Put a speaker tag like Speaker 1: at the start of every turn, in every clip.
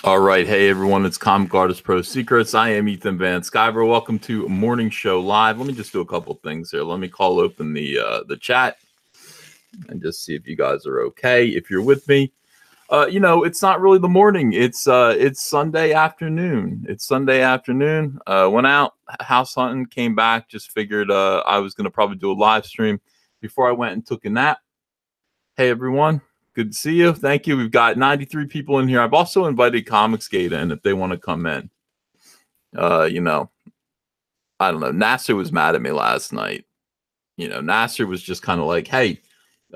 Speaker 1: All right. Hey, everyone. It's Comic Artist Pro Secrets. I am Ethan Van Sciver. Welcome to Morning Show Live. Let me just do a couple things here. Let me call open the chat and just see if you guys are okay. If you're with me, it's not really the morning. It's Sunday afternoon. It's Sunday afternoon. Went out house hunting, came back. Just figured I was going to probably do a live stream before I went and took a nap. Hey, everyone. Good to see you. Thank you. We've got 93 people in here. I've also invited Comicsgate in if they want to come in. I don't know. Nasser was mad at me last night. Nasser was just kind of like, hey,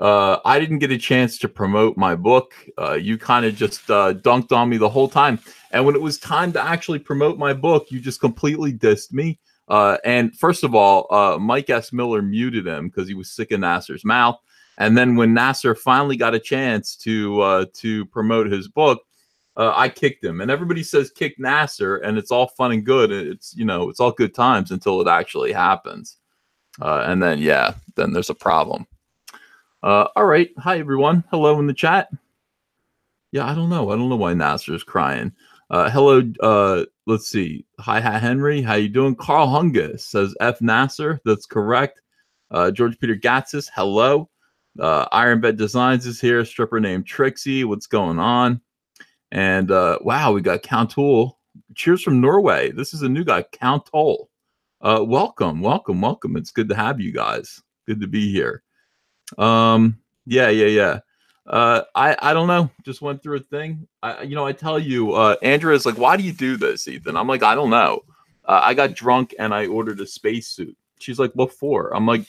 Speaker 1: I didn't get a chance to promote my book. You kind of just dunked on me the whole time. And when it was time to actually promote my book, you just completely dissed me. And first of all, Mike S. Miller muted him because he was sick of Nasser's mouth. And then when Nasser finally got a chance to promote his book, I kicked him. And everybody says kick Nasser, and it's all fun and good. It's all good times until it actually happens. And then there's a problem. All right. Hi, everyone. Hello in the chat. Yeah, I don't know why Nasser's crying. Hello. Let's see. Hi, Henry. How you doing? Carl Hungus says F Nasser. That's correct. George Peter Gatsis. Hello. Iron Bed Designs is here. Stripper named Trixie. What's going on? And wow, we got Count Tool. Cheers from Norway. This is a new guy, Count Toll. Welcome. It's good to have you guys. Good to be here. I don't know. Just went through a thing. I tell you, Andrea's like, why do you do this, Ethan? I'm like, I don't know. I got drunk and I ordered a spacesuit. She's like, what for? I'm like,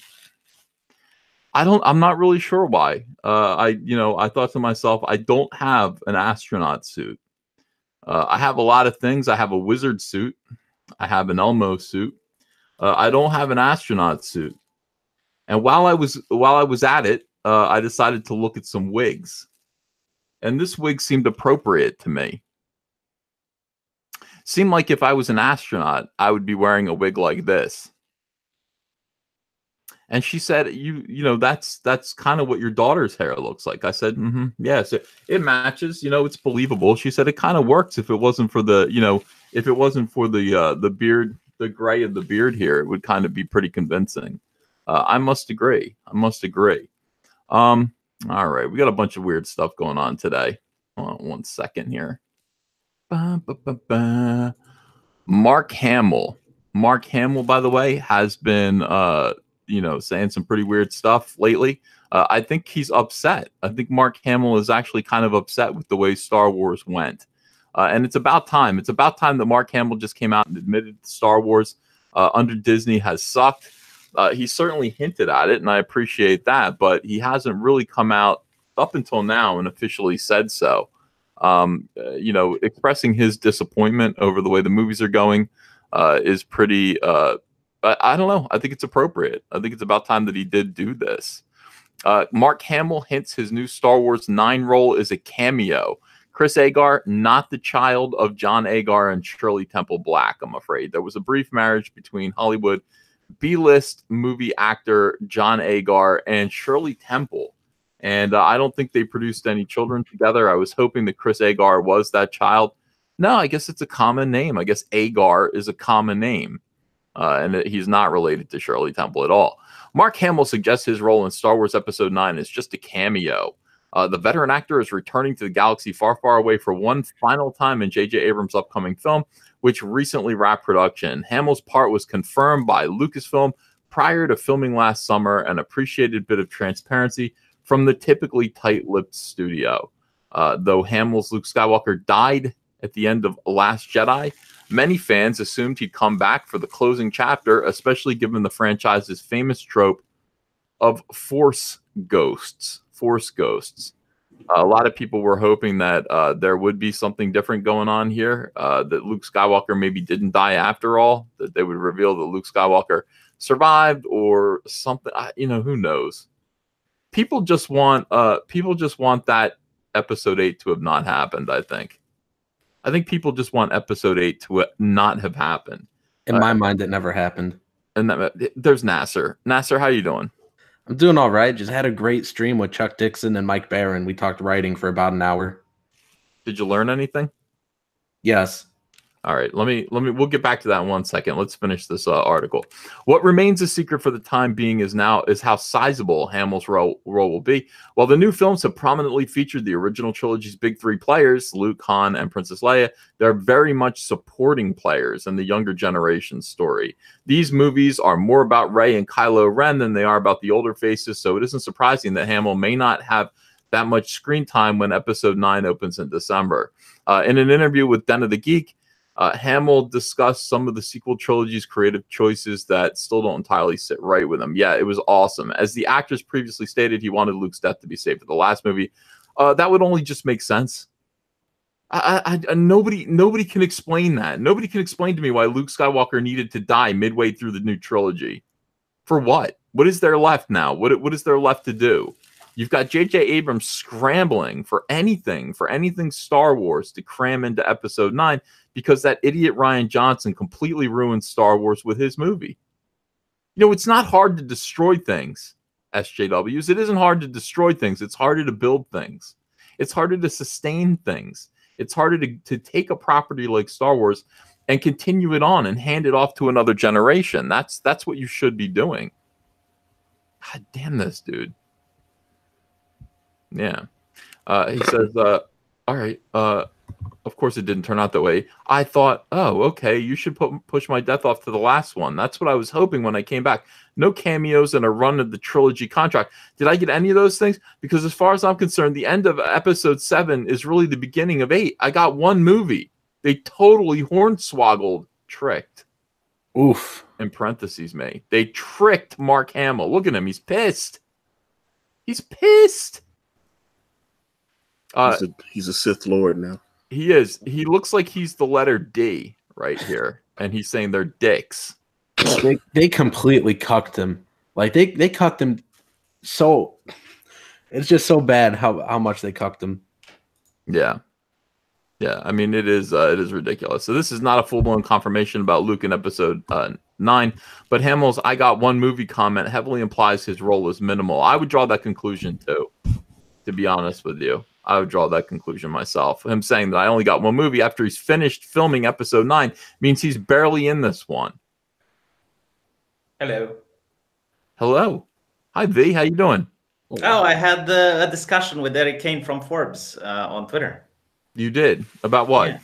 Speaker 1: I'm not really sure why. I thought to myself, I don't have an astronaut suit. I have a lot of things. I have a wizard suit. I have an Elmo suit. I don't have an astronaut suit. And while I was at it, I decided to look at some wigs. And this wig seemed appropriate to me. Seemed like if I was an astronaut, I would be wearing a wig like this. And she said, that's kind of what your daughter's hair looks like. I said, yes, it matches. It's believable. She said it kind of works if it wasn't for the beard, the gray of the beard here, it would kind of be pretty convincing. I must agree. All right, we got a bunch of weird stuff going on today. Hold on 1 second here. Mark Hamill, by the way, has been saying some pretty weird stuff lately. I think he's upset. I think Mark Hamill is actually kind of upset with the way Star Wars went. And it's about time. It's about time that Mark Hamill just came out and admitted Star Wars under Disney has sucked. He certainly hinted at it, and I appreciate that, but he hasn't really come out up until now and officially said so. Expressing his disappointment over the way the movies are going is pretty... I don't know. I think it's appropriate. I think it's about time that he did do this. Mark Hamill hints his new Star Wars 9 role is a cameo. Chris Agar, not the child of John Agar and Shirley Temple Black, I'm afraid. There was a brief marriage between Hollywood B-list movie actor John Agar and Shirley Temple. And I don't think they produced any children together. I was hoping that Chris Agar was that child. No, I guess it's a common name. I guess Agar is a common name. And he's not related to Shirley Temple at all. Mark Hamill suggests his role in Star Wars Episode 9 is just a cameo. The veteran actor is returning to the galaxy far, far away for one final time in J.J. Abrams' upcoming film, which recently wrapped production. Hamill's part was confirmed by Lucasfilm prior to filming last summer, an appreciated bit of transparency from the typically tight-lipped studio. Though Hamill's Luke Skywalker died at the end of Last Jedi, many fans assumed he'd come back for the closing chapter, especially given the franchise's famous trope of Force ghosts. A lot of people were hoping that there would be something different going on here, that Luke Skywalker maybe didn't die after all, that they would reveal that Luke Skywalker survived or something. Who knows? People just want that Episode 8 to have not happened, I think. I think people just want Episode 8 to not have happened.
Speaker 2: In my mind, it never happened.
Speaker 1: And there's Nasser. Nasser, how you doing?
Speaker 2: I'm doing all right. Just had a great stream with Chuck Dixon and Mike Barron. We talked writing for about an hour.
Speaker 1: Did you learn anything?
Speaker 2: Yes.
Speaker 1: All right, we'll get back to that in 1 second. Let's finish this article. What remains a secret for the time being is how sizable Hamill's role will be. While the new films have prominently featured the original trilogy's big three players, Luke, Han, and Princess Leia, they're very much supporting players in the younger generation's story. These movies are more about Rey and Kylo Ren than they are about the older faces, so it isn't surprising that Hamill may not have that much screen time when Episode 9 opens in December. In an interview with Den of the Geek, Hamill discussed some of the sequel trilogy's creative choices that still don't entirely sit right with him. Yeah, it was awesome. As the actors previously stated, he wanted Luke's death to be saved for the last movie. That would only just make sense. Nobody can explain that. Nobody can explain to me why Luke Skywalker needed to die midway through the new trilogy. For what? What is there left now? What is there left to do? You've got J.J. Abrams scrambling for anything Star Wars to cram into Episode 9 because that idiot Rian Johnson completely ruined Star Wars with his movie. You know, it's not hard to destroy things, SJWs. It isn't hard to destroy things. It's harder to build things. It's harder to sustain things. It's harder to take a property like Star Wars and continue it on and hand it off to another generation. That's what you should be doing. God damn this, dude. Yeah. He says, all right, of course it didn't turn out that way. I thought, oh, okay, you should push my death off to the last one. That's what I was hoping when I came back. No cameos and a run of the trilogy contract. Did I get any of those things? Because as far as I'm concerned, the end of Episode 7 is really the beginning of 8. I got one movie. They totally tricked.
Speaker 2: Oof.
Speaker 1: In parentheses, May. They tricked Mark Hamill. Look at him. He's pissed. He's pissed.
Speaker 3: He's a Sith Lord now.
Speaker 1: He is. He looks like he's the letter D right here, and he's saying they're dicks.
Speaker 2: They completely cucked him. Like they cucked him. So it's just so bad how much they cucked him.
Speaker 1: Yeah. I mean, it is ridiculous. So this is not a full blown confirmation about Luke in Episode 9, but Hamill's "I got one movie" comment heavily implies his role is minimal. I would draw that conclusion too. To be honest with you, I would draw that conclusion myself. Him saying that I only got one movie after he's finished filming Episode 9 means he's barely in this one. Hello. Hi, V. How you doing?
Speaker 4: Oh, I had a discussion with Eric Cain from Forbes on Twitter.
Speaker 1: You did? About what?
Speaker 4: Yeah.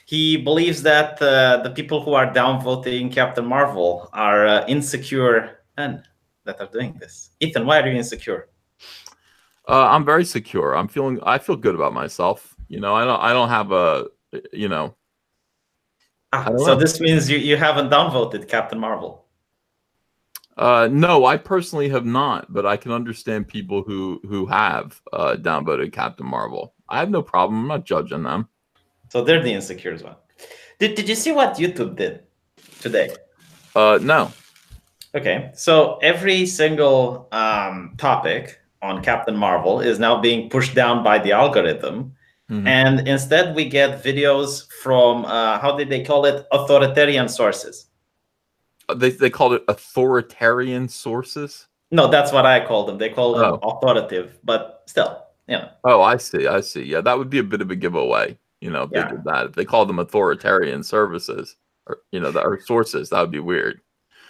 Speaker 4: He believes that the people who are downvoting Captain Marvel are insecure and that are doing this. Ethan, why are you insecure?
Speaker 1: I'm very secure. I feel good about myself. You know, I don't have a, you know.
Speaker 4: So this means you haven't downvoted Captain Marvel.
Speaker 1: No, I personally have not, but I can understand people who have downvoted Captain Marvel. I have no problem. I'm not judging them.
Speaker 4: So they're the insecure as well. Did you see what YouTube did today?
Speaker 1: No.
Speaker 4: Okay, so every single topic on Captain Marvel is now being pushed down by the algorithm. Mm-hmm. And instead we get videos from, how did they call it? Authoritarian sources.
Speaker 1: They called it authoritarian sources?
Speaker 4: No, that's what I called them. They called them authoritative, but still, you know.
Speaker 1: Oh, I see. Yeah, that would be a bit of a giveaway, you know, if they did that. If they called them authoritarian services, or, you know, or sources, that would be weird.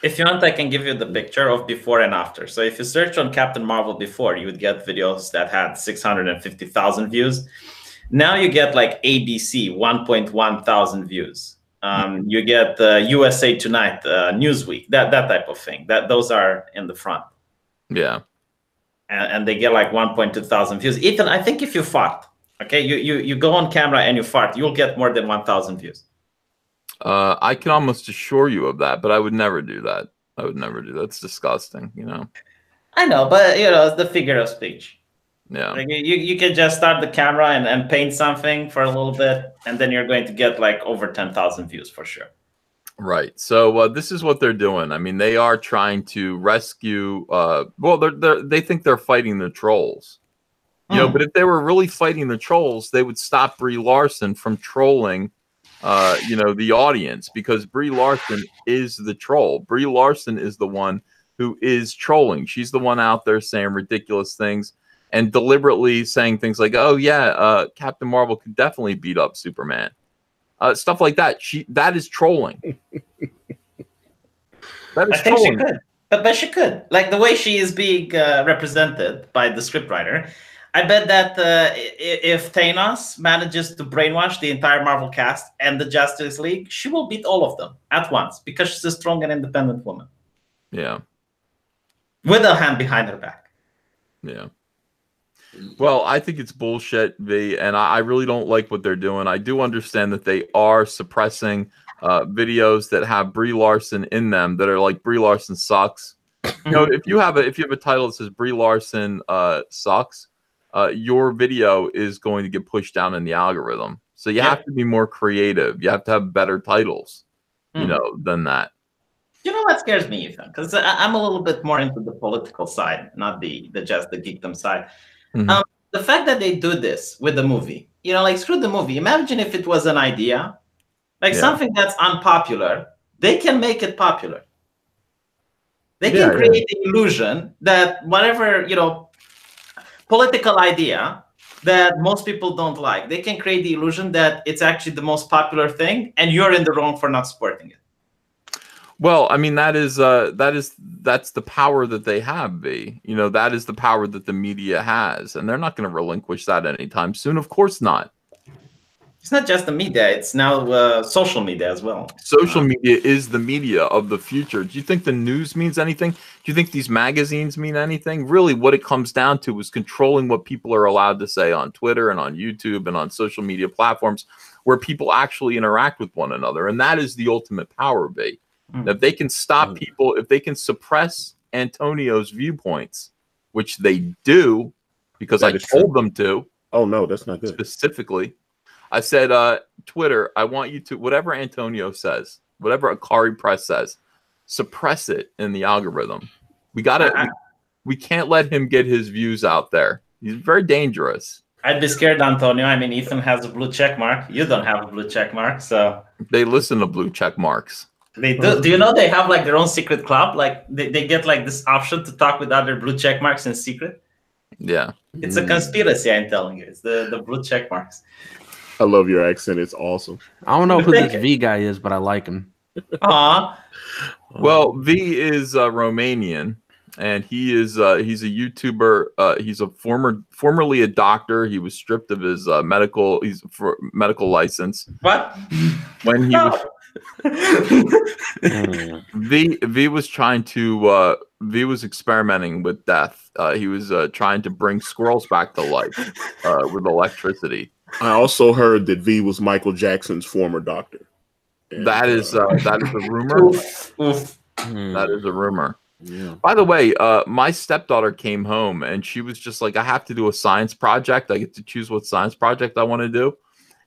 Speaker 4: If you want, I can give you the picture of before and after. So if you search on Captain Marvel before, you would get videos that had 650,000 views. Now you get like ABC, 1.1 thousand views. You get USA Tonight, Newsweek, that type of thing. Those are in the front.
Speaker 1: Yeah.
Speaker 4: And they get like 1.2 thousand views. Ethan, I think if you fart, okay, you go on camera and you fart, you'll get more than 1,000 views.
Speaker 1: I can almost assure you of that, but I would never do that. I would never do that. It's disgusting, you know.
Speaker 4: I know, but you know, it's the figure of speech.
Speaker 1: Yeah.
Speaker 4: Like you can just start the camera and paint something for a little bit, and then you're going to get like over 10,000 views for sure.
Speaker 1: Right. So this is what they're doing. I mean, they are trying to rescue. Well, they think they're fighting the trolls. You know, but if they were really fighting the trolls, they would stop Brie Larson from trolling. You know, the audience, because Brie Larson is the troll. Brie Larson is the one who is trolling. She's the one out there saying ridiculous things and deliberately saying things like, "Oh yeah, Captain Marvel could definitely beat up Superman." stuff like that. That is trolling. That is
Speaker 4: I think
Speaker 1: trolling.
Speaker 4: she could, but she could. Like the way she is being represented by the scriptwriter, I bet that if Thanos manages to brainwash the entire Marvel cast and the Justice League, she will beat all of them at once because she's a strong and independent woman.
Speaker 1: Yeah.
Speaker 4: With a hand behind her back.
Speaker 1: Yeah. Well, I think it's bullshit, V, and I really don't like what they're doing. I do understand that they are suppressing videos that have Brie Larson in them that are like Brie Larson sucks. You know, if you have a title that says Brie Larson sucks, your video is going to get pushed down in the algorithm. So you have to be more creative. You have to have better titles, you know, than that.
Speaker 4: You know what scares me, Ethan? Because I'm a little bit more into the political side, not the just the geekdom side. The fact that they do this with the movie, you know, like screw the movie. Imagine if it was an idea, like something that's unpopular. They can make it popular. They can create the illusion that whatever, you know, political idea that most people don't like, they can create the illusion that it's actually the most popular thing, and you're in the wrong for not supporting it.
Speaker 1: Well, I mean, that's the power that they have, B. You know, that is the power that the media has, and they're not going to relinquish that anytime soon. Of course not.
Speaker 4: It's not just the media; it's now social media as well.
Speaker 1: Social media is the media of the future. Do you think the news means anything? Do you think these magazines mean anything? Really, what it comes down to is controlling what people are allowed to say on Twitter and on YouTube and on social media platforms where people actually interact with one another, and that is the ultimate power, B. If they can stop people, if they can suppress Antonio's viewpoints, which they do, because I told them to.
Speaker 3: Oh, no, that's not good.
Speaker 1: Specifically, I said, Twitter, I want you to, whatever Antonio says, whatever Akari Press says, suppress it in the algorithm. We can't let him get his views out there. He's very dangerous.
Speaker 4: I'd be scared, Antonio. I mean, Ethan has a blue check mark. You don't have a blue check mark, so. They
Speaker 1: listen to blue check marks.
Speaker 4: They do. Do you know they have like their own secret club? Like they get like this option to talk with other blue check marks in secret.
Speaker 1: Yeah.
Speaker 4: It's a conspiracy, I'm telling you. It's the blue check marks.
Speaker 3: I love your accent. It's awesome.
Speaker 2: I don't know who this V guy is, but I like him.
Speaker 1: Well, V is Romanian, and he's a YouTuber. He's a formerly a doctor. He was stripped of his medical license.
Speaker 4: What?
Speaker 1: When he was V was trying to V was experimenting with death. He was trying to bring squirrels back to life with electricity.
Speaker 3: I also heard that V was Michael Jackson's former doctor. And,
Speaker 1: that is a rumor. That is a rumor.
Speaker 3: Yeah.
Speaker 1: By the way, my stepdaughter came home and she was just like, I have to do a science project. I get to choose what science project I want to do.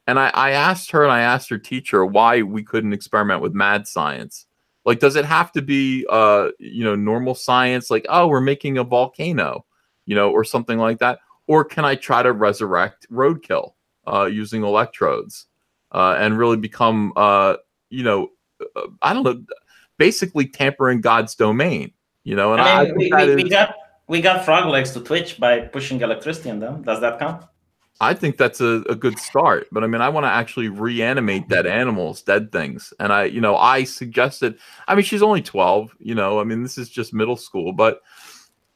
Speaker 1: And I asked her and I asked her teacher why we couldn't experiment with mad science. Like, does it have to be, normal science? Like, oh, we're making a volcano, or something like that. Or can I try to resurrect roadkill using electrodes and really become, I don't know, basically tampering God's domain, And
Speaker 4: I mean, we got frog legs to twitch by pushing electricity in them. Does that count?
Speaker 1: I think that's a good start, but I mean, I want to actually reanimate dead animals, dead things. And I suggested, I mean, she's only 12, I mean, this is just middle school, but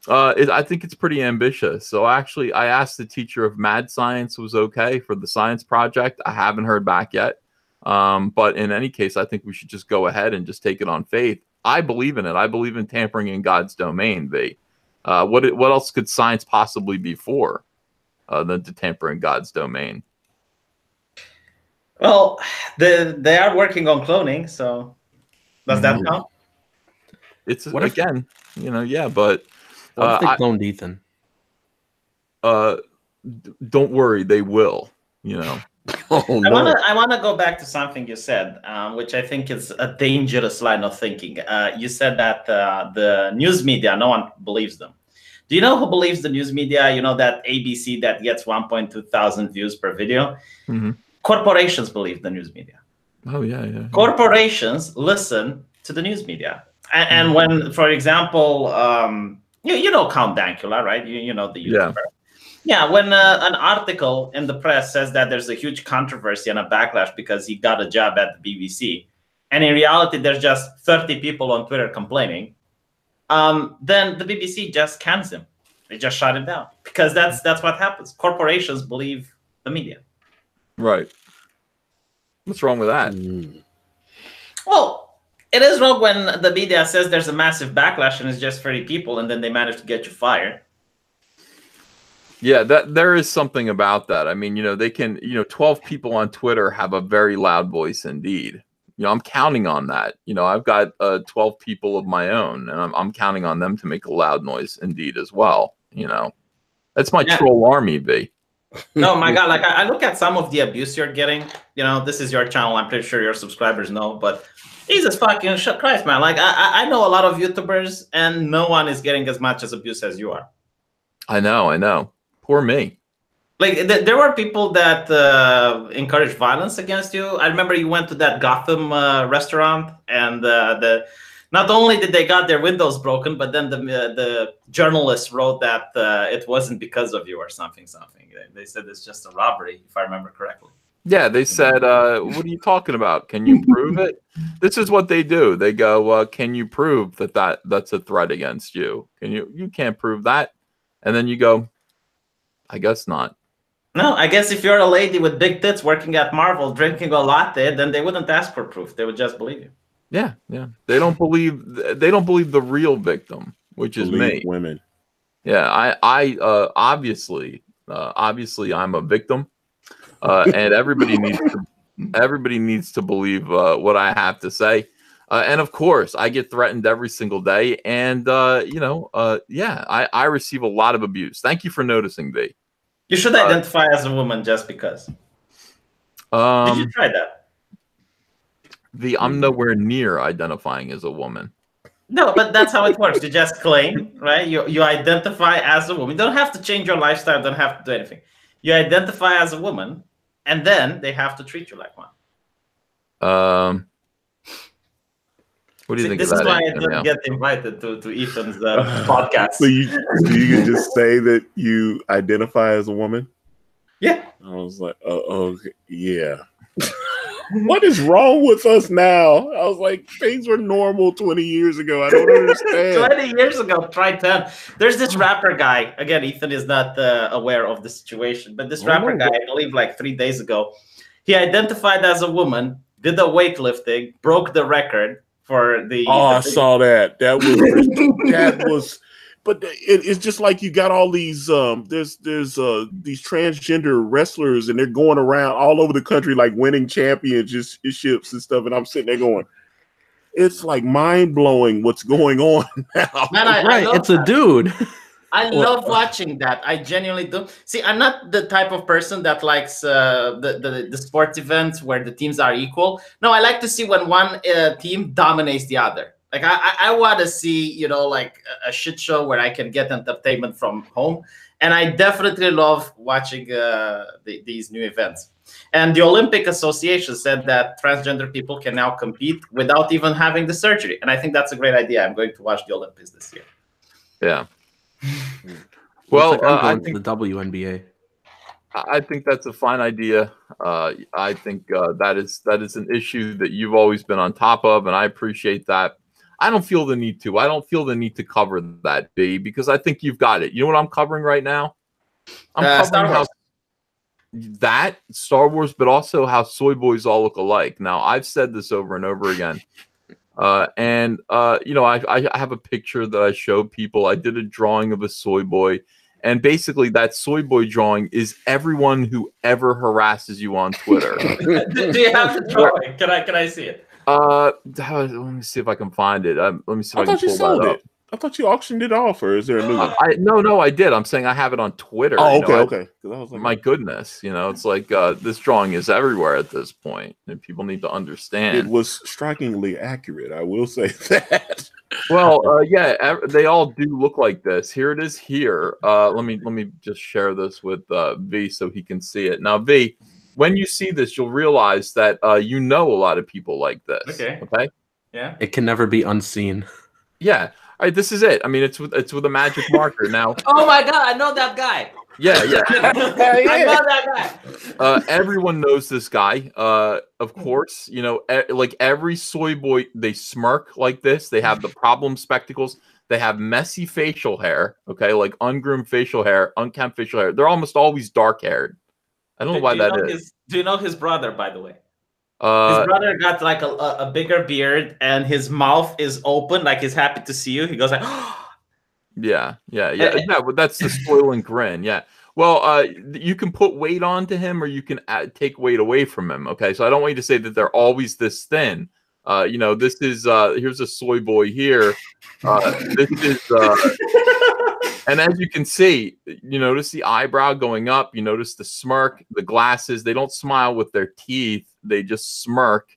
Speaker 1: I think it's pretty ambitious. So I asked the teacher if mad science was okay for the science project. I haven't heard back yet. But in any case, I think we should just go ahead and just take it on faith. I believe in it. I believe in tampering in God's domain, V. What else could science possibly be for? Than to tamper in God's domain.
Speaker 4: Well, they are working on cloning, so does that count?
Speaker 1: It's but
Speaker 2: what if they
Speaker 1: cloned
Speaker 2: Ethan?
Speaker 1: Don't worry, they will.
Speaker 3: Oh, no.
Speaker 4: I wanna go back to something you said, which I think is a dangerous line of thinking. You said that the news media, no one believes them. Do you know who believes the news media? That ABC that gets 1.2 thousand views per video?
Speaker 1: Mm-hmm.
Speaker 4: Corporations believe the news media.
Speaker 1: Oh, yeah.
Speaker 4: Corporations listen to the news media. And when, for example, Count Dankula, right? You know the YouTuber. Yeah, when an article in the press says that there's a huge controversy and a backlash because he got a job at the BBC, and in reality there's just 30 people on Twitter complaining, then the BBC just cans him. They just shut him down because that's what happens. Corporations believe the media.
Speaker 1: Right. What's wrong with that?
Speaker 4: Well, it is wrong when the media says there's a massive backlash and it's just 30 people, and then they manage to get you fired.
Speaker 1: Yeah, there is something about that. I mean, they can, 12 people on Twitter have a very loud voice indeed. I'm counting on that. I've got 12 people of my own, and I'm counting on them to make a loud noise indeed as well. That's my troll army, V.
Speaker 4: No, my God, like I look at some of the abuse you're getting. This is your channel. I'm pretty sure your subscribers know, but Jesus fucking Christ, man. Like I know a lot of YouTubers, and no one is getting as much as abuse as you are.
Speaker 1: I know. Poor me.
Speaker 4: Like there were people that encouraged violence against you. I remember you went to that Gotham restaurant, and not only did they got their windows broken, but then the journalist wrote that it wasn't because of you or something. They said it's just a robbery, if I remember correctly.
Speaker 1: Yeah, they said, what are you talking about? Can you prove it? This is what they do. They go, can you prove that's a threat against you? You can't prove that. And then you go, I guess not.
Speaker 4: No, I guess if you're a lady with big tits working at Marvel drinking a latte, then they wouldn't ask for proof. They would just believe you.
Speaker 1: Yeah. They don't believe the real victim, which is me.
Speaker 3: Women.
Speaker 1: Yeah, I obviously I'm a victim. And everybody needs to believe what I have to say. And of course, I get threatened every single day. And I receive a lot of abuse. Thank you for noticing, V.
Speaker 4: You should identify as a woman just because. Did you try that?
Speaker 1: I'm nowhere near identifying as a woman.
Speaker 4: No, but that's how it works. You just claim, right? You identify as a woman. You don't have to change your lifestyle. Don't have to do anything. You identify as a woman, and then they have to treat you like one.
Speaker 1: What do you think
Speaker 4: this
Speaker 1: of that?
Speaker 4: This is why I didn't get invited to Ethan's podcast.
Speaker 3: So you can just say that you identify as a woman?
Speaker 4: Yeah.
Speaker 3: I was like, oh yeah. What is wrong with us now? I was like, things were normal 20 years ago. I don't understand.
Speaker 4: 20 years ago, try 10. There's this rapper guy. Again, Ethan is not aware of the situation, but this rapper guy, I believe like 3 days ago, he identified as a woman, did the weightlifting, broke the record for the...
Speaker 3: Oh, I saw that. That was... But it's just like you got all these there's these transgender wrestlers, and they're going around all over the country like winning championships and stuff. And I'm sitting there going, it's like mind blowing what's going on now.
Speaker 4: Man,
Speaker 2: it's a dude.
Speaker 4: I love watching that. I genuinely do. See, I'm not the type of person that likes the sports events where the teams are equal. No, I like to see when one team dominates the other. Like I want to see, like a shit show where I can get entertainment from home. And I definitely love watching these new events. And the Olympic Association said that transgender people can now compete without even having the surgery. And I think that's a great idea. I'm going to watch the Olympics this year.
Speaker 1: Yeah. Well,
Speaker 2: I think the WNBA.
Speaker 1: I think that's a fine idea. I think that is an issue that you've always been on top of, and I appreciate that. I don't feel the need to. I don't feel the need to cover that, B, because I think you've got it. You know what I'm covering right now? I'm covering Star Wars, but also how soy boys all look alike. Now, I've said this over and over again. I have a picture that I show people. I did a drawing of a soy boy. And basically, that soy boy drawing is everyone who ever harasses you on Twitter.
Speaker 4: Do you have the drawing? Can I see it?
Speaker 1: Let me see if I can find it. Let me see if I can pull that up.
Speaker 3: I thought you auctioned it off, or is there a new one?
Speaker 1: No, I did. I'm saying I have it on Twitter.
Speaker 3: Oh, okay. I was like,
Speaker 1: my goodness, it's like this drawing is everywhere at this point, and people need to understand.
Speaker 3: It was strikingly accurate. I will say that.
Speaker 1: Well, yeah, they all do look like this. Here it is. Here, let me just share this with V so he can see it. Now, V, when you see this, you'll realize that a lot of people like this. Okay.
Speaker 4: Yeah.
Speaker 2: It can never be unseen.
Speaker 1: Yeah. All right, this is it. I mean, it's with a magic marker now.
Speaker 4: Oh my God, I know that guy.
Speaker 1: Yeah, yeah.
Speaker 4: I know that guy.
Speaker 1: Everyone knows this guy. Of course, you know, like every soy boy, they smirk like this. They have the problem spectacles. They have messy facial hair. Okay, like ungroomed facial hair, unkempt facial hair. They're almost always dark haired. I don't know why that is.
Speaker 4: Do you know his brother, by the way?
Speaker 1: His
Speaker 4: brother got like a bigger beard, and his mouth is open, like he's happy to see you. He goes like,
Speaker 1: yeah. But that's the spoiling grin. Yeah. Well, you can put weight onto him, or you can take weight away from him. Okay, so I don't want you to say that they're always this thin. You know, this is here's a soy boy here. This is, and as you can see, you notice the eyebrow going up. You notice the smirk, the glasses. They don't smile with their teeth. They just smirk,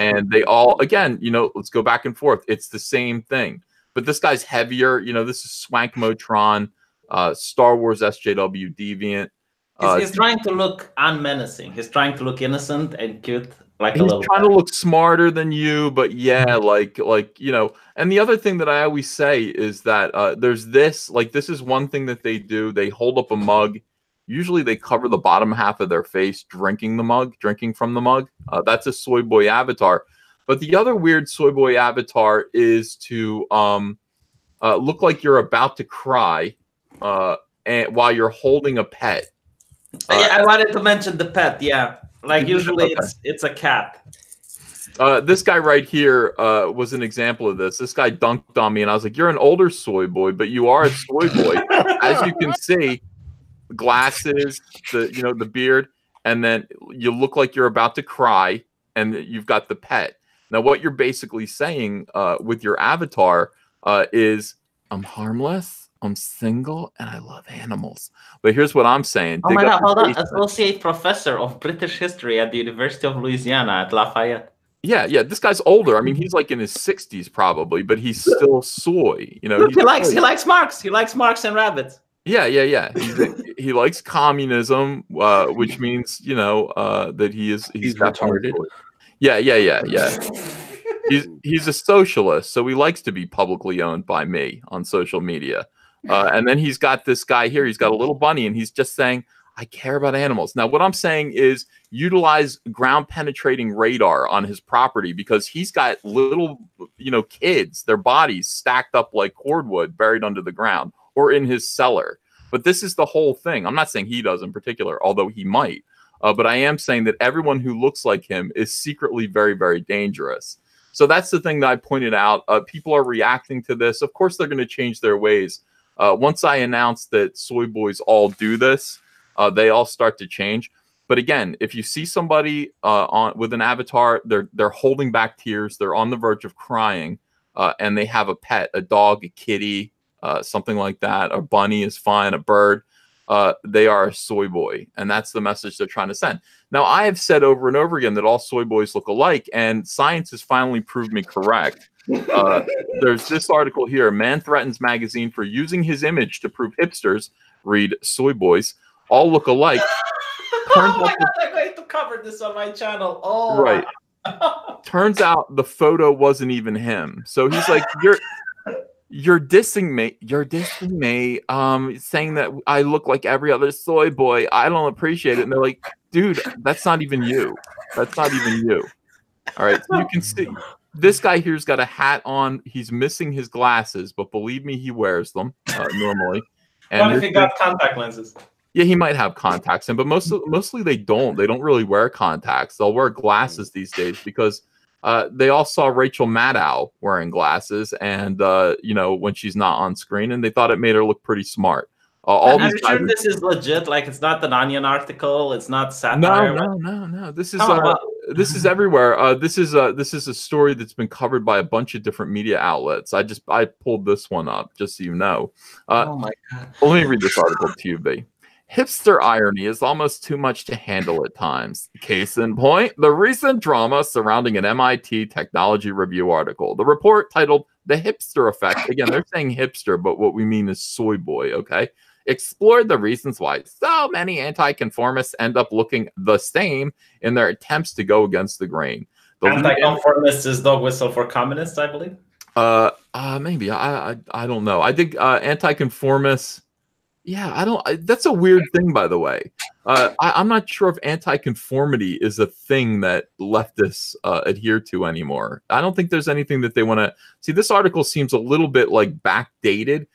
Speaker 1: and they all, again, you know, let's go back and forth. It's the same thing, but this guy's heavier. You know, this is Swank Motron. Star Wars SJW Deviant.
Speaker 4: He's trying to look unmenacing. He's trying to look innocent and cute. Like
Speaker 1: he's trying to look smarter than you, but yeah, like you know. And the other thing that I always say is that there's this, like, this is one thing that they do. They hold up a mug. Usually they cover the bottom half of their face, drinking from the mug. That's a soy boy avatar. But the other weird soy boy avatar is to look like you're about to cry. And while you're holding a pet.
Speaker 4: Yeah, I wanted to mention the pet. Yeah, like usually it's a cat.
Speaker 1: This guy right here was an example of this. This guy dunked on me, and I was like, "You're an older soy boy, but you are a soy boy." As you can see, glasses, the beard, and then you look like you're about to cry, and you've got the pet. Now, what you're basically saying with your avatar is, "I'm harmless. I'm single and I love animals." But here's what I'm saying.
Speaker 4: Oh my God, hold on. Associate Professor of British History at the University of Louisiana at Lafayette.
Speaker 1: Yeah. This guy's older. I mean, he's like in his 60s probably, but he's still soy. You know,
Speaker 4: he likes Marx. He likes Marx and rabbits.
Speaker 1: Yeah. He likes communism, which means, you know, that he's
Speaker 2: retarded.
Speaker 1: Yeah. He's a socialist, so he likes to be publicly owned by me on social media. And then he's got this guy here. He's got a little bunny, and he's just saying, "I care about animals." Now, what I'm saying is utilize ground penetrating radar on his property, because he's got little, you know, kids, their bodies stacked up like cordwood buried under the ground or in his cellar. But this is the whole thing. I'm not saying he does in particular, although he might. But I am saying that everyone who looks like him is secretly very, very dangerous. So that's the thing that I pointed out. People are reacting to this. Of course, they're going to change their ways. Once I announce that soy boys all do this, they all start to change. But again, if you see somebody with an avatar, they're holding back tears, they're on the verge of crying, and they have a pet, a dog, a kitty, something like that. A bunny is fine, a bird. They are a soy boy, and that's the message they're trying to send. Now, I have said over and over again that all soy boys look alike, and science has finally proved me correct. There's this article here: "Man threatens magazine for using his image to prove hipsters, read soy boys, all look alike."
Speaker 4: Oh my God, I'm going to cover this on my channel. Oh,
Speaker 1: right. Turns out the photo wasn't even him. So he's like, You're dissing me. You're dissing me. Saying that I look like every other soy boy. I don't appreciate it." And they're like, "Dude, that's not even you. That's not even you." All right. So you can see this guy here's got a hat on. He's missing his glasses, but believe me, he wears them normally. And
Speaker 4: what if he got contact lenses?
Speaker 1: Yeah, he might have contacts in, but mostly they don't. They don't really wear contacts. They'll wear glasses these days because they all saw Rachel Maddow wearing glasses, and you know, when she's not on screen, and they thought it made her look pretty smart.
Speaker 4: I'm sure this is legit. Like, it's not an Onion article. It's not satire.
Speaker 1: No. This is everywhere. This is a story that's been covered by a bunch of different media outlets. I pulled this one up just so you know.
Speaker 4: Oh my God.
Speaker 1: Let me read this article to you, B. "Hipster irony is almost too much to handle at times. Case in point, the recent drama surrounding an MIT Technology Review article. The report, titled 'The Hipster Effect,'" again, they're saying hipster, but what we mean is soy boy, okay, "explored the reasons why so many anti-conformists end up looking the same in their attempts to go against the grain."
Speaker 4: Anti-conformist is dog whistle for communists, I believe.
Speaker 1: Maybe. I don't know. I think anti-conformists Yeah, I don't. That's a weird thing, by the way. I'm not sure if anti-conformity is a thing that leftists adhere to anymore. I don't think there's anything that they want to see. This article seems a little bit like backdated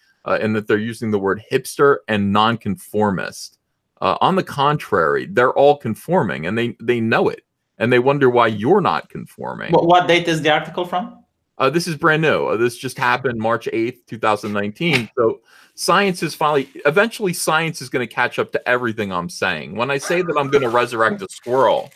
Speaker 1: in that they're using the word hipster and nonconformist. On the contrary, they're all conforming, and they know it, and they wonder why you're not conforming.
Speaker 4: What date is the article from?
Speaker 1: This is brand new. This just happened March 8th, 2019. So science is eventually science is going to catch up to everything I'm saying. When I say that I'm going to resurrect a squirrel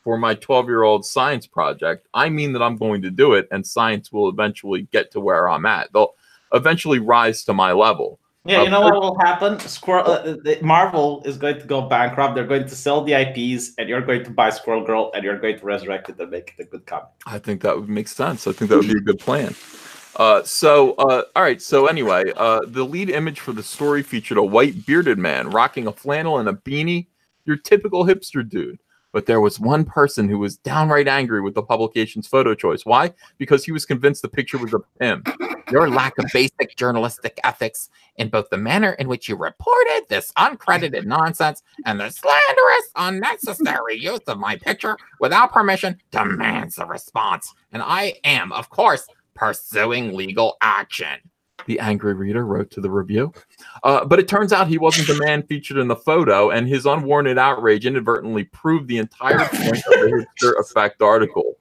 Speaker 1: for my 12-year-old science project, I mean that I'm going to do it, and science will eventually get to where I'm at. They'll eventually rise to my level.
Speaker 4: Yeah, you know what will happen? Marvel is going to go bankrupt. They're going to sell the IPs, and you're going to buy Squirrel Girl, and you're going to resurrect it and make it a good comic.
Speaker 1: I think that would make sense. I think that would be a good plan. All right. So anyway, the lead image for the story featured a white bearded man rocking a flannel and a beanie. Your typical hipster dude. But there was one person who was downright angry with the publication's photo choice. Why? Because he was convinced the picture was of him. Your lack of basic journalistic ethics in both the manner in which you reported this uncredited nonsense and the slanderous, unnecessary use of my picture without permission demands a response. And I am, of course, pursuing legal action. The angry reader wrote to the review. But it turns out he wasn't the man featured in the photo, and his unwarranted outrage inadvertently proved the entire point of the Hipster Effect article.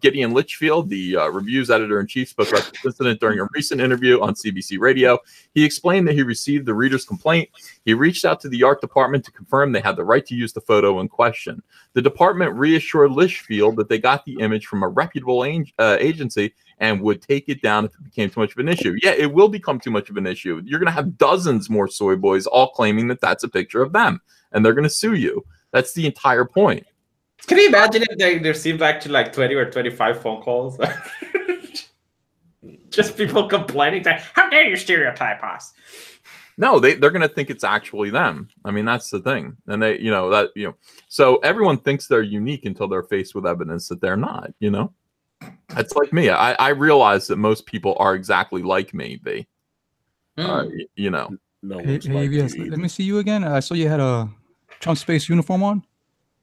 Speaker 1: Gideon Litchfield, the review's editor-in-chief, spoke about this incident during a recent interview on CBC Radio. He explained that he received the reader's complaint. He reached out to the art department to confirm they had the right to use the photo in question. The department reassured Litchfield that they got the image from a reputable agency and would take it down if it became too much of an issue. Yeah, it will become too much of an issue. You're going to have dozens more soy boys all claiming that that's a picture of them, and they're going to sue you. That's the entire point.
Speaker 4: Can you imagine if they received actually like 20 or 25 phone calls? Just people complaining that, how dare you stereotype us?
Speaker 1: No, they're going to think it's actually them. I mean, that's the thing. And so everyone thinks they're unique until they're faced with evidence that they're not, It's like me. I realize that most people are exactly like me, B.
Speaker 3: No
Speaker 5: Hey,
Speaker 3: one's
Speaker 5: hey
Speaker 3: like
Speaker 5: yes,
Speaker 3: you
Speaker 5: let me see you again. I saw you had a Trump space uniform on.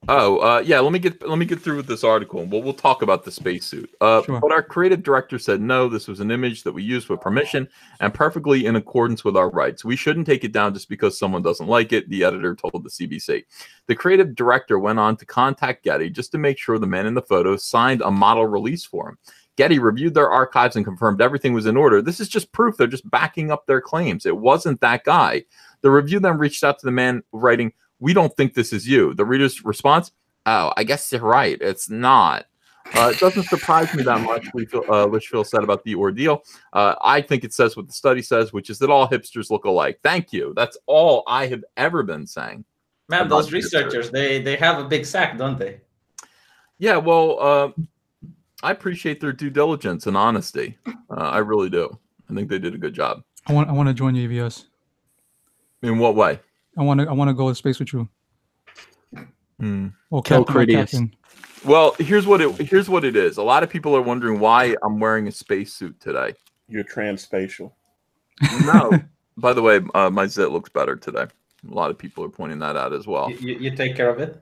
Speaker 1: Yeah, let me get through with this article. We'll talk about the spacesuit.
Speaker 5: Sure.
Speaker 1: But our creative director said no, this was an image that we used with permission and perfectly in accordance with our rights. We shouldn't take it down just because someone doesn't like it, the editor told the CBC. The creative director went on to contact Getty just to make sure the man in the photo signed a model release form. Getty reviewed their archives and confirmed everything was in order. This is just proof they're just backing up their claims. It wasn't that guy. The review then reached out to the man writing, "We don't think this is you." The reader's response, "Oh, I guess you're right. It's not." It doesn't surprise me that much, Litchfield said about the ordeal. I think it says what the study says, which is that all hipsters look alike. Thank you. That's all I have ever been saying.
Speaker 4: Man, those researchers, they have a big sack, don't they?
Speaker 1: Yeah, well, I appreciate their due diligence and honesty. I really do. I think they did a good job.
Speaker 5: I want to join you, EVS.
Speaker 1: In what way?
Speaker 5: I want to go to space with you. Well,
Speaker 2: Kill
Speaker 5: Captain,
Speaker 2: Critias.
Speaker 1: Well, here's what it is. A lot of people are wondering why I'm wearing a spacesuit today.
Speaker 3: You're transspatial.
Speaker 1: No. By the way, my zit looks better today. A lot of people are pointing that out as well.
Speaker 4: You take care of it?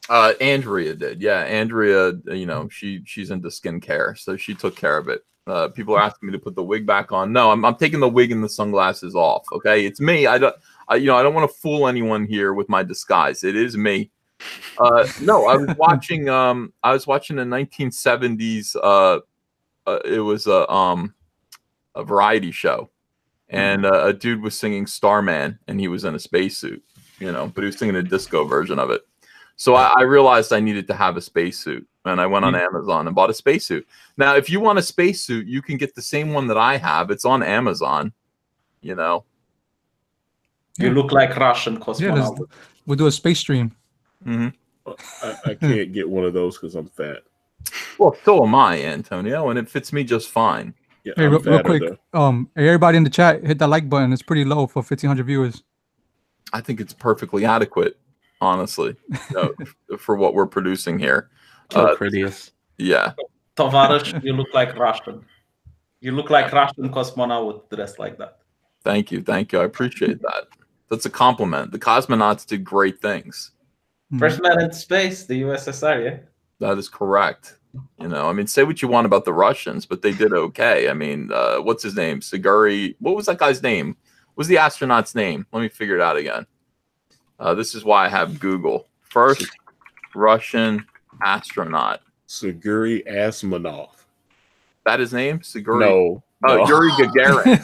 Speaker 1: Andrea did. Yeah, Andrea, she's into skincare, so she took care of it. People are asking me to put the wig back on. No, I'm taking the wig and the sunglasses off. Okay, it's me. I don't want to fool anyone here with my disguise. It is me. No, I was watching. I was watching a 1970s. It was a variety show, and a dude was singing Starman, and he was in a spacesuit. But he was singing a disco version of it. So I realized I needed to have a spacesuit, and I went on Amazon and bought a spacesuit. Now, if you want a spacesuit, you can get the same one that I have. It's on Amazon. You
Speaker 4: look like Russian cosmonaut.
Speaker 5: Yeah, we'll do a space stream.
Speaker 1: Mm-hmm.
Speaker 3: I can't get one of those because I'm fat.
Speaker 1: Well, so am I, Antonio, and it fits me just fine.
Speaker 3: Yeah,
Speaker 5: Hey, real quick, everybody in the chat, hit that like button. It's pretty low for 1,500 viewers.
Speaker 1: I think it's perfectly adequate, honestly, for what we're producing here.
Speaker 2: Kill Critias.
Speaker 1: Yeah.
Speaker 4: Tovarysh, you look like Russian. You look like Russian cosmonaut dressed like that.
Speaker 1: Thank you. I appreciate that. That's a compliment. The cosmonauts did great things.
Speaker 4: First man into space, the USSR, yeah.
Speaker 1: That is correct. You know, I mean, say what you want about the Russians, but they did okay. I mean, what's his name? Siguri. What was that guy's name? What was the astronaut's name? Let me figure it out again. This is why I have Google. First Russian astronaut.
Speaker 3: Siguri Asmanov.
Speaker 1: That his name? Siguri?
Speaker 3: No.
Speaker 1: Oh,
Speaker 3: no.
Speaker 1: Yuri Gagarin.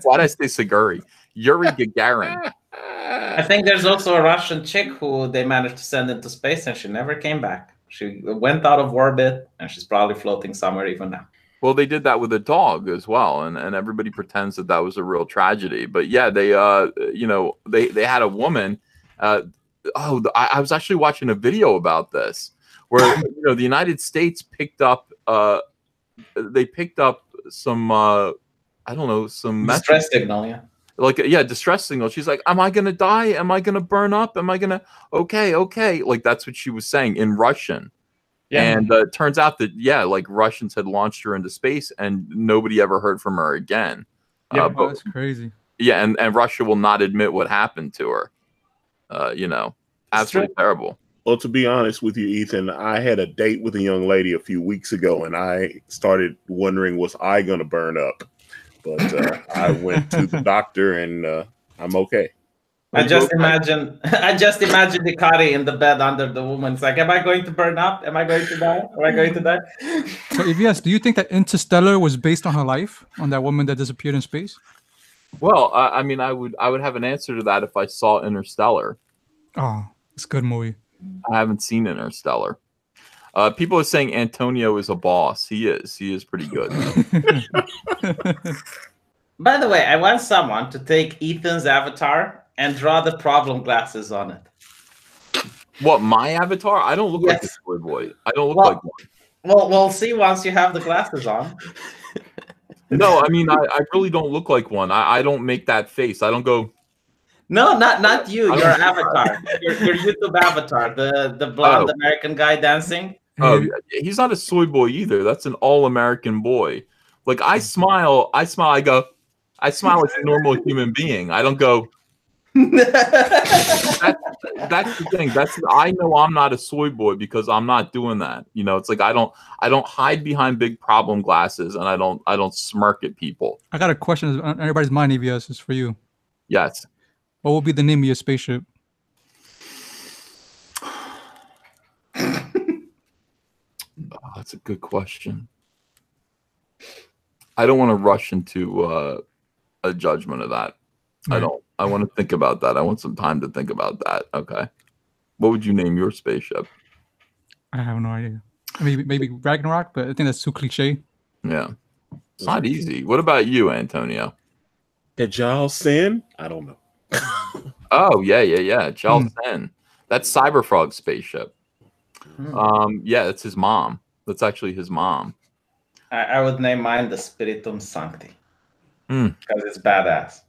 Speaker 1: Why did I say Siguri? Yuri Gagarin.
Speaker 4: I think there's also a Russian chick who they managed to send into space and she never came back. She went out of orbit and she's probably floating somewhere even now.
Speaker 1: Well, they did that with a dog as well, and everybody pretends that that was a real tragedy. But yeah, they they had a woman. I was actually watching a video about this where the United States picked up some I don't know, some
Speaker 4: distress signal, yeah.
Speaker 1: Like, yeah, distress signal. She's like, am I going to die? Am I going to burn up? Am I going to, okay. Like, that's what she was saying in Russian. Yeah. And it turns out that, yeah, like Russians had launched her into space and nobody ever heard from her again.
Speaker 5: Yeah, that's crazy.
Speaker 1: Yeah. And Russia will not admit what happened to her. Absolutely terrible.
Speaker 3: Well, to be honest with you, Ethan, I had a date with a young lady a few weeks ago and I started wondering, was I going to burn up? But I went to the doctor and I'm okay.
Speaker 4: I just imagine Hikari in the bed under the woman. It's like, am I going to burn up? Am I going to die? Am I going to die?
Speaker 5: So if yes, do you think that Interstellar was based on her life, on that woman that disappeared in space?
Speaker 1: Well, I mean, I would have an answer to that if I saw Interstellar.
Speaker 5: Oh, it's a good movie.
Speaker 1: I haven't seen Interstellar. People are saying Antonio is a boss. He is. He is pretty good.
Speaker 4: By the way, I want someone to take Ethan's avatar and draw the problem glasses on it.
Speaker 1: What, my avatar? I don't look like a Soy Boy. I don't look like one.
Speaker 4: Well, we'll see once you have the glasses on.
Speaker 1: No, I mean, I really don't look like one. I don't make that face. I don't go.
Speaker 4: No, not you. Your avatar. Your YouTube avatar. The blonde American guy dancing.
Speaker 1: Oh, he's not a soy boy either. That's an all-American boy. Like, I smile, I smile like a normal human being. I don't go. That's the thing. I know I'm not a soy boy because I'm not doing that. It's like I don't hide behind big problem glasses and I don't smirk at people.
Speaker 5: I got a question on everybody's mind, EVS. It's for you.
Speaker 1: Yes.
Speaker 5: What will be the name of your spaceship?
Speaker 1: Oh, that's a good question. I don't want to rush into a judgment of that. Right. I want to think about that. I want some time to think about that. Okay. What would you name your spaceship?
Speaker 5: I have no idea. Maybe Ragnarok, but I think that's too cliche.
Speaker 1: Yeah. It's not easy. What about you, Antonio?
Speaker 3: Ajal Sen? I don't know.
Speaker 1: Oh, yeah. Ajal Sen. That's Cyberfrog's spaceship. Yeah, that's his mom. That's actually his mom.
Speaker 4: I would name mine the Spiritum Sancti because it's badass.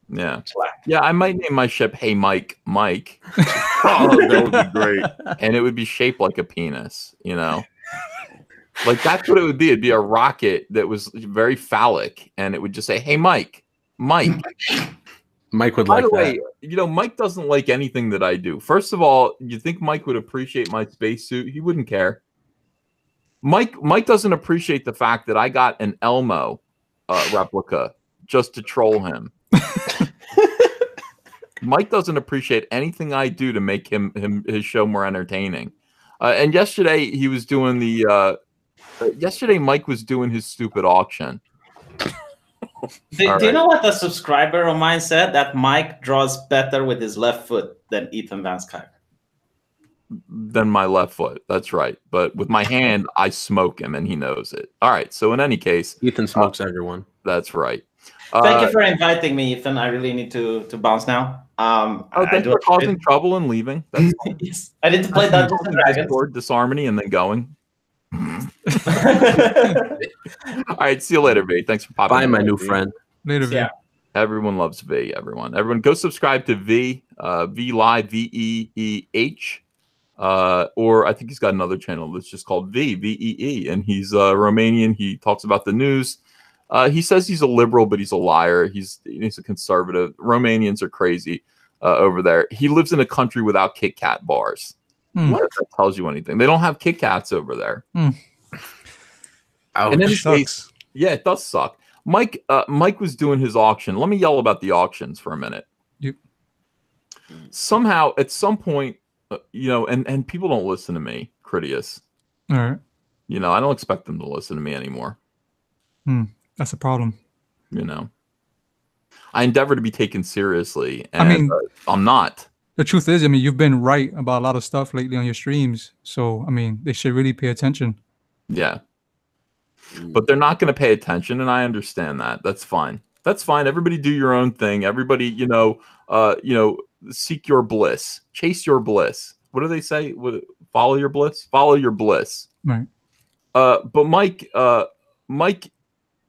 Speaker 1: Yeah, yeah. I might name my ship "Hey Mike." Oh,
Speaker 3: that would be great.
Speaker 1: And it would be shaped like a penis. Like that's what it would be. It'd be a rocket that was very phallic, and it would just say, "Hey Mike, Mike."
Speaker 2: Mike would
Speaker 1: By
Speaker 2: like
Speaker 1: the way,
Speaker 2: that.
Speaker 1: Mike doesn't like anything that I do. First of all, you think Mike would appreciate my spacesuit? He wouldn't care. Mike doesn't appreciate the fact that I got an Elmo replica just to troll him. Mike doesn't appreciate anything I do to make his show more entertaining. And yesterday he was doing yesterday Mike was doing his stupid auction.
Speaker 4: Do you know what a subscriber of mine said? That Mike draws better with his left foot than Ethan Van Skyver.
Speaker 1: Than my left foot. That's right. But with my hand, I smoke him, and he knows it. All right. So in any case,
Speaker 2: Ethan smokes everyone.
Speaker 1: That's right.
Speaker 4: Thank you for inviting me, Ethan. I really need to bounce now.
Speaker 1: Thanks for causing trouble and leaving. That's
Speaker 4: yes. I need to play Dungeons and Dragons.
Speaker 1: Disharmony and then going. All right, see you later, V. Thanks for popping.
Speaker 2: Bye, my new friend.
Speaker 5: Later, V.
Speaker 4: Yeah.
Speaker 1: Everyone loves V. Everyone, go subscribe to V. V Live, VEEH. Or I think he's got another channel that's just called VEE, and he's Romanian. He talks about the news. He says he's a liberal, but he's a liar. He's a conservative. Romanians are crazy over there. He lives in a country without Kit Kat bars. What if that tells you anything? They don't have Kit Kats over there.
Speaker 2: Ouch.
Speaker 1: In any case, yeah, it does suck. Mike was doing his auction. Let me yell about the auctions for a minute.
Speaker 5: Yep.
Speaker 1: Somehow, at some point, and people don't listen to me, Critias.
Speaker 5: All right.
Speaker 1: I don't expect them to listen to me anymore.
Speaker 5: That's a problem.
Speaker 1: I endeavor to be taken seriously, and
Speaker 5: I mean,
Speaker 1: I'm not.
Speaker 5: The truth is, you've been right about a lot of stuff lately on your streams. So, they should really pay attention.
Speaker 1: Yeah. But they're not going to pay attention, and I understand that. That's fine. That's fine. Everybody do your own thing. Everybody, seek your bliss. Chase your bliss. What do they say? Follow your bliss? Follow your bliss.
Speaker 5: Right.
Speaker 1: But Mike,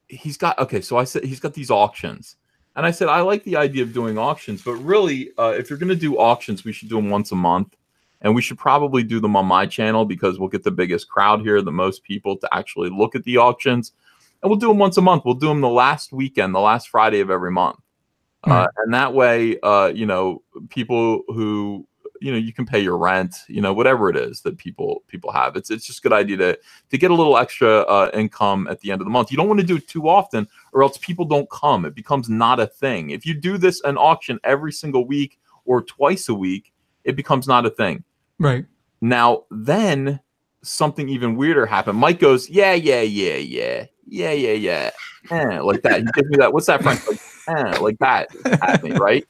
Speaker 1: he's got, okay, so I said he's got these auctions. And I said, I like the idea of doing auctions, but really, if you're going to do auctions, we should do them once a month. And we should probably do them on my channel because we'll get the biggest crowd here, the most people to actually look at the auctions. And we'll do them once a month. We'll do them the last weekend, the last Friday of every month. And that way, people who, you can pay your rent, whatever it is that people have. It's just a good idea to get a little extra income at the end of the month. You don't want to do it too often or else people don't come. It becomes not a thing. If you do this an auction every single week or twice a week, it becomes not a thing.
Speaker 5: Right. Now,
Speaker 1: then something even weirder happened. Mike goes, yeah. Like that. He gives me that. What's that, Frank? Like that happening, right?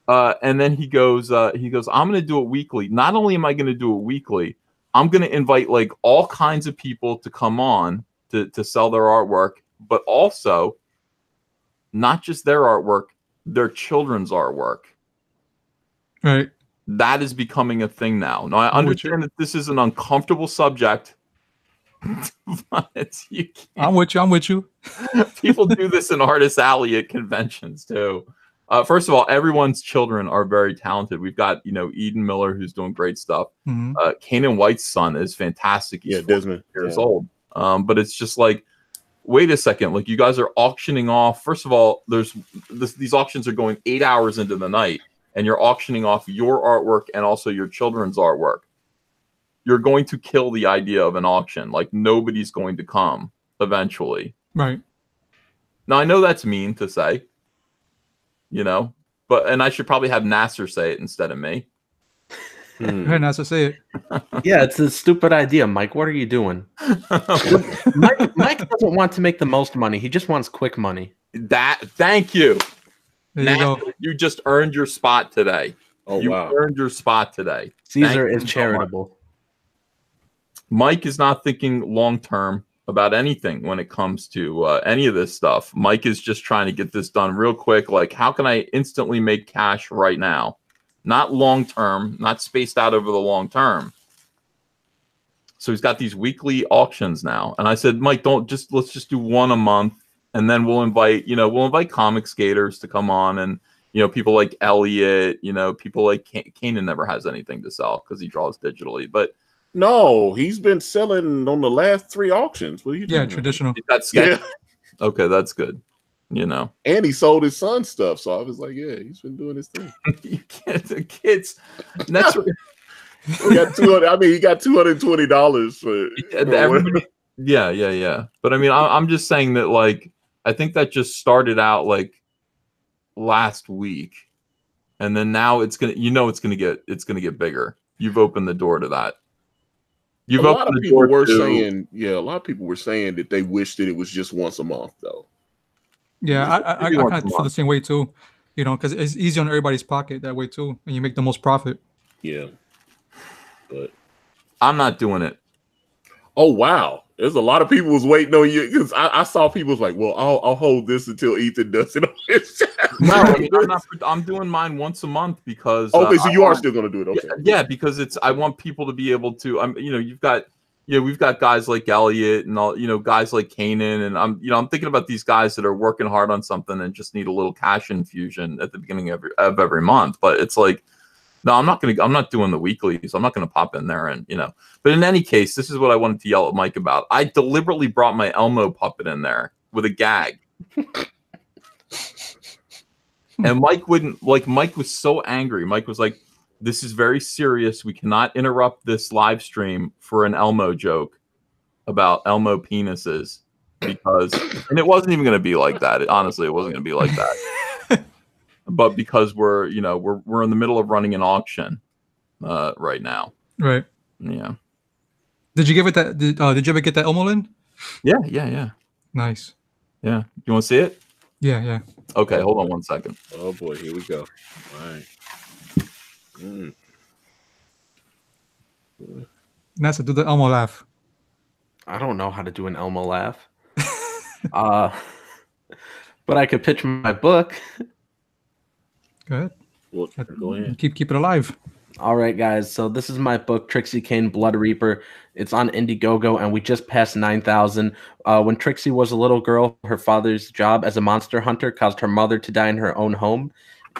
Speaker 1: And then he goes, I'm going to do it weekly. Not only am I going to do it weekly, I'm going to invite like all kinds of people to come on to sell their artwork, but also not just their artwork, their children's artwork.
Speaker 5: Right.
Speaker 1: That is becoming a thing now. Now, I understand that this is an uncomfortable subject. But
Speaker 5: I'm with you.
Speaker 1: People do this in Artist Alley at conventions too. First of all, everyone's children are very talented. We've got, Eden Miller, who's doing great stuff. Cain and White's son is fantastic. He's
Speaker 3: Desmond
Speaker 1: years old. But it's just like, wait a second. Like, you guys are auctioning off. First of all, these auctions are going 8 hours into the night, and you're auctioning off your artwork and also your children's artwork. You're going to kill the idea of an auction. Like, nobody's going to come eventually.
Speaker 5: Right.
Speaker 1: Now, I know that's mean to say, and I should probably have Nasser say it instead of me.
Speaker 5: Hey, Nasser, say it.
Speaker 2: Yeah, it's a stupid idea, Mike. What are you doing? Mike doesn't want to make the most money. He just wants quick money.
Speaker 1: Thank you.
Speaker 5: There you go.
Speaker 1: You just earned your spot today.
Speaker 3: Oh,
Speaker 1: you
Speaker 3: wow.
Speaker 1: earned your spot today.
Speaker 2: Caesar is charitable.
Speaker 1: Mike is not thinking long-term about anything when it comes to any of this stuff. Mike is just trying to get this done real quick. Like, how can I instantly make cash right now? Not long-term, not spaced out over the long term. So he's got these weekly auctions now. And I said, Mike, let's just do one a month. And then we'll invite Comicsgaters to come on, and, people like Elliot, people like Cain never has anything to sell because he draws digitally. But
Speaker 3: no, he's been selling on the last 3 auctions. What are you doing?
Speaker 5: Yeah, traditional.
Speaker 3: Yeah.
Speaker 1: Okay, that's good.
Speaker 3: And he sold his son's stuff. So I was like, yeah, he's been doing his thing.
Speaker 1: The kids. That's what,
Speaker 3: he got he got $220 for
Speaker 1: Yeah. But I mean, I'm just saying that, like, I think that just started out like last week, and then now it's gonna get bigger. You've opened the door to that.
Speaker 3: A lot of people were saying that they wish that it was just once a month, though.
Speaker 5: Yeah, I kind of feel the same way too. Because it's easy on everybody's pocket that way too, and you make the most profit.
Speaker 3: Yeah, but
Speaker 1: I'm not doing it.
Speaker 3: Oh wow, there's a lot of people was waiting on you, because I saw people was like, well, I'll hold this until Ethan does it on his channel.
Speaker 1: No, I mean, I'm doing mine once a month because
Speaker 3: okay, so you are still going to do it. Okay,
Speaker 1: yeah, because I want people to be able to. We've got guys like Elliot and all, guys like Cain, and I'm thinking about these guys that are working hard on something and just need a little cash infusion at the beginning of every month. But it's like, no, I'm not doing the weeklies. I'm not going to pop in there and, But in any case, this is what I wanted to yell at Mike about. I deliberately brought my Elmo puppet in there with a gag. And Mike wouldn't, like, Mike was so angry. Mike was like, this is very serious. We cannot interrupt this live stream for an Elmo joke about Elmo penises, because, and it wasn't even going to be like that. Honestly, it wasn't going to be like that. But because we're in the middle of running an auction right now.
Speaker 5: Right.
Speaker 1: Yeah.
Speaker 5: Did you give it that? Did you ever get that Elmo in?
Speaker 1: Yeah.
Speaker 5: Nice.
Speaker 1: Yeah. You want to see it?
Speaker 5: Yeah.
Speaker 1: Okay, hold on 1 second.
Speaker 3: Oh boy, here we go. All right.
Speaker 5: NASA, do the Elmo laugh.
Speaker 2: I don't know how to do an Elmo laugh. But I could pitch my book.
Speaker 5: Go ahead.
Speaker 3: Well, go ahead.
Speaker 5: Keep it alive.
Speaker 2: All right, guys. So this is my book, Trixie, Cain, Blood Reaper. It's on Indiegogo, and we just passed 9,000. When Trixie was a little girl, her father's job as a monster hunter caused her mother to die in her own home,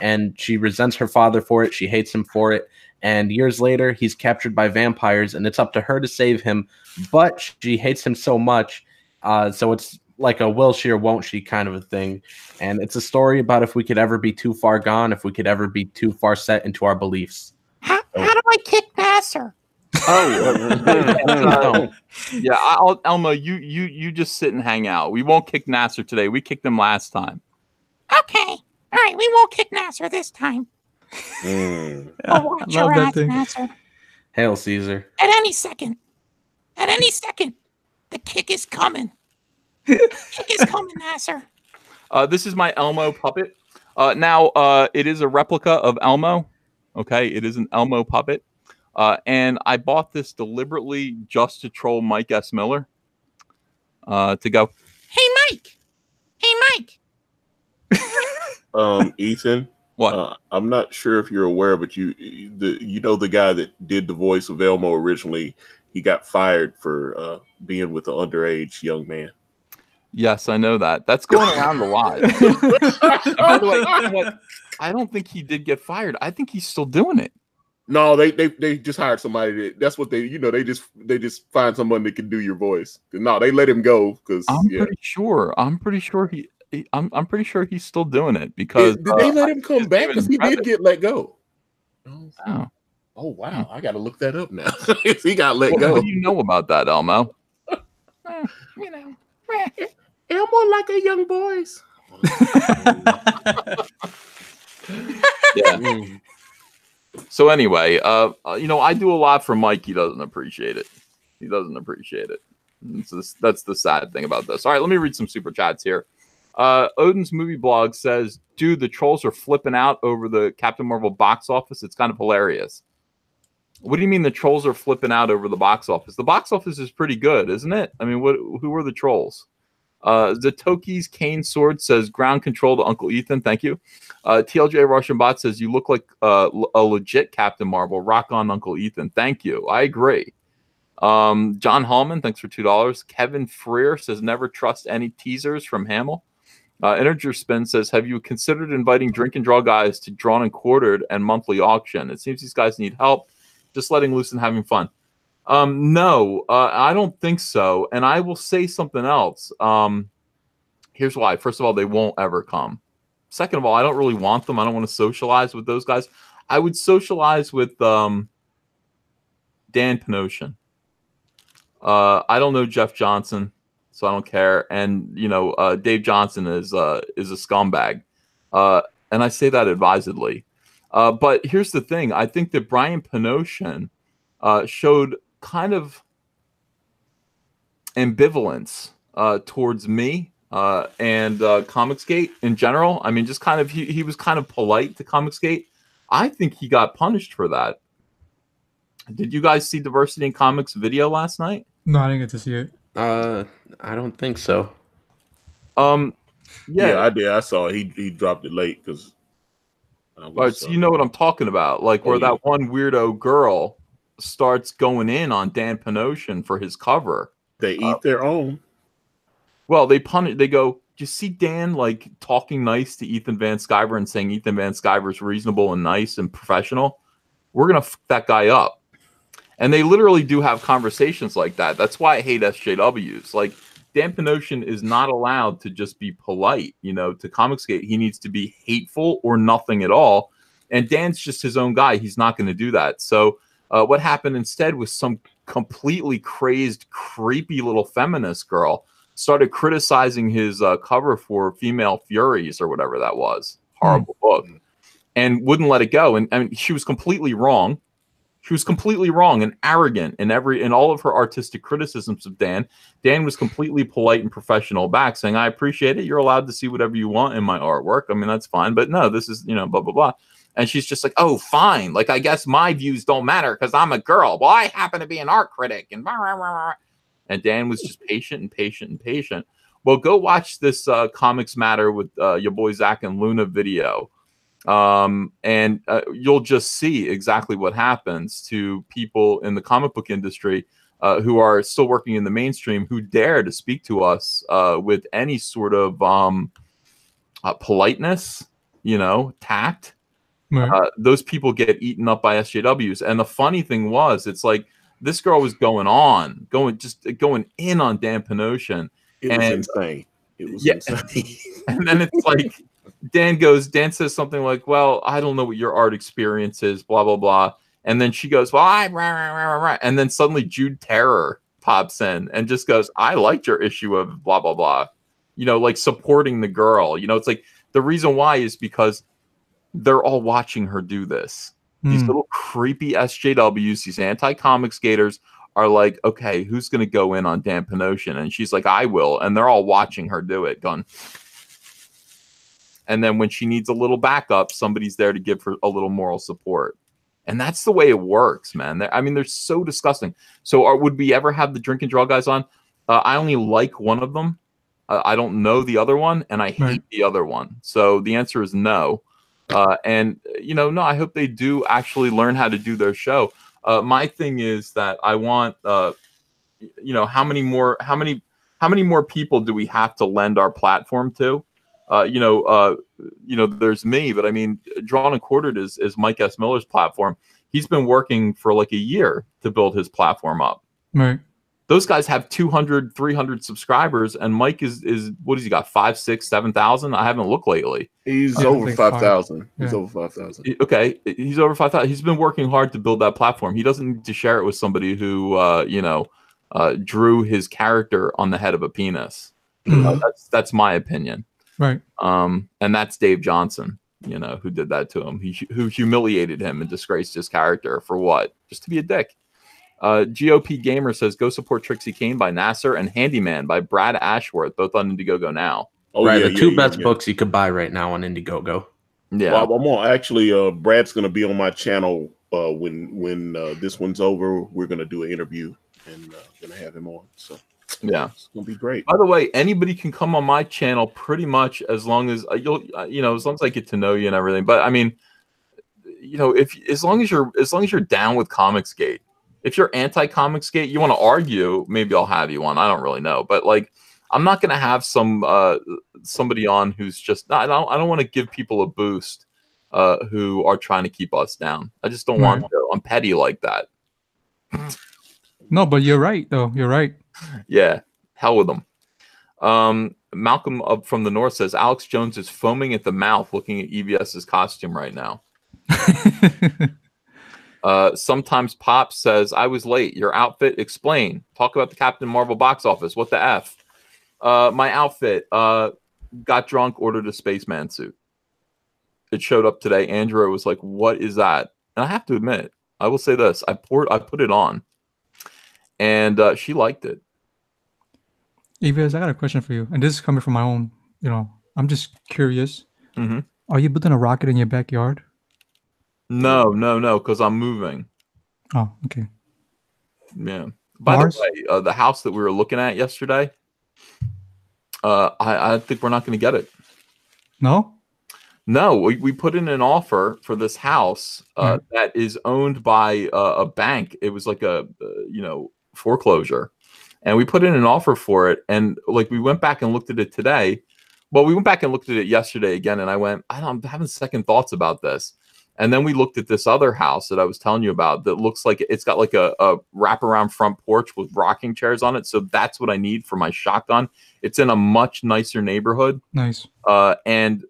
Speaker 2: and she resents her father for it. She hates him for it. And years later, he's captured by vampires, and it's up to her to save him. But she hates him so much, so it's like a will she or won't she kind of a thing. And it's a story about if we could ever be too far gone, if we could ever be too far set into our beliefs.
Speaker 6: How do I kick Nasser?
Speaker 1: Yeah, Elmo, you just sit and hang out. We won't kick Nasser today. We kicked him last time.
Speaker 6: Okay. All right, we won't kick Nasser this time. I'll watch your ass, Nasser.
Speaker 2: Hail Caesar.
Speaker 6: At any second, the kick is coming. Kick is coming, Nasser.
Speaker 1: This is my Elmo puppet. Now, it is a replica of Elmo. Okay, it is an Elmo puppet. And I bought this deliberately just to troll Mike S. Miller. To go,
Speaker 6: Hey, Mike.
Speaker 3: Ethan.
Speaker 1: What?
Speaker 3: I'm not sure if you're aware, but you know the guy that did the voice of Elmo originally, he got fired for being with an underage young man.
Speaker 1: Yes, I know that. That's going around a lot. By the way, I don't think he did get fired. I think he's still doing it.
Speaker 3: No, they just hired somebody. That's what they just find someone that can do your voice. No, they let him go because
Speaker 1: I'm pretty sure he's still doing it because
Speaker 3: did they let him come back because he did get let go.
Speaker 1: Oh
Speaker 3: wow! I got to look that up now. He got let go.
Speaker 1: What do you know about that, Elmo?
Speaker 3: Elmo like a young boys.
Speaker 1: Yeah. So anyway, I do a lot for Mike. He doesn't appreciate it. That's the sad thing about this. All right, let me read some super chats here. Odin's Movie Blog says, dude, the trolls are flipping out over the Captain Marvel box office. It's kind of hilarious. What do you mean the trolls are flipping out over the box office? The box office is pretty good, isn't it? I mean, who are the trolls? Zatoki's Cain Sword says, ground control to Uncle Ethan. Thank you. TLJ Russian Bot says, you look like a legit Captain Marvel. Rock on, Uncle Ethan. Thank you. I agree. John Hallman, thanks for $2. Kevin Freer says, never trust any teasers from Hamill. Integer Spin says, have you considered inviting Drink and Draw guys to Drawn and Quartered and monthly auction? It seems these guys need help. Just letting loose and having fun. No, I don't think so. And I will say something else. Here's why. First of all, they won't ever come. Second of all, I don't really want them. I don't want to socialize with those guys. I would socialize with Dan Panosian. I don't know Jeff Johnson, so I don't care. And Dave Johnson is a scumbag, and I say that advisedly. But here's the thing: I think that Brian Panosian showed kind of ambivalence towards me and Comicsgate in general. I mean, just kind of he was kind of polite to Comicsgate. I think he got punished for that. Did you guys see Diversity in Comics video last night?
Speaker 5: No, I didn't get to see it.
Speaker 2: I don't think so.
Speaker 3: Yeah, I did. I saw it. He dropped it late because.
Speaker 1: Right, so you know what I'm talking about, like where that one weirdo girl starts going in on Dan Panosian for his cover.
Speaker 3: They eat their own.
Speaker 1: Well, they punish. They go, do you see Dan like talking nice to Ethan Van Sciver and saying Ethan Van Sciver is reasonable and nice and professional? We're gonna fuck that guy up. And they literally do have conversations like that. That's why I hate SJWs. Like Dan Pinochet is not allowed to just be polite, you know, to Comicsgate. He needs to be hateful or nothing at all. And Dan's just his own guy. He's not going to do that. So what happened instead was some completely crazed, creepy little feminist girl started criticizing his cover for Female Furies or whatever that was. Horrible book. And wouldn't let it go. And I mean, she was completely wrong. She was completely wrong and arrogant in all of her artistic criticisms of Dan. Dan was completely polite and professional back, saying, I appreciate it. You're allowed to see whatever you want in my artwork. I mean, that's fine. But no, this is, you know, blah, blah, blah. And she's just like, oh, fine. Like, I guess my views don't matter because I'm a girl. Well, I happen to be an art critic. And blah, blah, blah, blah. And Dan was just patient and patient and patient. Well, go watch this Comics Matter with your boy Zach and Luna video. And you'll just see exactly what happens to people in the comic book industry who are still working in the mainstream, who dare to speak to us with any sort of politeness, you know, tact. Right. Those people get eaten up by SJWs. And the funny thing was, it's like this girl was going in on Dan Pinochet.
Speaker 3: It was insane. It was insane.
Speaker 1: And then it's like Dan says something like, well, I don't know what your art experience is, blah, blah, blah. And then she goes, well, and then suddenly Jude Terror pops in and just goes, I liked your issue of blah, blah, blah. You know, like supporting the girl. You know, it's like the reason why is because they're all watching her do this. These little creepy SJWs, these anti-comic skaters are like, okay, who's going to go in on Dan Pinochet? And she's like, I will. And they're all watching her do it, going. And then when she needs a little backup, somebody's there to give her a little moral support. And that's the way it works, man. I mean, they're so disgusting. So would we ever have the Drink and Draw guys on? I only like one of them. I don't know the other one, and I hate the other one. So the answer is no. And, you know, no, I hope they do actually learn how to do their show. My thing is that I want, you know, how many more people do we have to lend our platform to? You know, there's me, but I mean, Drawn and Quartered is Mike S. Miller's platform. He's been working for like a year to build his platform up.
Speaker 5: Right.
Speaker 1: Those guys have 200, 300 subscribers, and Mike is what has he got? 5, 6, 7,000? I haven't looked lately.
Speaker 3: He's over 5,000. He's over 5,000.
Speaker 1: Okay, he's over 5,000. He's been working hard to build that platform. He doesn't need to share it with somebody who, you know, drew his character on the head of a penis. That's my opinion.
Speaker 5: Right.
Speaker 1: And that's Dave Johnson, you know, who did that to him. Who humiliated him and disgraced his character for what? Just to be a dick. GOP Gamer says, go support Trixie Cain by Nasser and Handyman by Brad Ashworth, both on Indiegogo now.
Speaker 2: Oh, right, the two best books you could buy right now on Indiegogo.
Speaker 1: Yeah.
Speaker 3: Well, I'm on, actually, Brad's going to be on my channel when this one's over. We're going to do an interview and going to have him on. So
Speaker 1: yeah,
Speaker 3: it's going to be great.
Speaker 1: By the way, anybody can come on my channel pretty much as long as as long as I get to know you and everything. But I mean, you know, as long as you're down with Comicsgate. If you're anti-Comicsgate, you want to argue, maybe I'll have you on. I don't really know, but like, I'm not going to have somebody on who's just. I don't want to give people a boost who are trying to keep us down. I just don't want to. I'm petty like that.
Speaker 5: No, but you're right, though. You're right.
Speaker 1: Yeah, hell with them. Malcolm up from the north says Alex Jones is foaming at the mouth looking at EVS's costume right now. Sometimes Pop says, I was late. Your outfit, explain. Talk about the Captain Marvel box office. What the F? My outfit, got drunk, ordered a spaceman suit. It showed up today. Andrew was like, what is that? And I have to admit, I will say this. I put it on. And she liked it.
Speaker 5: Evias, I got a question for you. And this is coming from my own, you know, I'm just curious.
Speaker 1: Mm-hmm.
Speaker 5: Are you building a rocket in your backyard?
Speaker 1: No, because I'm moving.
Speaker 5: Oh, okay.
Speaker 1: Yeah. By the way, the house that we were looking at yesterday, I think we're not going to get it.
Speaker 5: No?
Speaker 1: No, we put in an offer for this house that is owned by a bank. It was like a foreclosure, and we put in an offer for it. And like we went back and looked at it today. Well, we went back and looked at it yesterday again, and I went, I'm having second thoughts about this. And then we looked at this other house that I was telling you about that looks like it's got like a wraparound front porch with rocking chairs on it. So that's what I need for my shotgun. It's in a much nicer neighborhood.
Speaker 5: Nice.
Speaker 1: And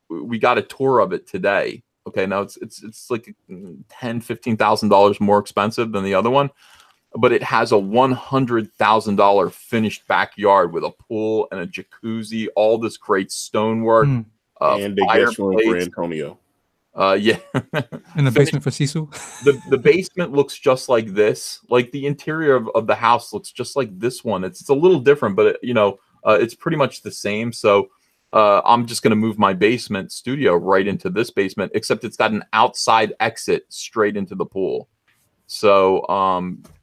Speaker 1: we got a tour of it today. Okay, now it's like $10,000-$15,000 more expensive than the other one, but it has a $100,000 finished backyard with a pool and a jacuzzi, all this great stonework,
Speaker 3: and the guest room for Antonio.
Speaker 1: Yeah.
Speaker 5: In the basement for Sisu.
Speaker 1: The basement looks just like this. Like the interior of the house looks just like this one. It's a little different, but it's pretty much the same. So I'm just going to move my basement studio right into this basement, except it's got an outside exit straight into the pool. So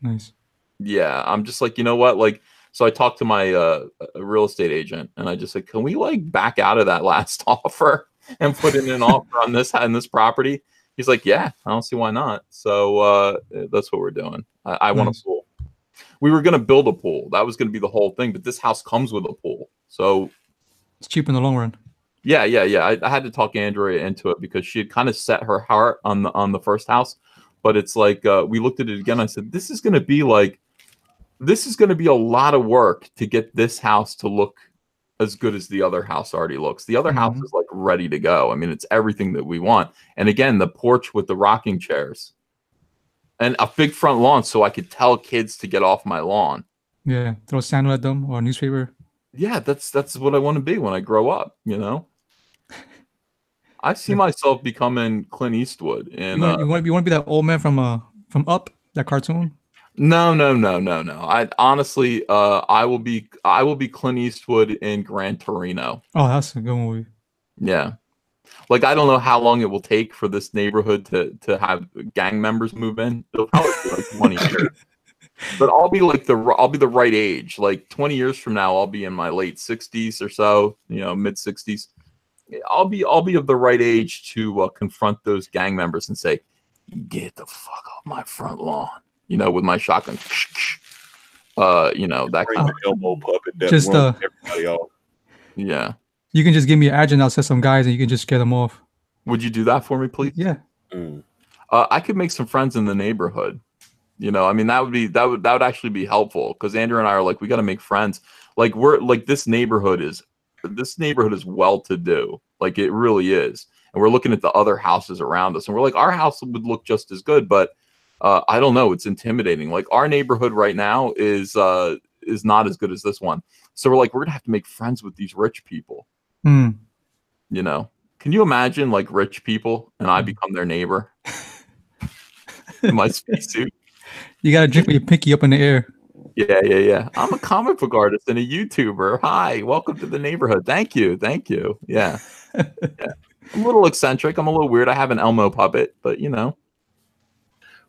Speaker 5: nice.
Speaker 1: Yeah, I'm just like, you know what? Like, so I talked to my real estate agent, and I just said, can we like back out of that last offer and put in an offer on this property? He's like, yeah, I don't see why not. So that's what we're doing. I want a pool. We were going to build a pool. That was going to be the whole thing. But this house comes with a pool. So
Speaker 5: it's cheap in the long run.
Speaker 1: Yeah. I had to talk Andrea into it because she had kind of set her heart on the first house. But it's like we looked at it again. I said, this is going to be a lot of work to get this house to look as good as the other house already looks. The other house is like ready to go. I mean, it's everything that we want. And again, the porch with the rocking chairs and a big front lawn so I could tell kids to get off my lawn.
Speaker 5: Yeah, throw sand at them or a newspaper.
Speaker 1: Yeah, that's what I want to be when I grow up, I see myself becoming Clint Eastwood. And
Speaker 5: you want to be that old man from Up, that cartoon?
Speaker 1: No. I honestly, I will be Clint Eastwood in Gran Torino.
Speaker 5: Oh, that's a good movie.
Speaker 1: Yeah, like I don't know how long it will take for this neighborhood to have gang members move in. It'll probably be like 20 years. But I'll be the right age. Like 20 years from now, I'll be in my late 60s or so, mid 60s. I'll be of the right age to confront those gang members and say, "Get the fuck off my front lawn." With my shotgun. That kind of
Speaker 3: elbow puppet that
Speaker 5: just
Speaker 3: everybody off.
Speaker 1: Yeah.
Speaker 5: You can just give me an address. I'll set some guys, and you can just get them off.
Speaker 1: Would you do that for me, please?
Speaker 5: Yeah.
Speaker 1: I could make some friends in the neighborhood. I mean, that would actually be helpful because Andrew and I are like, we got to make friends. Like this neighborhood is well to do. Like it really is. And we're looking at the other houses around us, and we're like, our house would look just as good, but I don't know. It's intimidating. Like our neighborhood right now is not as good as this one. So we're like, we're gonna have to make friends with these rich people. Can you imagine like rich people and I become their neighbor in my spacesuit?
Speaker 5: You gotta drink with your pinky up in the air.
Speaker 1: Yeah. I'm a comic book artist and a YouTuber. Hi, welcome to the neighborhood. Thank you. Yeah. I'm a little eccentric. I'm a little weird. I have an Elmo puppet, but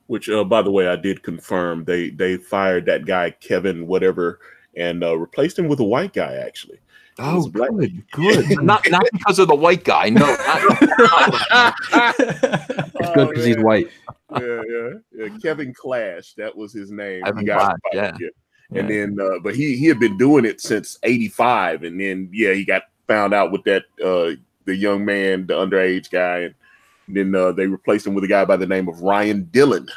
Speaker 3: Which, by the way, I did confirm they fired that guy Kevin whatever and replaced him with a white guy. Actually,
Speaker 1: oh, good. not because of the white guy. No,
Speaker 2: it's good because he's white.
Speaker 3: Yeah. Kevin Clash, that was his name.
Speaker 1: And
Speaker 3: then, but he had been doing it since '85, and then he got found out with that the young man, the underage guy, and then they replaced him with a guy by the name of Ryan Dillon.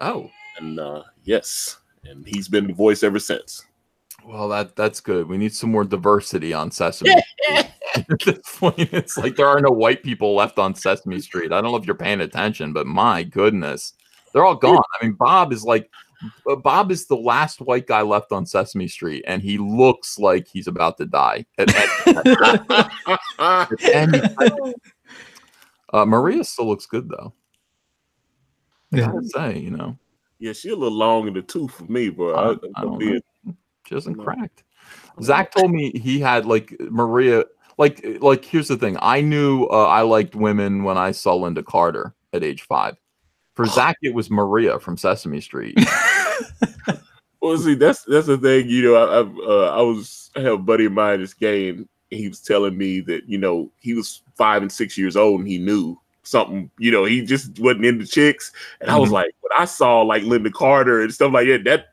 Speaker 1: Oh,
Speaker 3: and yes, and he's been the voice ever since.
Speaker 1: Well, that's good. We need some more diversity on Sesame Street. At this point, it's like there are no white people left on Sesame Street. I don't know if you're paying attention, but my goodness, they're all gone. I mean, Bob is the last white guy left on Sesame Street, and he looks like he's about to die. Maria still looks good though. I gotta say,
Speaker 3: Yeah, she's a little long in the tooth for me, but
Speaker 1: I don't know. She hasn't cracked. Zach told me he had like Maria. Like here's the thing. I knew I liked women when I saw Linda Carter at age 5. For Zach, it was Maria from Sesame Street.
Speaker 3: Well, see, that's the thing. I have a buddy of mine that's gay, and he was telling me that he was 5 and 6 years old, and he knew something. He just wasn't into chicks, and I was like, when I saw like Linda Carter and stuff like that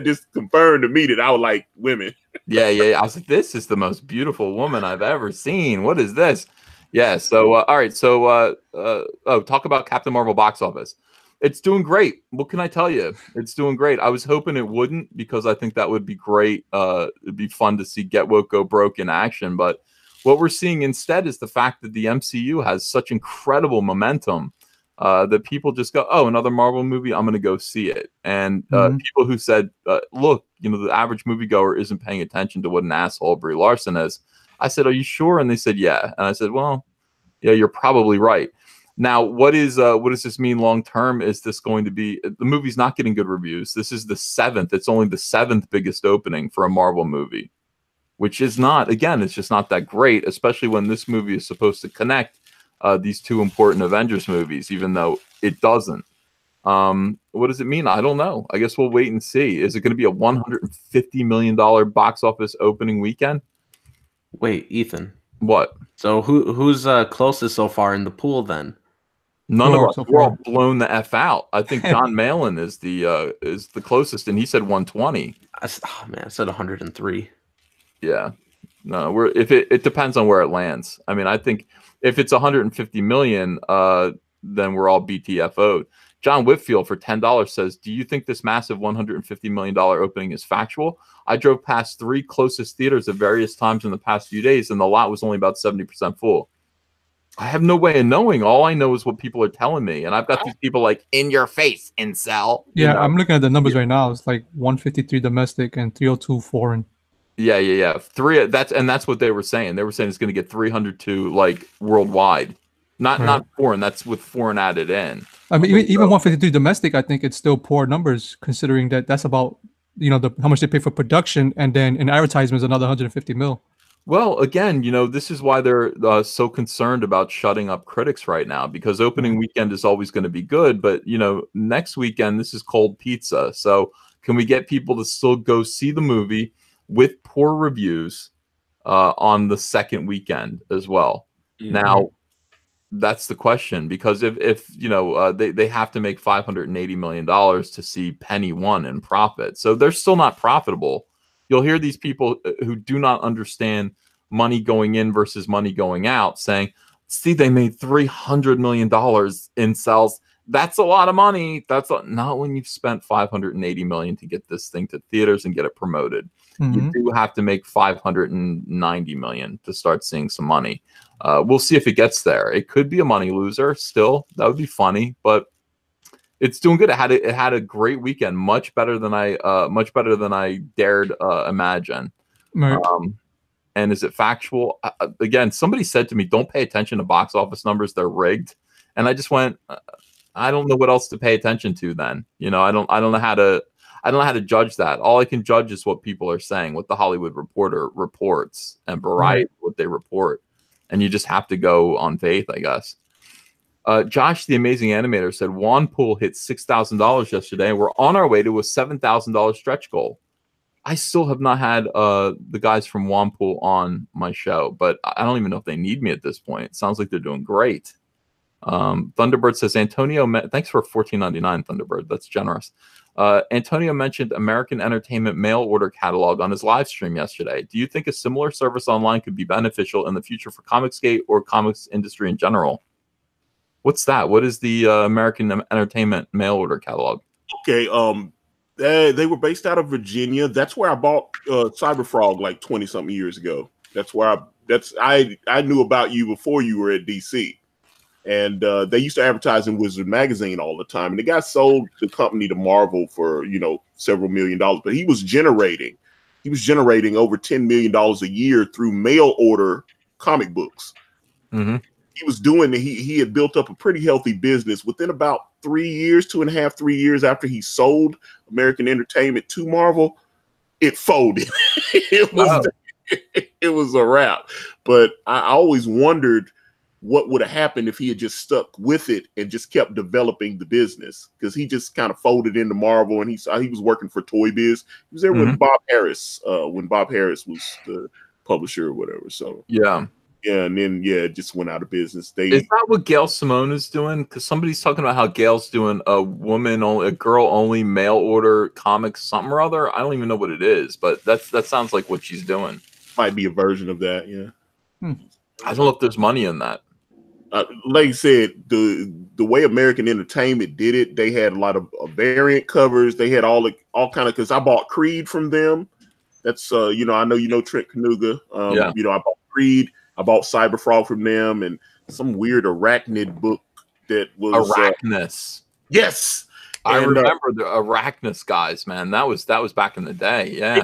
Speaker 3: just confirmed to me that I would like women.
Speaker 1: Yeah. I was like, this is the most beautiful woman I've ever seen. What is this? Yeah. So all right. So talk about Captain Marvel box office. It's doing great. What can I tell you? It's doing great. I was hoping it wouldn't because I think that would be great. It'd be fun to see Get Woke Go Broke in action. But what we're seeing instead is the fact that the MCU has such incredible momentum that people just go, oh, another Marvel movie, I'm going to go see it. And people who said, look, the average moviegoer isn't paying attention to what an asshole Brie Larson is. I said, are you sure? And they said, yeah. And I said, well, yeah, you're probably right. Now, what does this mean long term? Is this going to be the movie's not getting good reviews? This is the 7th. It's only the 7th biggest opening for a Marvel movie, which is not, again, it's just not that great, especially when this movie is supposed to connect these two important Avengers movies, even though it doesn't. What does it mean? I don't know. I guess we'll wait and see. Is it going to be a $150 million box office opening weekend?
Speaker 2: Wait, Ethan.
Speaker 1: What?
Speaker 2: So who's closest so far in the pool then?
Speaker 1: None of us. We're all blown the F out. I think John Malin is the closest, and he said 120.
Speaker 2: I said 103.
Speaker 1: Yeah. No, it depends on where it lands. I mean, I think if it's 150 million, then we're all BTFO'd. John Whitfield for $10 says, do you think this massive $150 million opening is factual? I drove past 3 closest theaters at various times in the past few days, and the lot was only about 70% full. I have no way of knowing. All I know is what people are telling me. And I've got these people like, in your face, incel.
Speaker 5: Yeah, I'm looking at the numbers right now. It's like 153 domestic and 302 foreign.
Speaker 1: Yeah. That's what they were saying. They were saying it's going to get 302 like worldwide. Not foreign. That's with foreign added in.
Speaker 5: I mean, even 153 domestic, I think it's still poor numbers considering that's about how much they pay for production, and then in advertisements another 150 mil.
Speaker 1: Well, again, this is why they're so concerned about shutting up critics right now, because opening weekend is always going to be good, but next weekend this is cold pizza. So can we get people to still go see the movie with poor reviews on the second weekend as well? Mm-hmm. Now, that's the question, because if they have to make $580 million to see penny one in profit, so they're still not profitable. You'll hear these people who do not understand money going in versus money going out saying, see, they made $300 million in sales. That's a lot of money. Not when you've spent $580 million to get this thing to theaters and get it promoted. Mm-hmm. You do have to make $590 million to start seeing some money. We'll see if it gets there. It could be a money loser still. That would be funny, but it's doing good. It had a great weekend, much better than I dared imagine. Right. And is it factual? Again, somebody said to me, "Don't pay attention to box office numbers; they're rigged." And I just went, I don't know what else to pay attention to. Then I don't know how to judge that. All I can judge is what people are saying, what the Hollywood Reporter reports, and Variety what they report, and you just have to go on faith, I guess. Josh, the amazing animator, said Wanpool hit $6,000 yesterday, and we're on our way to a $7,000 stretch goal. I still have not had the guys from Wanpool on my show, but I don't even know if they need me at this point. It sounds like they're doing great. Thunderbird says, Antonio, thanks for $14.99, Thunderbird. That's generous. Antonio mentioned American Entertainment mail order catalog on his live stream yesterday. Do you think a similar service online could be beneficial in the future for Comicsgate or comics industry in general? What's that? What is the American Entertainment mail order catalog?
Speaker 3: Okay, they were based out of Virginia. That's where I bought Cyberfrog like 20-something years ago. That's where I knew about you before you were at DC. And they used to advertise in Wizard Magazine all the time. And the guy sold the company to Marvel for, several $1 million. But he was generating over $10 million a year through mail order comic books. Mm-hmm. He was doing, he had built up a pretty healthy business. Within about 3 years, 2.5, 3 years after he sold American Entertainment to Marvel, it folded. It was a wrap. But I always wondered what would have happened if he had just stuck with it and just kept developing the business, because he just kind of folded into Marvel, and he was working for Toy Biz. He was there when Bob Harris was the publisher or whatever. So yeah, and then it just went out of business.
Speaker 1: Is that what Gail Simone is doing? Because somebody's talking about how Gail's doing a girl only mail order comics something or other. I don't even know what it is, but that sounds like what she's doing.
Speaker 3: Might be a version of that, yeah.
Speaker 1: I don't know if there's money in that.
Speaker 3: Like I said, the way American Entertainment did it, they had a lot of variant covers. They had all kind of, because I bought Creed from them. That's I know Trent Kanuga. I bought Creed. I bought Cyberfrog from them, and some weird arachnid book that was
Speaker 1: Arachnus.
Speaker 3: Yes.
Speaker 1: I remember the Arachnus guys, man. That was back in the day. Yeah.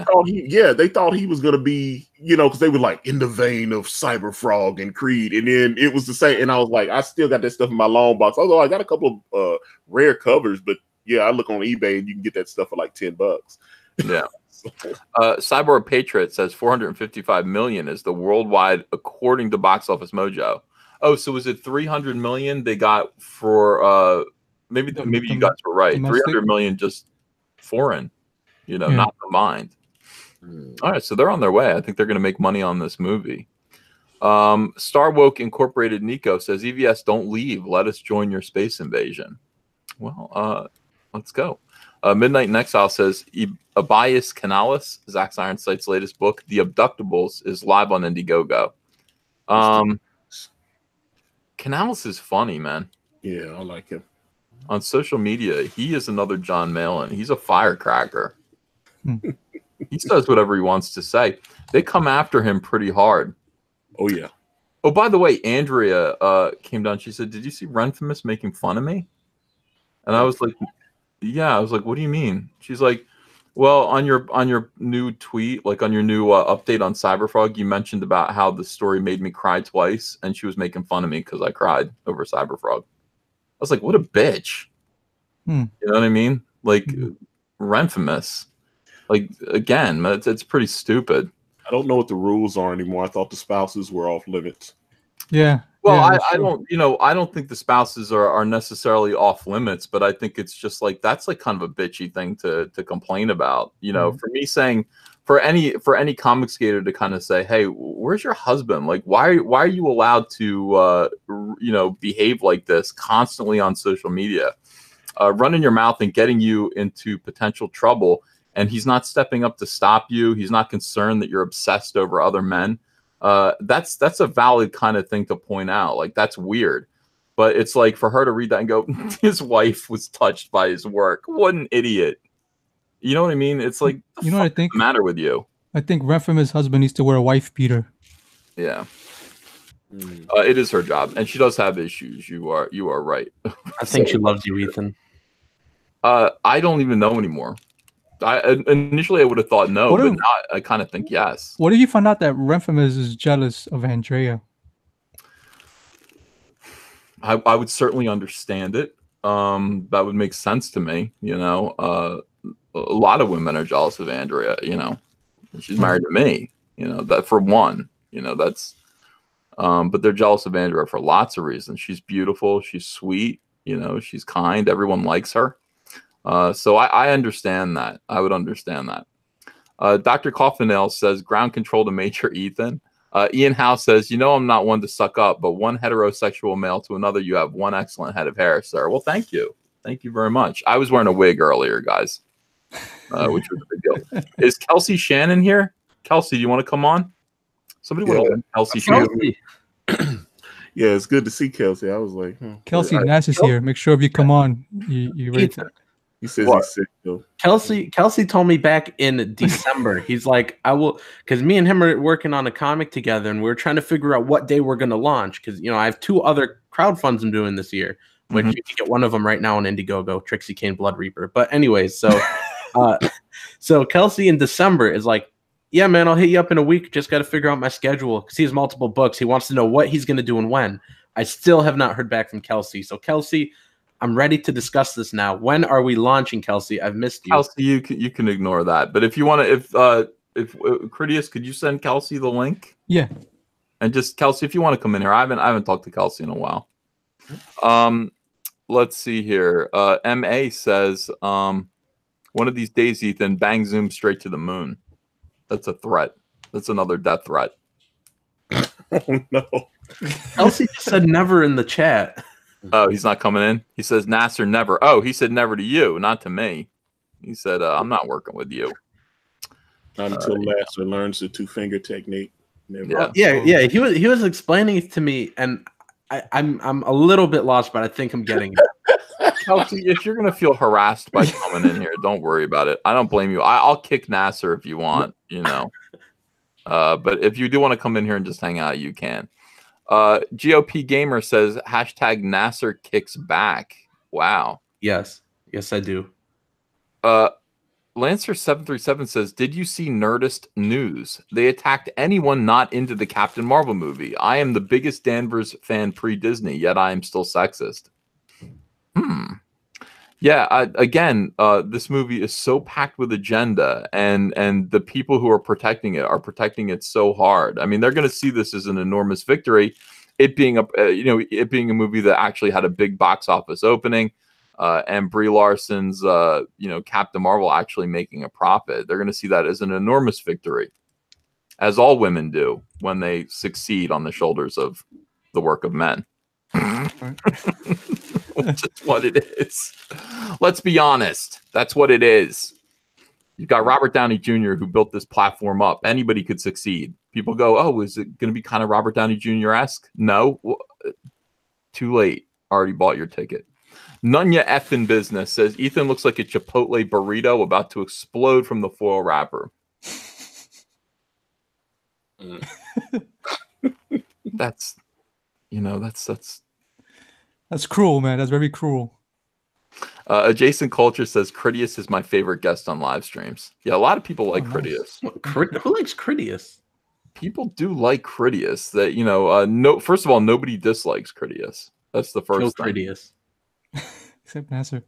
Speaker 3: They thought he was gonna be, because they were like in the vein of Cyberfrog and Creed, and then it was the same. And I was like, I still got that stuff in my long box. Although I got a couple of rare covers, but yeah, I look on eBay and you can get that stuff for like $10.
Speaker 1: Yeah. Cyborg Patriot says 455 million is the worldwide, according to Box Office Mojo. Oh, so was it 300 million they got for maybe you guys were right.
Speaker 5: Domestic?
Speaker 1: 300 million just foreign, not combined. All right, so they're on their way. I think they're going to make money on this movie. Star Woke Incorporated Nico says, EVS, don't leave. Let us join your space invasion. Well, let's go. Midnight in Exile says, Abias Canalis, Zach Ironsight's latest book, The Abductables, is live on Indiegogo. Canalis is funny, man.
Speaker 3: Yeah, I like him.
Speaker 1: On social media, he is another John Malin. He's a firecracker. He says whatever he wants to say. They come after him pretty hard.
Speaker 3: Oh, yeah.
Speaker 1: Oh, by the way, Andrea came down. She said, did you see Renfamous making fun of me? And I was like, yeah. I was like, what do you mean? She's like, well, on your new tweet, like on your new update on Cyberfrog, you mentioned about how the story made me cry twice, and she was making fun of me because I cried over Cyberfrog. I was like, what a bitch. You know what I mean? Like, Renfamous. Like, again, it's pretty stupid.
Speaker 3: I don't know what the rules are anymore. I thought the spouses were off limits.
Speaker 5: Yeah.
Speaker 1: Well,
Speaker 5: yeah,
Speaker 1: I don't think the spouses are necessarily off limits, but I think it's just like, that's like kind of a bitchy thing to complain about. For me saying, for any Comicsgater to kind of say, hey, where's your husband? Like, why are you allowed to behave like this constantly on social media, running your mouth and getting you into potential trouble? And he's not stepping up to stop you. He's not concerned that you're obsessed over other men. That's a valid kind of thing to point out. Like, that's weird. But it's like, for her to read that and go, his wife was touched by his work. What an idiot. You know what I mean? It's like,
Speaker 5: you know what I think?
Speaker 1: What's the matter with you?
Speaker 5: I think Renfamous' husband needs to wear a wife beater.
Speaker 1: Yeah. It is her job, and she does have issues. You are right.
Speaker 2: I think she loves you, Ethan.
Speaker 1: I don't even know anymore. Initially I would have thought no, but now I kind of think yes.
Speaker 5: What if you find out that Renfamous is jealous of Andrea?
Speaker 1: I would certainly understand it. That would make sense to me. A lot of women are jealous of Andrea. She's married to me. That for one. That's. But they're jealous of Andrea for lots of reasons. She's beautiful. She's sweet. She's kind. Everyone likes her. So I understand that. I would understand that. Dr. Coffinail says, ground control to Major Ethan. Ian Howe says, I'm not one to suck up, but one heterosexual male to another, you have one excellent head of hair, sir. Well, thank you. Thank you very much. I was wearing a wig earlier, guys, which was a big deal. Is Kelsey Shannon here? Kelsey, do you want to come on? Somebody want to Kelsey Shannon.
Speaker 3: Yeah, it's good to see Kelsey. I was like,
Speaker 5: Kelsey Nash is here. Make sure if you come on, you rate it.
Speaker 3: He says he's sick though.
Speaker 2: Kelsey told me back in December. He's like, I will, because me and him are working on a comic together, and we're trying to figure out what day we're going to launch. Because I have 2 other crowdfunds I'm doing this year, which you can get one of them right now on Indiegogo, Trixie, Cain, Blood Reaper. But anyways, so Kelsey in December is like, yeah, man, I'll hit you up in a week. Just got to figure out my schedule because he has multiple books. He wants to know what he's going to do and when. I still have not heard back from Kelsey. So Kelsey, I'm ready to discuss this now. When are we launching, Kelsey? I've missed you.
Speaker 1: Kelsey, you can ignore that. But if you want to, if Critias, could you send Kelsey the link?
Speaker 5: Yeah.
Speaker 1: And just Kelsey, if you want to come in here, I haven't talked to Kelsey in a while. Let's see here. MA says, one of these days, Ethan, bang zoom straight to the moon. That's a threat. That's another death threat.
Speaker 3: Oh no.
Speaker 2: Kelsey just said never in the chat.
Speaker 1: Oh, he's not coming in? He says, Nasser, never. Oh, he said never to you, not to me. He said, I'm not working with you.
Speaker 3: Not until Nasser learns the 2-finger technique.
Speaker 2: Yeah. He was explaining it to me, and I'm a little bit lost, but I think I'm getting it.
Speaker 1: Kelsey, if you're gonna feel harassed by coming in here, don't worry about it. I don't blame you. I'll kick Nasser if you want, but if you do want to come in here and just hang out, you can. GOP Gamer says hashtag Nasser kicks back. Wow.
Speaker 2: Yes, I do.
Speaker 1: Lancer737 says, did you see Nerdist news? They attacked anyone not into the Captain Marvel movie. I am the biggest Danvers fan pre-Disney, yet I am still sexist. Yeah, again, this movie is so packed with agenda, and the people who are protecting it so hard. I mean, they're going to see this as an enormous victory. It being it being a movie that actually had a big box office opening. And Brie Larson's, Captain Marvel actually making a profit. They're going to see that as an enormous victory, as all women do when they succeed on the shoulders of the work of men. Which is what it is. Let's be honest. That's what it is. You've got Robert Downey Jr. who built this platform up. Anybody could succeed. People go, oh, is it going to be kind of Robert Downey Jr.-esque? No. Too late. Already bought your ticket. Nunya F in business says Ethan looks like a Chipotle burrito about to explode from the foil wrapper. That's
Speaker 5: cruel, man. That's very cruel.
Speaker 1: Adjacent Culture says Critias is my favorite guest on live streams. Yeah, a lot of people like Critias.
Speaker 2: Who likes Critias?
Speaker 1: People do like Critias. That first of all, nobody dislikes Critias. That's the first thing.
Speaker 2: Critias.
Speaker 5: Except Nasser.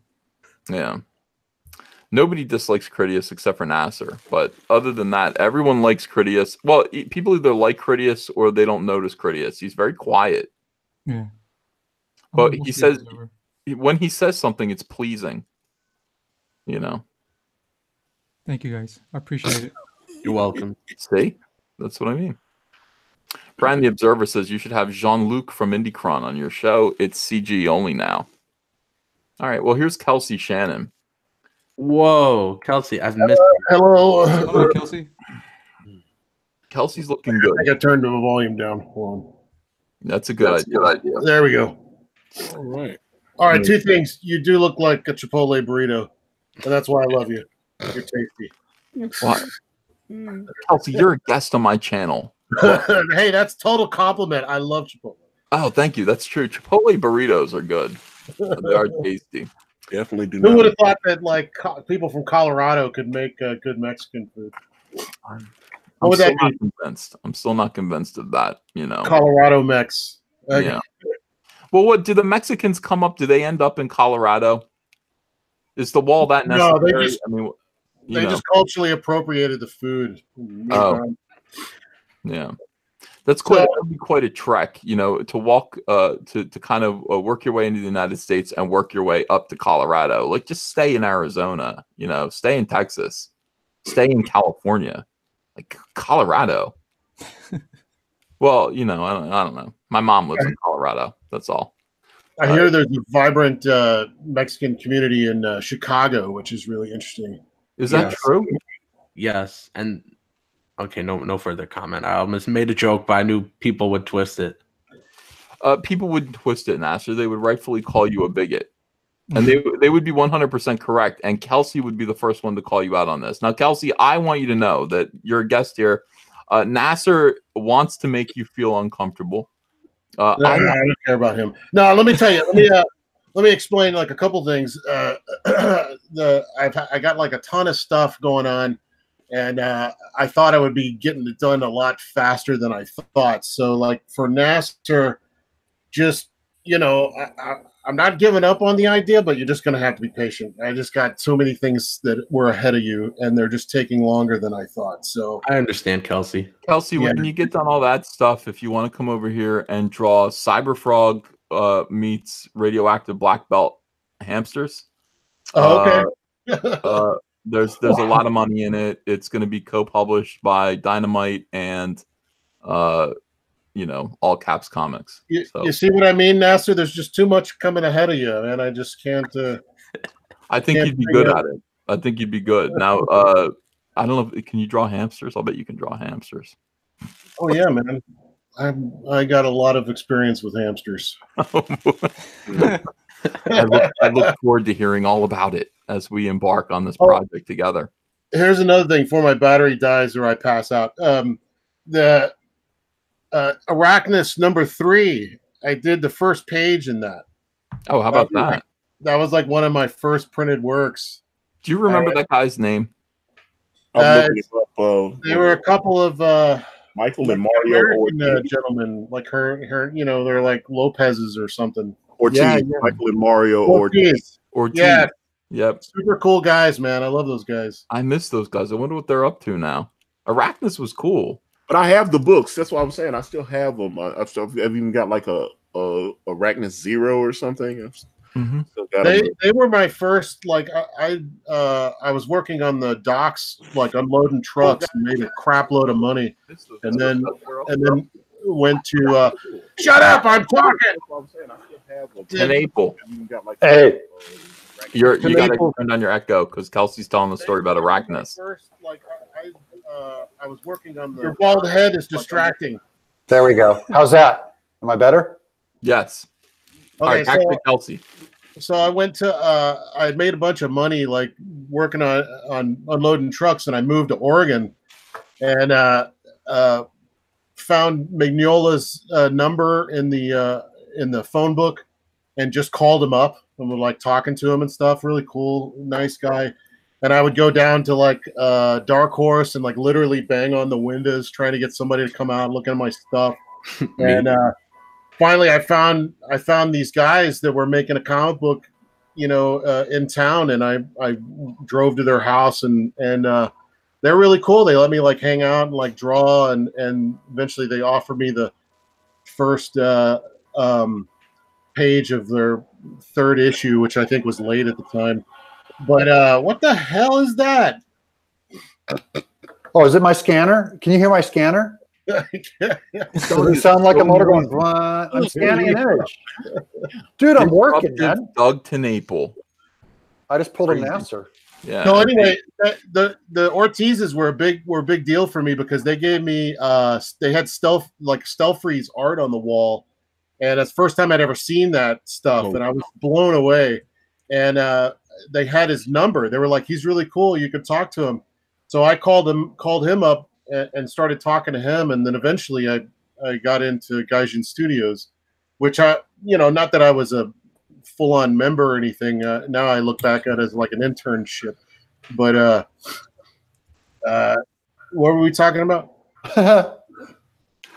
Speaker 1: Yeah. Nobody dislikes Critias except for Nasser. But other than that, everyone likes Critias. Well, people either like Critias or they don't notice Critias. He's very quiet.
Speaker 5: Yeah.
Speaker 1: But he says, when he says something, it's pleasing.
Speaker 5: Thank you, guys. I appreciate it.
Speaker 2: You're welcome.
Speaker 1: See? That's what I mean. Brian the Observer says you should have Jean-Luc from Indicron on your show. It's CG only now. All right. Well, here's Kelsey Shannon.
Speaker 2: Whoa, Kelsey, I've missed you.
Speaker 3: Hello,
Speaker 5: Kelsey.
Speaker 1: Kelsey's looking good.
Speaker 3: I got turned the volume down. Hold on.
Speaker 1: That's a good idea.
Speaker 3: There we go. All right. Two things. You do look like a Chipotle burrito, and that's why I love you. You're tasty.
Speaker 1: What? Kelsey, you're a guest on my channel.
Speaker 3: Hey, that's total compliment. I love Chipotle.
Speaker 1: Oh, thank you. That's true. Chipotle burritos are good. They are tasty.
Speaker 3: Definitely do. Who would have thought that people from Colorado could make good Mexican food?
Speaker 1: I'm still not convinced. I'm still not convinced of that.
Speaker 3: Colorado Mex. Okay.
Speaker 1: Yeah. Well, what do the Mexicans come up? Do they end up in Colorado? Is the wall that necessary?
Speaker 3: No, they just culturally appropriated the food.
Speaker 1: Oh, yeah. That's quite a trek, to walk to kind of work your way into the United States and work your way up to Colorado. Like, just stay in Arizona, stay in Texas, stay in California, like Colorado. Well, I don't know. My mom lives in Colorado. That's all.
Speaker 3: I hear there's a vibrant Mexican community in Chicago, which is really interesting.
Speaker 1: Is that true?
Speaker 2: Yes, and. Okay, no further comment. I almost made a joke, but I knew people would twist it.
Speaker 1: People would twist it, Nasser. They would rightfully call you a bigot. And they would be 100% correct. And Kelsey would be the first one to call you out on this. Now, Kelsey, I want you to know that you're a guest here. Nasser wants to make you feel uncomfortable.
Speaker 3: I don't care about him. No, let me tell you. Let me explain like a couple things. I got like a ton of stuff going on. And I thought I would be getting it done a lot faster than I thought. So, like, for Nasser, just, I'm not giving up on the idea, but you're just going to have to be patient. I just got so many things that were ahead of you, and they're just taking longer than I thought. So
Speaker 2: I understand, Kelsey.
Speaker 1: Kelsey, when you get done all that stuff, if you want to come over here and draw Cyberfrog meets radioactive black belt hamsters.
Speaker 3: Oh, okay.
Speaker 1: There's a lot of money in it. It's going to be co-published by Dynamite and all caps comics.
Speaker 3: You see what I mean, Nasser? There's just too much coming ahead of you, and I just can't.
Speaker 1: I think you'd be good at it. I think you'd be good. Now, I don't know. Can you draw hamsters? I'll bet you can draw hamsters.
Speaker 7: Oh yeah, man. I got a lot of experience with hamsters.
Speaker 1: I look forward to hearing all about it as we embark on this project together.
Speaker 7: Here's another thing before my battery dies or I pass out. The Arachnus #3. I did the first page in that.
Speaker 1: Oh, how about that?
Speaker 7: That was like one of my first printed works.
Speaker 1: Do you remember that guy's name?
Speaker 3: I'm looking it up.
Speaker 7: There were a couple of
Speaker 3: Michael and Mario
Speaker 7: gentlemen, like her, they're like Lopez's or something.
Speaker 3: Ortiz, yeah. Michael and Mario Ortiz.
Speaker 7: Yeah.
Speaker 1: Yep.
Speaker 7: Super cool guys, man. I love those guys.
Speaker 1: I miss those guys. I wonder what they're up to now. Arachnus was cool.
Speaker 3: But I have the books. That's what I'm saying. I still have them. I've even got like a Arachnus 0 or something.
Speaker 1: Mm-hmm.
Speaker 7: They were my first. Like I was working on the docks, like unloading trucks, and made a crap load of money, and then went to. Shut up! I'm talking.
Speaker 1: Tenaple.
Speaker 2: Hey,
Speaker 1: you got to turn down your echo because Kelsey's telling the story about Arachnus.
Speaker 7: First, like I was working on the. Your bald head is distracting.
Speaker 8: There we go. How's that? Am I better?
Speaker 1: Yes.
Speaker 7: Okay,
Speaker 1: all right, back to Kelsey.
Speaker 7: So I went to. I had made a bunch of money, like working on unloading trucks, and I moved to Oregon, and found Mignola's number in the phone book, and just called him up and was like talking to him and stuff. Really cool, nice guy. And I would go down to like Dark Horse and like literally bang on the windows trying to get somebody to come out and look at my stuff. And finally, I found these guys that were making a comic book, in town, and I drove to their house and they're really cool. They let me like hang out and like draw, and eventually they offered me the first page of their third issue, which I think was late at the time. But what the hell is that?
Speaker 8: Oh, is it my scanner? Can you hear my scanner? Does it sound like a motor going? I'm scanning an image, dude. I'm working, man.
Speaker 1: Doug Tenaple.
Speaker 8: I just pulled an answer.
Speaker 1: Yeah.
Speaker 7: So anyway, the Ortizes were a big deal for me because they gave me they had stealth freeze art on the wall, and it's the first time I'd ever seen that stuff, and I was blown away. And they had his number. They were like, he's really cool. You could talk to him. So I called him up and started talking to him. And then eventually I got into Gaijin Studios, which not that I was a full-on member or anything. Now I look back at it as like an internship. But what were we talking about?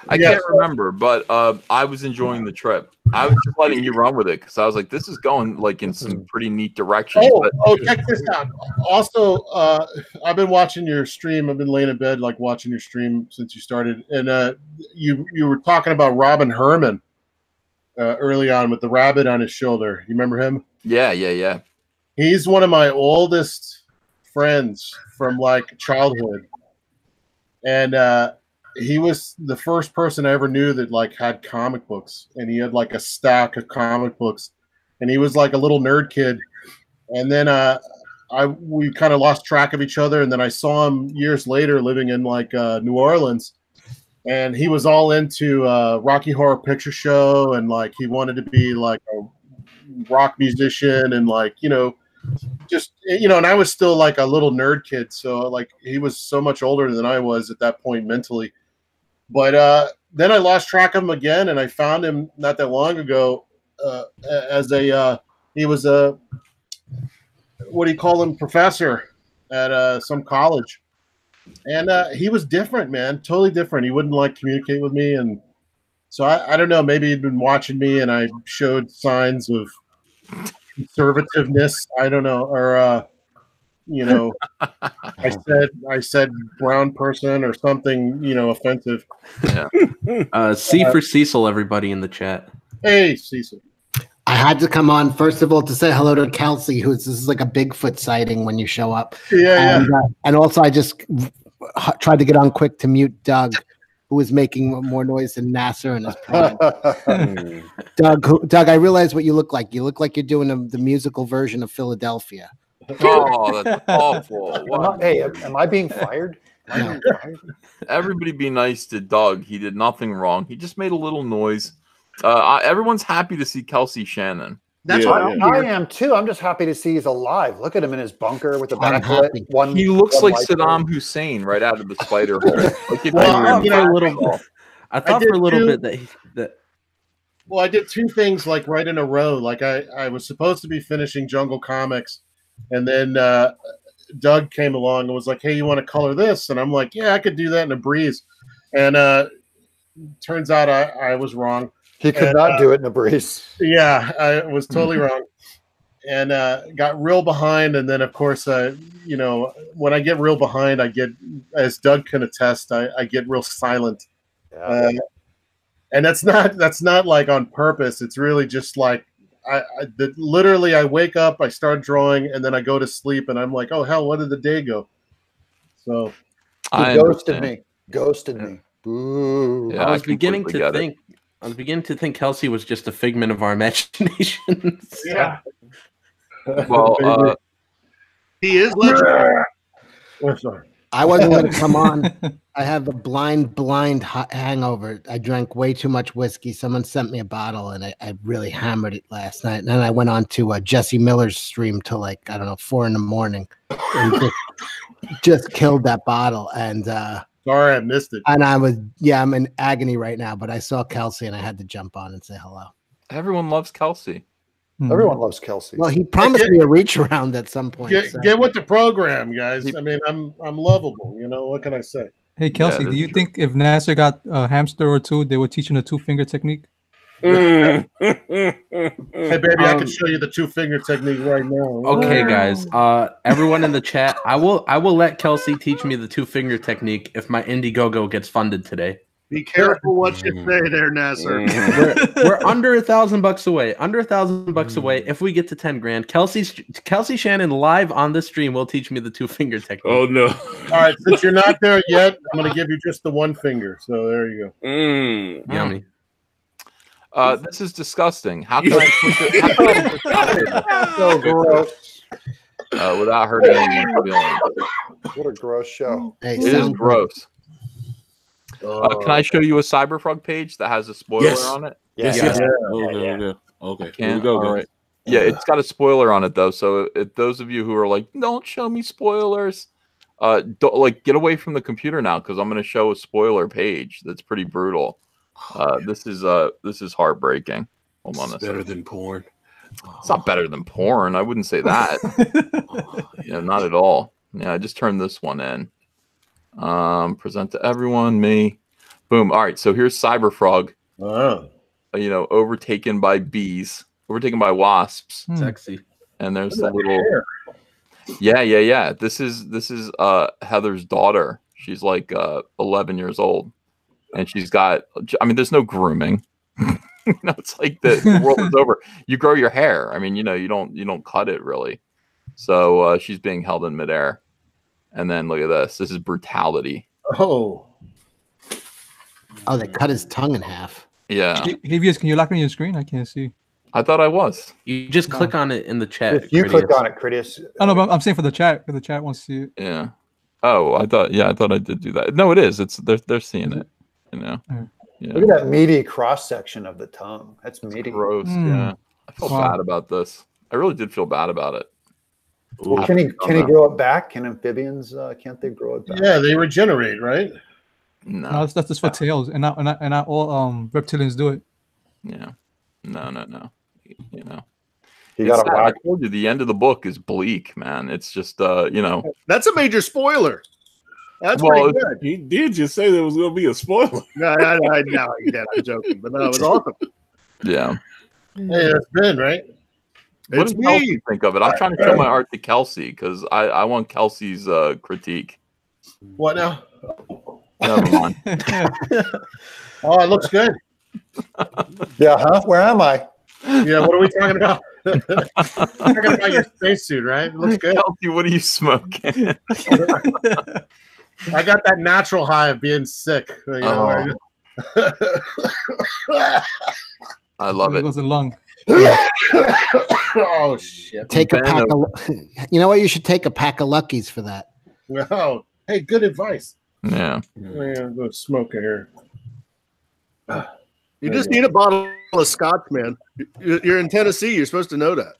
Speaker 1: I can't remember, but I was enjoying the trip. I was just letting you run with it because I was like, this is going like in some pretty neat directions.
Speaker 7: Check this out. Also, I've been watching your stream. I've been laying in bed like watching your stream since you started. And you were talking about Robin Herman early on with the rabbit on his shoulder. You remember him?
Speaker 1: Yeah.
Speaker 7: He's one of my oldest friends from like childhood. And he was the first person I ever knew that like had comic books, and he had like a stack of comic books, and he was like a little nerd kid. And then we kind of lost track of each other, and then I saw him years later living in like New Orleans, and he was all into Rocky Horror Picture Show, and like he wanted to be like a rock musician, and like just and I was still like a little nerd kid, so like he was so much older than I was at that point mentally. But then I lost track of him again, and I found him not that long ago as he was a, what do you call him, professor at some college. And he was different, man, totally different. He wouldn't like communicate with me. And so I don't know, maybe he'd been watching me and I showed signs of conservativeness. I don't know. Or, I said brown person or something, offensive.
Speaker 2: Yeah. C for Cecil, everybody in the chat.
Speaker 7: Hey, Cecil.
Speaker 9: I had to come on, first of all, to say hello to Kelsey, this is like a Bigfoot sighting when you show up.
Speaker 7: Yeah.
Speaker 9: And also, I just tried to get on quick to mute Doug, who was making more noise than Nasser in his prime. Doug, I realize what you look like. You look like you're doing the musical version of Philadelphia.
Speaker 1: Oh, that's awful. Wow.
Speaker 8: Hey, am I being fired?
Speaker 1: Everybody be nice to Doug. He did nothing wrong. He just made a little noise. Everyone's happy to see Kelsey Shannon.
Speaker 8: That's what I am too. I'm just happy to see he's alive. Look at him in his bunker with the backlit.
Speaker 1: He looks like Saddam Hussein right out of the spider hole. Like
Speaker 2: I thought for a little bit that.
Speaker 7: Well, I did two things like right in a row. Like I was supposed to be finishing Jungle Comics, and then Doug came along and was like, "Hey, you want to color this?" And I'm like, "Yeah, I could do that in a breeze." And turns out I was wrong.
Speaker 8: He could not do it in a breeze.
Speaker 7: Yeah, I was totally wrong, and got real behind. And then, of course, you know, when I get real behind, I get, as Doug can attest, I get real silent. Yeah. And that's not like on purpose. It's really just like literally I wake up, I start drawing, and then I go to sleep, and I'm like, oh hell, where did the day go? So
Speaker 8: he ghosted me. Ghosted me. Boo.
Speaker 2: Yeah, I was beginning to think Kelsey was just a figment of our imaginations.
Speaker 7: Yeah.
Speaker 1: Well,
Speaker 10: he is legendary.
Speaker 7: Oh, sorry.
Speaker 9: I wasn't going to come on. I have a blind hangover. I drank way too much whiskey. Someone sent me a bottle, and I really hammered it last night. And then I went on to Jesse Miller's stream till like, I don't know, 4 a.m. and just killed that bottle. And
Speaker 7: sorry, I missed it.
Speaker 9: And I'm in agony right now. But I saw Kelsey, and I had to jump on and say hello.
Speaker 1: Everyone loves Kelsey.
Speaker 8: Everyone loves Kelsey.
Speaker 9: Well, he promised me a reach around at some point.
Speaker 7: Get with the program, guys. I mean, I'm lovable. You know, what can I say?
Speaker 5: Hey, Kelsey, do you think if Nasser got a hamster or two, they would teach him the 2-finger technique?
Speaker 7: Hey, baby, I can show you the 2-finger technique right now.
Speaker 2: Okay, guys. Everyone in the chat, I will let Kelsey teach me the 2-finger technique if my Indiegogo gets funded today.
Speaker 10: Be careful what you say there, Nasser.
Speaker 2: We're under $1,000 away. Under $1,000 away. If we get to 10 grand, Kelsey Shannon live on the stream will teach me the 2-finger technique.
Speaker 3: Oh no!
Speaker 7: All right, since you're not there yet, I'm going to give you just the 1 finger. So there you go.
Speaker 2: Yummy.
Speaker 1: This is disgusting. How can I push it?
Speaker 8: So gross.
Speaker 1: Without hurting anyone's feelings.
Speaker 8: What a gross show.
Speaker 9: Hey,
Speaker 1: It is gross. Can I show you a Cyberfrog page that has a spoiler on it?
Speaker 3: Yes. Okay. Here we go.
Speaker 1: All right. Yeah, it's got a spoiler on it though. So those of you who are like, "Don't show me spoilers," don't get away from the computer now because I'm going to show a spoiler page that's pretty brutal. This is heartbreaking. Hold on,
Speaker 3: it's better than porn.
Speaker 1: It's not better than porn. I wouldn't say that. Yeah, not at all. Yeah, I just turned this one in. Present to everyone, me. Boom. All right, so here's Cyberfrog.
Speaker 7: Wow.
Speaker 1: Overtaken by bees, overtaken by wasps.
Speaker 2: Sexy.
Speaker 1: And there's the little Yeah. This is Heather's daughter. She's like 11 years old. And she's got, I mean, there's no grooming. It's like the world is over. You grow your hair. I mean, you don't cut it really. So she's being held in midair. And then look at this. This is brutality.
Speaker 9: Oh, they cut his tongue in half.
Speaker 5: Yeah. Hivius, can you lock me your screen? I can't see.
Speaker 1: I thought I was.
Speaker 2: You just click on it in the chat.
Speaker 8: If you click on it, Critias.
Speaker 5: Oh no, but I'm saying for the chat. Because the chat wants to see it.
Speaker 1: Yeah. Oh, I thought I did do that. No, it is. They're seeing it. Yeah.
Speaker 8: Look at that meaty cross section of the tongue. That's meaty.
Speaker 1: Gross. Yeah. I feel bad about this. I really did feel bad about it.
Speaker 8: Well, can he grow it back? Can amphibians? Can't they grow it back?
Speaker 7: Yeah, they regenerate, right?
Speaker 1: No,
Speaker 5: that's just for tails, and not all reptilians do it.
Speaker 1: Yeah. No.
Speaker 8: You got
Speaker 1: I told you the end of the book is bleak, man. It's just
Speaker 10: That's a major spoiler. That's
Speaker 3: pretty
Speaker 10: good.
Speaker 3: He did just say there was going to be a spoiler.
Speaker 10: No, he did. I'm joking, but no, it was awesome.
Speaker 1: Yeah.
Speaker 7: Hey, it's Ben, right?
Speaker 1: What does Kelsey think of it? I'm trying to show my art to Kelsey because I want Kelsey's critique.
Speaker 7: What now?
Speaker 1: Never mind.
Speaker 7: Oh, it looks good.
Speaker 8: Yeah, huh? Where am I?
Speaker 7: Yeah, what are we talking about? Talking about your spacesuit, right? It looks good.
Speaker 1: Kelsey, what are you smoking?
Speaker 7: I got that natural high of being sick.
Speaker 1: I love it.
Speaker 5: It was a lung.
Speaker 7: Oh shit!
Speaker 9: Take a pack of. You know what? You should take a pack of Luckies for that.
Speaker 7: No. Hey, good advice.
Speaker 1: Yeah.
Speaker 7: Man, go smoke here.
Speaker 10: You just need a bottle of scotch, man. You're in Tennessee. You're supposed to know that.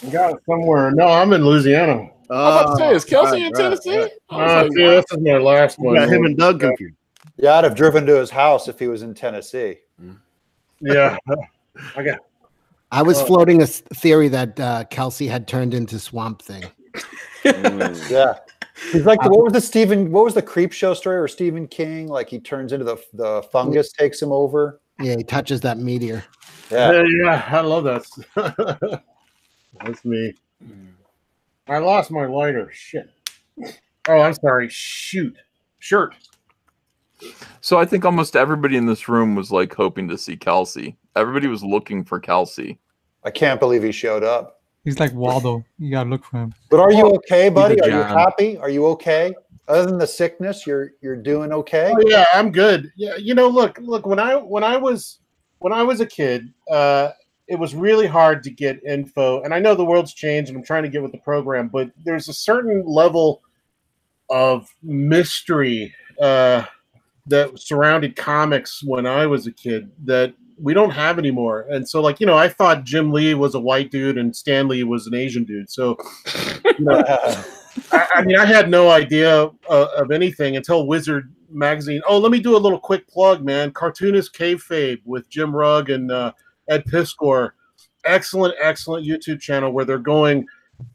Speaker 7: I got it somewhere. No, I'm in Louisiana.
Speaker 3: I'm about to say, is Kelsey in Tennessee? I was like, wow.
Speaker 7: This is my last one.
Speaker 10: Got him and Doug confused.
Speaker 8: Yeah, I'd have driven to his house if he was in Tennessee.
Speaker 7: Yeah.
Speaker 9: I was floating a theory that Kelsey had turned into Swamp Thing.
Speaker 8: Yeah. He's like, what was the Creep Show story or Stephen King? Like he turns into the fungus, takes him over.
Speaker 9: Yeah, he touches that meteor.
Speaker 7: Yeah, I love that. That's me. I lost my lighter. Shit. Oh, I'm sorry. Shoot. Shirt.
Speaker 1: So I think almost everybody in this room was like hoping to see Kelsey. Everybody was looking for Kelsey.
Speaker 8: I can't believe he showed up.
Speaker 5: He's like Waldo. You gotta look for him.
Speaker 8: But are you okay, buddy? Are you happy? Are you okay? Other than the sickness, you're doing okay?
Speaker 7: Oh, yeah, I'm good. Yeah, look. When I was a kid, it was really hard to get info. And I know the world's changed, and I'm trying to get with the program. But there's a certain level of mystery that surrounded comics when I was a kid that we don't have anymore. And so, I thought Jim Lee was a white dude and Stan Lee was an Asian dude. So, I had no idea of anything until Wizard Magazine. Oh, let me do a little quick plug, man. Cartoonist Kayfabe with Jim Rugg and Ed Piskor. Excellent YouTube channel where they're going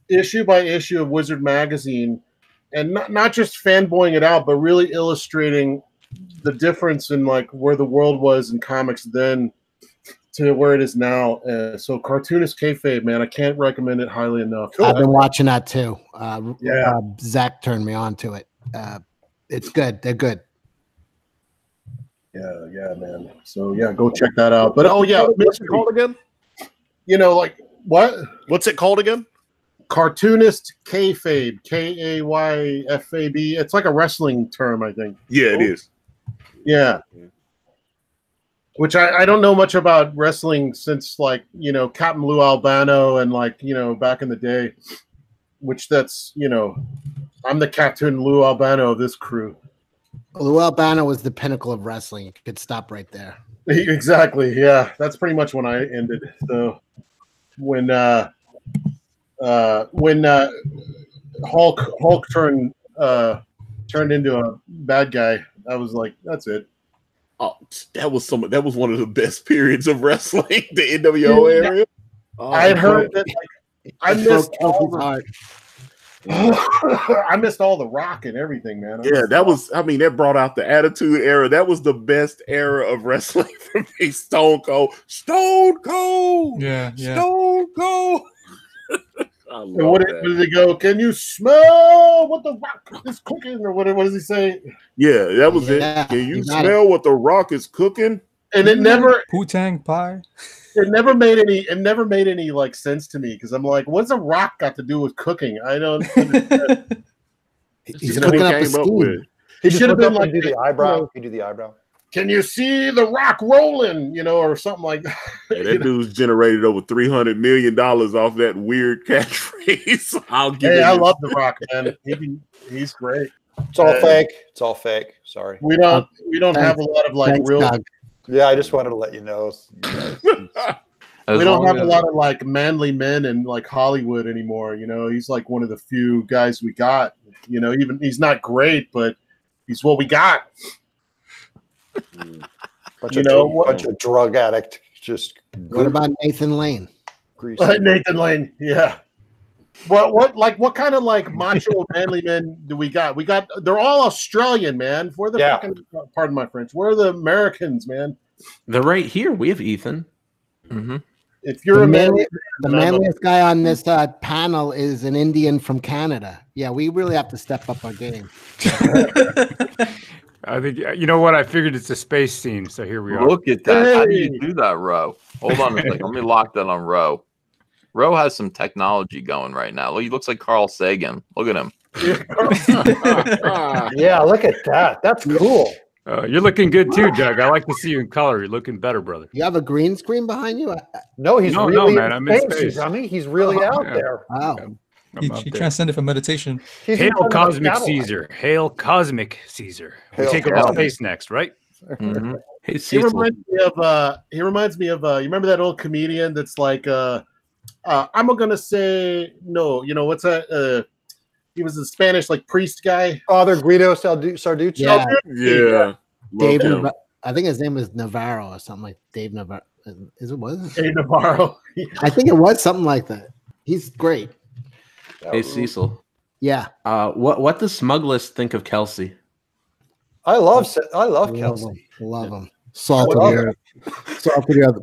Speaker 7: issue by issue of Wizard Magazine and not just fanboying it out, but really illustrating the difference in where the world was in comics then to where it is now. So Cartoonist Kayfabe, man, I can't recommend it highly enough.
Speaker 9: I've been watching that too. Zach turned me on to it. It's good. They're good.
Speaker 7: Yeah, man. So yeah, go check that out. But
Speaker 10: what's it called again?
Speaker 7: What?
Speaker 10: What's it called again?
Speaker 7: Cartoonist Kayfabe, Kayfabe. It's like a wrestling term, I think.
Speaker 3: Yeah, it is.
Speaker 7: Yeah. Which I don't know much about wrestling since Captain Lou Albano and back in the day. Which that's I'm the Captain Lou Albano of this crew.
Speaker 9: Lou Albano was the pinnacle of wrestling. You could stop right there.
Speaker 7: Exactly. Yeah, that's pretty much when I ended. So when Hulk turned into a bad guy, I was like, that's it.
Speaker 3: Oh, that was one of the best periods of wrestling, the NWO area.
Speaker 7: Oh, I had heard that I missed I missed all the Rock and everything, man. That brought out the Attitude Era. That was the best era of wrestling for me. Stone Cold.
Speaker 5: Yeah.
Speaker 3: Stone Cold.
Speaker 7: And what did he go? Can you smell what the Rock is cooking, or what does he say?
Speaker 3: Yeah, that was it. Can you smell what the Rock is cooking?
Speaker 7: And it never
Speaker 5: Poo-tang pie.
Speaker 7: It never made any sense to me because I'm like, what's a rock got to do with cooking? I don't understand.
Speaker 9: He's cooking up a steam.
Speaker 8: He should have been do the eyebrow. You do the eyebrow.
Speaker 7: Can you see the Rock rolling? Or something like that.
Speaker 3: Yeah, that dude's generated over $300 million off that weird catchphrase.
Speaker 7: I love the Rock, man. He's great.
Speaker 8: It's all fake. It's all fake. Sorry.
Speaker 7: We don't have a lot of real.
Speaker 9: Doug.
Speaker 8: Yeah, I just wanted to let you know.
Speaker 7: We don't have a lot of manly men in Hollywood anymore. He's one of the few guys we got. Even he's not great, but he's what we got.
Speaker 8: Bunch of drug addict. Just
Speaker 9: what about Nathan Lane?
Speaker 7: Nathan Lane, yeah. What kind of macho manly men do we got? They're all Australian, man. We're the fucking, pardon my French. We're the Americans, man.
Speaker 2: They're right here. We have Ethan.
Speaker 5: Mm-hmm.
Speaker 7: If you're
Speaker 9: the manliest guy on this panel is an Indian from Canada. Yeah, we really have to step up our game.
Speaker 11: I think you know what? I figured it's a space scene, so here we are.
Speaker 1: Look at that! How do you do that, Ro? Hold on a second. Let me lock that on Ro. Ro has some technology going right now. He looks like Carl Sagan. Look at him.
Speaker 8: Yeah, look at that. That's cool.
Speaker 11: You're looking good too, Doug. I like to see you in color. You're looking better, brother.
Speaker 9: You have a green screen behind you?
Speaker 8: No, he's really
Speaker 11: man. I'm in space.
Speaker 8: He's really out there.
Speaker 9: Wow.
Speaker 5: He transcended for meditation.
Speaker 11: Hail Cosmic Caesar. Hail Cosmic Caesar. We take over space next, right?
Speaker 1: Mm-hmm.
Speaker 2: Hey,
Speaker 10: He reminds me of. You remember that old comedian that's like, I'm gonna say no. You know what's that? He was a Spanish like priest guy.
Speaker 8: Father Guido Sarducci.
Speaker 3: Yeah.
Speaker 9: Dave. I think his name was Navarro or something like Dave Navarro. Was it?
Speaker 10: Dave Navarro.
Speaker 9: I think it was something like that. He's great.
Speaker 2: Hey, Cecil.
Speaker 9: Yeah.
Speaker 2: What does Smugless think of Kelsey?
Speaker 8: I love Kelsey.
Speaker 9: Love him. Salt of the earth. Salt of the earth.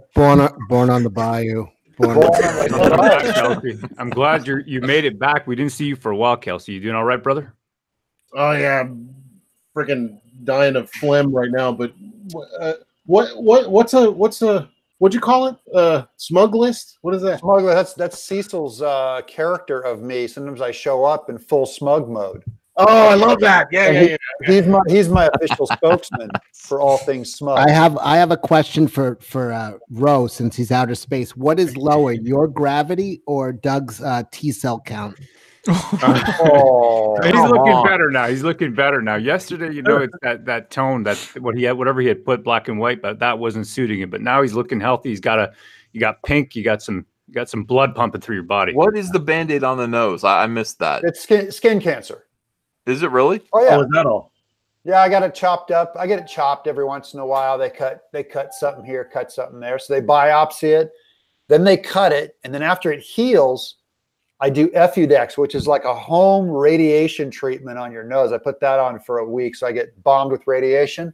Speaker 9: Born on the bayou.
Speaker 11: Kelsey, I'm glad you made it back. We didn't see you for a while, Kelsey. You doing all right, brother?
Speaker 10: Oh yeah, I'm freaking dying of phlegm right now. But what's what'd you call it? Smug list? What is that?
Speaker 8: Smug list. That's Cecil's character of me. Sometimes I show up in full smug mode.
Speaker 10: Oh, I love that. Yeah.
Speaker 8: He's my official spokesman for all things smug.
Speaker 9: I have a question for Ro, since he's outer space. What is lower, your gravity or Doug's T cell count?
Speaker 11: He's looking better now. He's looking better now. Yesterday, it's that tone, whatever he had put black and white, but that wasn't suiting him. But now he's looking healthy. You got pink. You got some blood pumping through your body.
Speaker 1: What is the Band-Aid on the nose? I missed that.
Speaker 8: It's skin cancer.
Speaker 1: Is it really?
Speaker 8: Oh yeah.
Speaker 10: Oh, is that all?
Speaker 8: Yeah, I got it chopped up. I get it chopped every once in a while. They cut something here, cut something there. So they biopsy it, then they cut it, and then after it heals, I do Effudex, which is like a home radiation treatment on your nose. I put that on for a week, so I get bombed with radiation,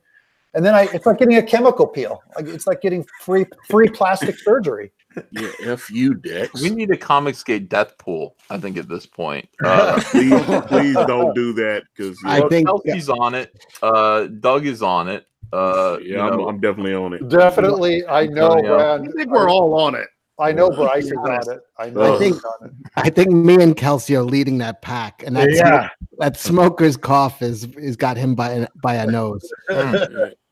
Speaker 8: and then it's like getting a chemical peel. It's like getting free plastic surgery.
Speaker 3: Yeah, Effudex.
Speaker 1: We need a Comicsgate death pool, I think, at this point.
Speaker 3: Please don't do that, because
Speaker 9: I think
Speaker 1: Kelsey's on it. Doug is on it.
Speaker 3: I'm definitely on it.
Speaker 8: Definitely, I know.
Speaker 10: I think we're all on it.
Speaker 8: I know Bryce is on it.
Speaker 9: I think me and Kelsey are leading that pack, and that smoker's cough is got him by a nose.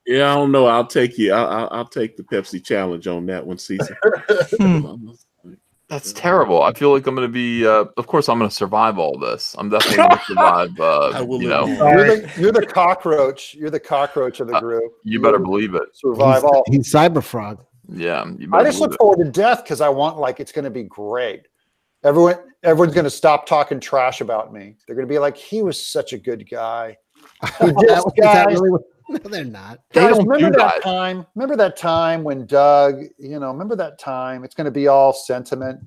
Speaker 3: Yeah, I don't know. I'll take you. I'll take the Pepsi challenge on that one, Cecil.
Speaker 1: That's terrible. I feel like I'm going to be. Of course, I'm going to survive all this. I'm definitely going to survive.
Speaker 3: I will.
Speaker 8: You're the cockroach. You're the cockroach of the group.
Speaker 1: You better believe it.
Speaker 8: Survive all.
Speaker 9: He's Cyberfrog.
Speaker 1: Yeah.
Speaker 8: I just look forward to death because I want it's going to be great. Everyone's going to stop talking trash about me. They're going to be like, he was such a good guy.
Speaker 9: No, they're not.
Speaker 8: Guys, remember that time? Remember that time when Doug? Remember that time? It's going to be all sentiment.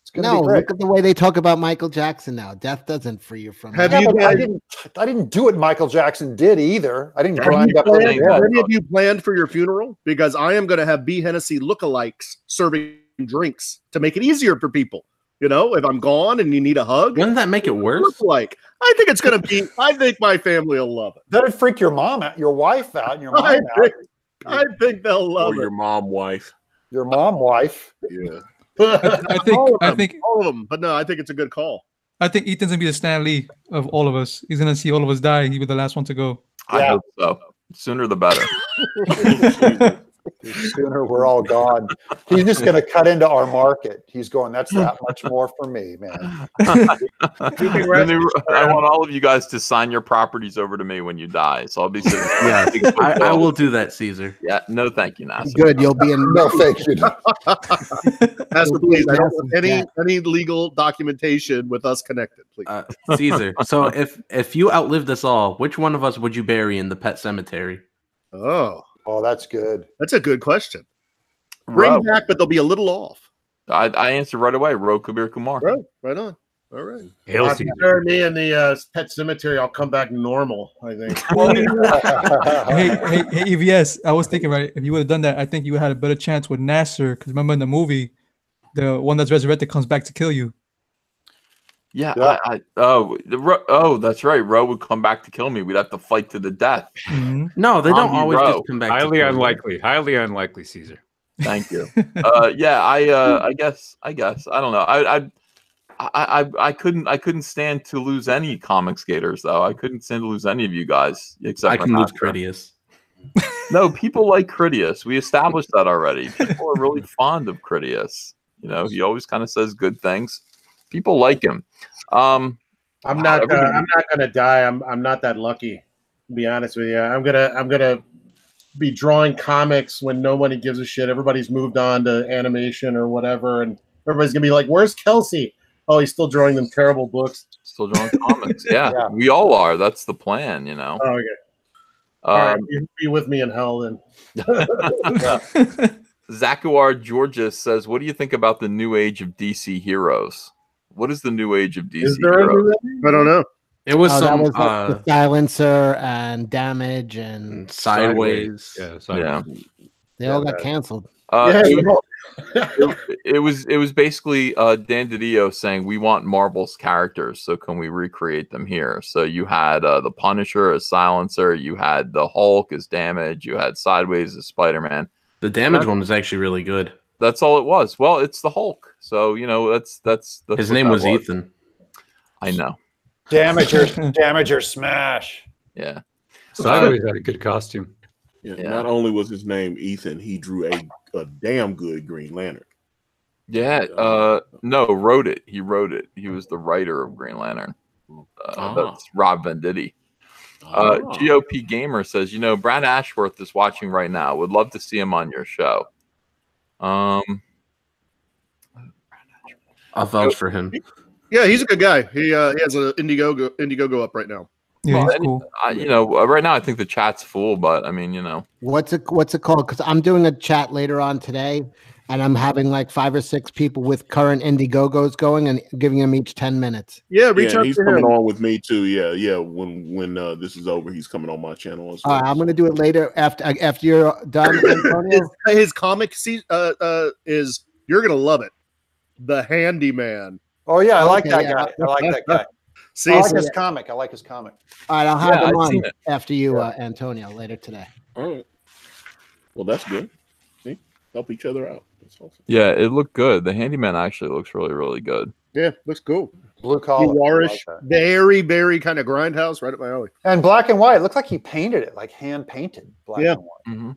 Speaker 8: It's going to be great.
Speaker 9: Look at the way they talk about Michael Jackson now. Death doesn't free you from.
Speaker 8: I didn't do what Michael Jackson did either. I didn't grind up.
Speaker 10: Have any of you planned for your funeral? Because I am going to have B. Hennessy lookalikes serving drinks to make it easier for people. If I'm gone and you need a hug,
Speaker 2: wouldn't that make it worse?
Speaker 10: I think it's going to be. I think my family will love it.
Speaker 8: That'd freak your mom out, your wife out, and your mom out.
Speaker 10: I think they'll love it.
Speaker 3: Your mom wife.
Speaker 8: Your mom wife.
Speaker 3: Yeah.
Speaker 5: I think
Speaker 10: all of them. But no, I think it's a good call.
Speaker 5: I think Ethan's gonna be the Stan Lee of all of us. He's gonna see all of us die. He'll be the last one to go.
Speaker 1: I hope so. Sooner the better.
Speaker 8: The sooner we're all gone. He's just going to cut into our market. He's going, that's that much more for me, man.
Speaker 1: I want all of you guys to sign your properties over to me when you die. So I'll be sitting there.
Speaker 2: Yeah, I will do that, Caesar.
Speaker 1: Yeah, no, thank you, NASA.
Speaker 9: Good, you'll be in.
Speaker 8: No, thank you.
Speaker 10: NASA, please, I don't want any legal documentation with us connected, please.
Speaker 2: Caesar, so if you outlived us all, which one of us would you bury in the pet cemetery?
Speaker 8: Oh, that's good.
Speaker 10: That's a good question. Bring back, but they'll be a little off.
Speaker 1: I answered right away. Ro Kabir Kumar.
Speaker 10: Right on. All right.
Speaker 11: If you
Speaker 10: bury me in the pet cemetery, I'll come back normal, I think.
Speaker 5: hey, EVS. I was thinking, right, if you would have done that, I think you would have had a better chance with Nasser. Because remember in the movie, the one that's resurrected comes back to kill you.
Speaker 1: Yeah. That's right. Ro would come back to kill me. We'd have to fight to the death.
Speaker 5: Mm-hmm.
Speaker 2: No, they don't always just come back.
Speaker 11: Highly unlikely. Highly unlikely, Caesar.
Speaker 1: Thank you. I guess. I don't know. I couldn't stand to lose any comic skaters though. I couldn't stand to lose any of you guys. Except
Speaker 2: I can lose Critias.
Speaker 1: No, people like Critias. We established that already. People are really fond of Critias. He always kind of says good things. People like him.
Speaker 7: I'm not gonna die. I'm not that lucky, to be honest with you. I'm gonna be drawing comics when nobody gives a shit. Everybody's moved on to animation or whatever, and everybody's gonna be like, "Where's Kelsey?" Oh, he's still drawing them terrible books.
Speaker 1: Still drawing comics. Yeah, we all are. That's the plan, you know.
Speaker 7: Oh, okay. All right, be with me in hell then.
Speaker 1: Zakuar Georgia says, "What do you think about the new age of DC heroes? What is the new age of DC heroes?"
Speaker 10: I don't know.
Speaker 2: It was some
Speaker 9: like the Silencer and Damage and
Speaker 2: Sideways.
Speaker 11: Yeah, Sideways.
Speaker 9: They all got canceled.
Speaker 1: It was basically Dan DiDio saying, "We want Marvel's characters, so can we recreate them here?" So you had the Punisher as Silencer, you had the Hulk as Damage, you had Sideways as Spider-Man.
Speaker 2: The Damage one was actually really good.
Speaker 1: That's all it was. Well, it's the Hulk, so you know that's
Speaker 2: his name was Ethan.
Speaker 1: I know.
Speaker 8: Damager smash.
Speaker 1: Yeah.
Speaker 11: Sideways had a good costume.
Speaker 3: Yeah. Not only was his name Ethan, he drew a damn good Green Lantern.
Speaker 1: Yeah. No, wrote it. He wrote it. He was the writer of Green Lantern. That's Rob Venditti. GOP Gamer says, you know, Brad Ashworth is watching right now. Would love to see him on your show.
Speaker 2: I'll vouch for him.
Speaker 10: Yeah, he's a good guy. He has an Indiegogo up right now.
Speaker 5: Yeah, he's cool.
Speaker 1: You know, right now I think the chat's full, but I mean, you know,
Speaker 9: what's it called? Because I'm doing a chat later on today, and I'm having like 5 or 6 people with current Indiegogos going and giving them each 10 minutes.
Speaker 10: Yeah, reach out
Speaker 3: he's
Speaker 10: to
Speaker 3: coming
Speaker 10: him.
Speaker 3: on with me too. Yeah. When this is over, he's coming on my channel as well.
Speaker 9: I'm gonna do it later after you're done. Antonio.
Speaker 10: His comic is you're gonna love it. The Handyman.
Speaker 8: Oh yeah, I like that guy. I like that guy.
Speaker 10: See,
Speaker 8: I like his comic. All
Speaker 9: right, I'll have him on after you, Antonio, later today.
Speaker 3: All right. Well, that's good. See, help each other out. That's awesome.
Speaker 1: Yeah, it looked good. The Handyman actually looks really, really good.
Speaker 10: Yeah, looks cool.
Speaker 8: Blue collar,
Speaker 10: noirish, very, very kind of grindhouse, right up my alley.
Speaker 8: And black and white. It looked like he painted it, like hand painted black and white.
Speaker 1: Mm-hmm.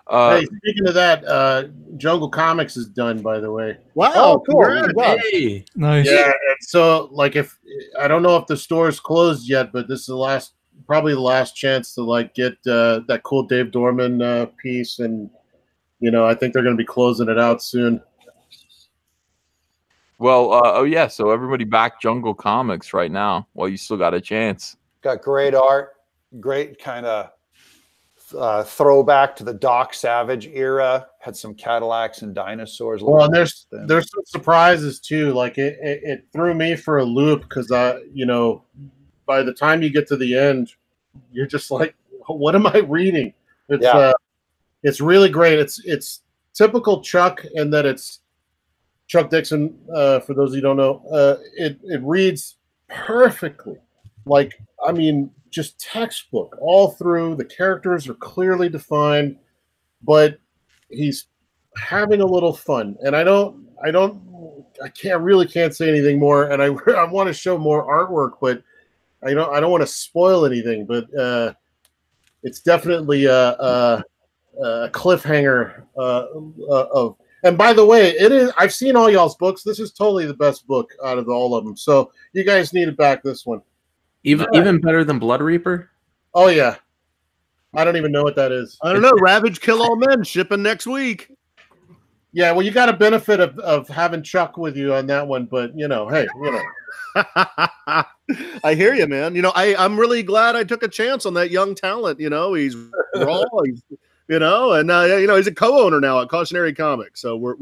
Speaker 7: Hey, speaking of that, Jungle Comics is done, by the way.
Speaker 10: Wow,
Speaker 8: oh, cool.
Speaker 2: Hey.
Speaker 5: Nice.
Speaker 7: Yeah, and so like if I don't know if the store's closed yet, but this is probably the last chance to like get that cool Dave Dorman piece, and you know I think they're going to be closing it out soon.
Speaker 1: Well, so everybody back Jungle Comics right now while you still got a chance.
Speaker 8: Got great art, great kind of throwback to the Doc Savage era. Had some Cadillacs and dinosaurs.
Speaker 7: Well, and there's some surprises too. Like it threw me for a loop because you know, by the time you get to the end, you're just like, what am I reading? It's really great. It's typical Chuck, and that it's Chuck Dixon. For those of you who don't know, it reads perfectly. Like, I mean, just textbook all through. The characters are clearly defined, but he's having a little fun. And I can't say anything more. And I want to show more artwork, but I don't want to spoil anything. But it's definitely a cliffhanger of. And by the way, it is. I've seen all y'all's books. This is totally the best book out of all of them. So you guys need to back this one.
Speaker 2: Even better than Blood Reaper?
Speaker 7: Oh yeah. I don't even know what that is.
Speaker 10: I don't know. Ravage Kill All Men shipping next week.
Speaker 7: Yeah, well, you got a benefit of having Chuck with you on that one, but you know, hey, you know.
Speaker 10: I hear you, man. You know, I'm really glad I took a chance on that young talent. You know, he's raw, you know, and you know, he's a co-owner now at Cautionary Comics. So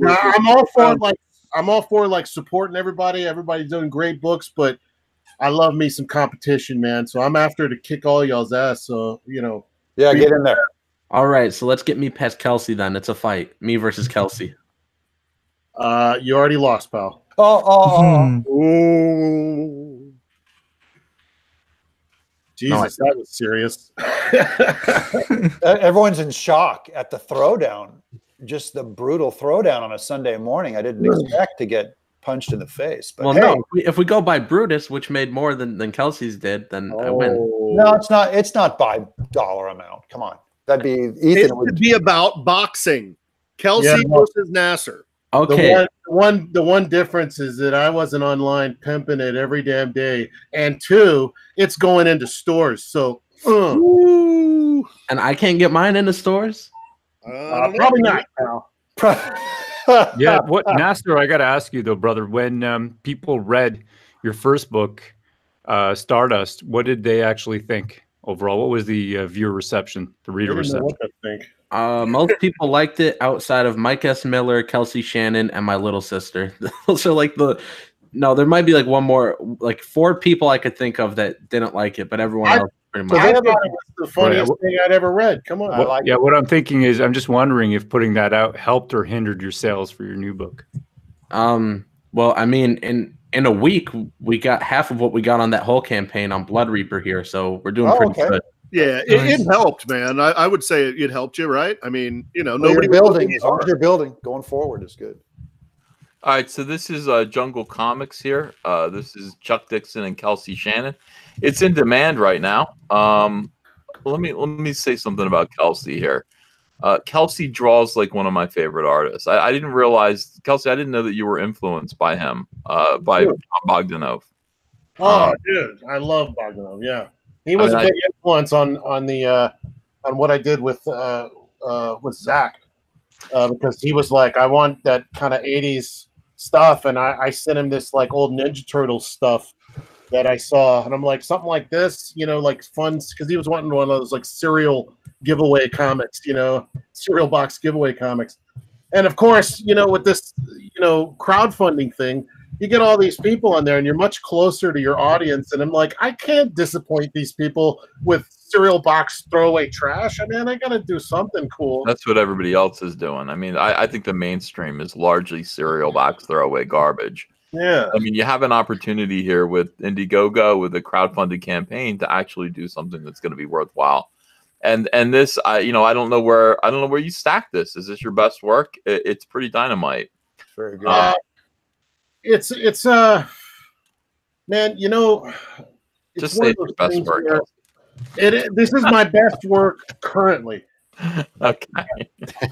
Speaker 7: I'm all for like supporting everybody. Everybody's doing great books, but I love me some competition, man. So I'm after to kick all y'all's ass. So, you know.
Speaker 8: Yeah, get in there.
Speaker 2: All right, so let's get me past Kelsey then. It's a fight. Me versus Kelsey.
Speaker 7: You already lost, pal.
Speaker 10: Ooh.
Speaker 7: Jesus, that was serious.
Speaker 8: Everyone's in shock at the throwdown. Just the brutal throwdown on a Sunday morning. I didn't expect to get punched in the face. But
Speaker 2: well, hey, no, if we go by Brutus, which made more than Kelsey's did, then I win.
Speaker 8: No, it's not. It's not by dollar amount. Come on, that'd be Ethan.
Speaker 10: It would be about boxing. Kelsey versus Nasser.
Speaker 2: Okay.
Speaker 10: The one difference is that I wasn't online pimping it every damn day, and two, it's going into stores. So,
Speaker 2: and I can't get mine in the stores.
Speaker 10: Probably not, pal.
Speaker 11: Yeah, what Nasser? I got to ask you though, brother. When people read your first book, Stardust, what did they actually think overall? What was the viewer reception, the reader reception?
Speaker 10: What to think.
Speaker 2: Most people liked it outside of Mike S. Miller, Kelsey Shannon, and my little sister. Those are like there might be like one more, like 4 people I could think of that didn't like it, but everyone else pretty much.
Speaker 10: I thought it was the funniest thing I'd ever read. Come on.
Speaker 11: What I'm thinking is, I'm just wondering if putting that out helped or hindered your sales for your new book.
Speaker 2: Well, I mean, in a week, we got half of what we got on that whole campaign on Blood Reaper here, so we're doing pretty good.
Speaker 12: Yeah, it helped, man. I would say it helped you, right? I mean, nobody
Speaker 8: building. As long as you're building, going forward is good.
Speaker 1: All right, so this is Jungle Comics here. This is Chuck Dixon and Kelsey Shannon. It's in demand right now. Let me say something about Kelsey here. Kelsey draws like one of my favorite artists. I didn't realize, Kelsey, I didn't know that you were influenced by him, by Bogdanov.
Speaker 10: Oh, dude, I love Bogdanov. Yeah. He was a big influence on what I did with Zach, because he was like, I want that kind of 80s stuff, and I sent him this like old Ninja Turtles stuff that I saw, and I'm like, something like this, like fun, because he was wanting one of those like cereal giveaway comics, cereal box giveaway comics, and of course, with this, crowdfunding thing. You get all these people on there and you're much closer to your audience. And I'm like, I can't disappoint these people with cereal box throwaway trash. I mean, I got to do something cool.
Speaker 1: That's what everybody else is doing. I mean, I think the mainstream is largely cereal box throwaway garbage.
Speaker 10: Yeah.
Speaker 1: I mean, you have an opportunity here with Indiegogo, with a crowdfunded campaign, to actually do something that's going to be worthwhile. And this, I don't know where you stack this. Is this your best work? It's pretty dynamite.
Speaker 8: Very good.
Speaker 10: It's man,
Speaker 1: just say it's your best work.
Speaker 10: This is my best work currently.
Speaker 1: Okay.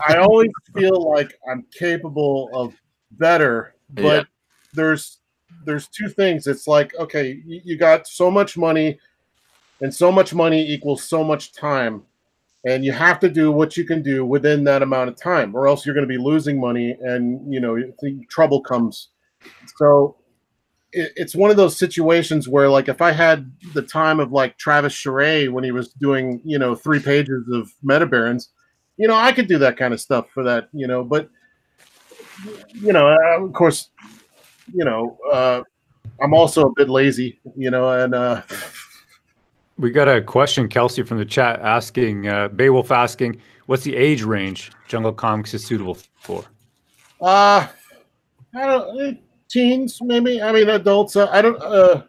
Speaker 10: I always feel like I'm capable of better, but there's 2 things. It's like, okay, you got so much money, and so much money equals so much time, and you have to do what you can do within that amount of time, or else you're going to be losing money, and trouble comes. So it's one of those situations where, like, if I had the time of like Travis Charest when he was doing 3 pages of Meta Barons, I could do that kind of stuff for that, but of course, I'm also a bit lazy, and
Speaker 11: we got a question, Kelsey, from the chat asking, Beowulf asking, what's the age range Jungle Comics is suitable for?
Speaker 10: I don't, teens maybe. I mean, adults. I don't.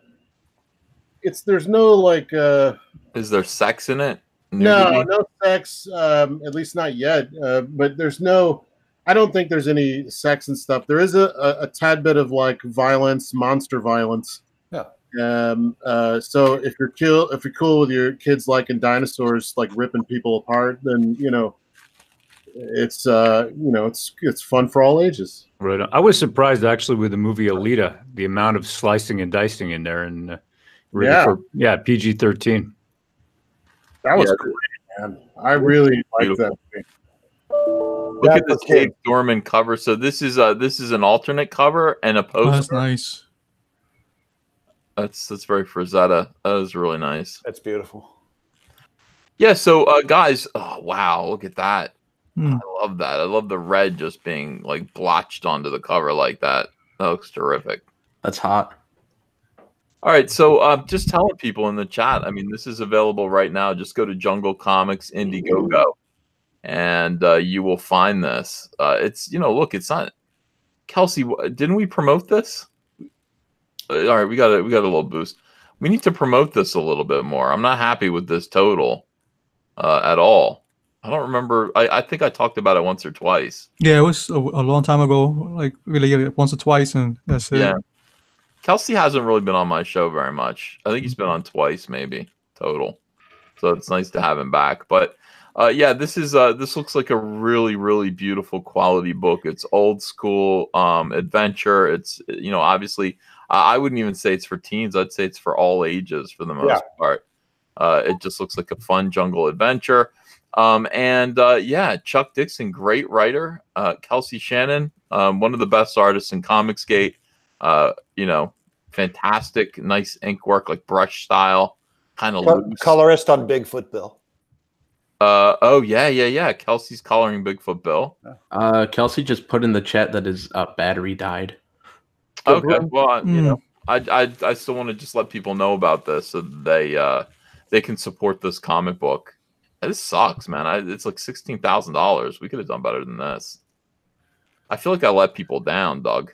Speaker 10: There's no like.
Speaker 1: Is there sex in it?
Speaker 10: No sex. At least not yet. But there's no. I don't think there's any sex and stuff. There is a tad bit of like violence, monster violence.
Speaker 8: Yeah.
Speaker 10: So if you're cool with your kids liking dinosaurs, like ripping people apart, then it's it's fun for all ages.
Speaker 11: Right. I was surprised actually with the movie Alita, the amount of slicing and dicing in there, and PG-13.
Speaker 10: That was great, man. I really like that movie.
Speaker 1: Look at this Dave Dorman cover. So this is an alternate cover and a poster.
Speaker 5: Oh, that's nice.
Speaker 1: That's very Frazetta. That is really nice.
Speaker 8: That's beautiful.
Speaker 1: Yeah. So guys, oh wow, look at that. I love that. I love the red just being like blotched onto the cover like that. That looks terrific.
Speaker 2: That's hot.
Speaker 1: All right, so just telling people in the chat. I mean, this is available right now. Just go to Jungle Comics Indiegogo, and you will find this. It's look, it's not. Kelsey, didn't we promote this? All right, we got a little boost. We need to promote this a little bit more. I'm not happy with this total at all. I don't remember. I think I talked about it once or twice.
Speaker 5: Yeah, it was a long time ago, like really once or twice, and that's it.
Speaker 1: Yeah. Kelsey hasn't really been on my show very much. I think he's been on twice, maybe, total. So it's nice to have him back. But Yeah, this looks like a really, really beautiful quality book. It's old school adventure. It's obviously I wouldn't even say it's for teens. I'd say it's for all ages for the most part. It just looks like a fun jungle adventure. Yeah, Chuck Dixon, great writer. Kelsey Shannon, one of the best artists in Comicsgate. Fantastic, nice ink work, like brush style, kind of loose.
Speaker 8: Colorist on Bigfoot Bill.
Speaker 1: Oh yeah. Kelsey's coloring Bigfoot Bill.
Speaker 2: Kelsey just put in the chat that his battery died.
Speaker 1: Okay, well, I still want to just let people know about this so they can support this comic book. This sucks, man. It's like $16,000. We could have done better than this. I feel like I let people down, Doug.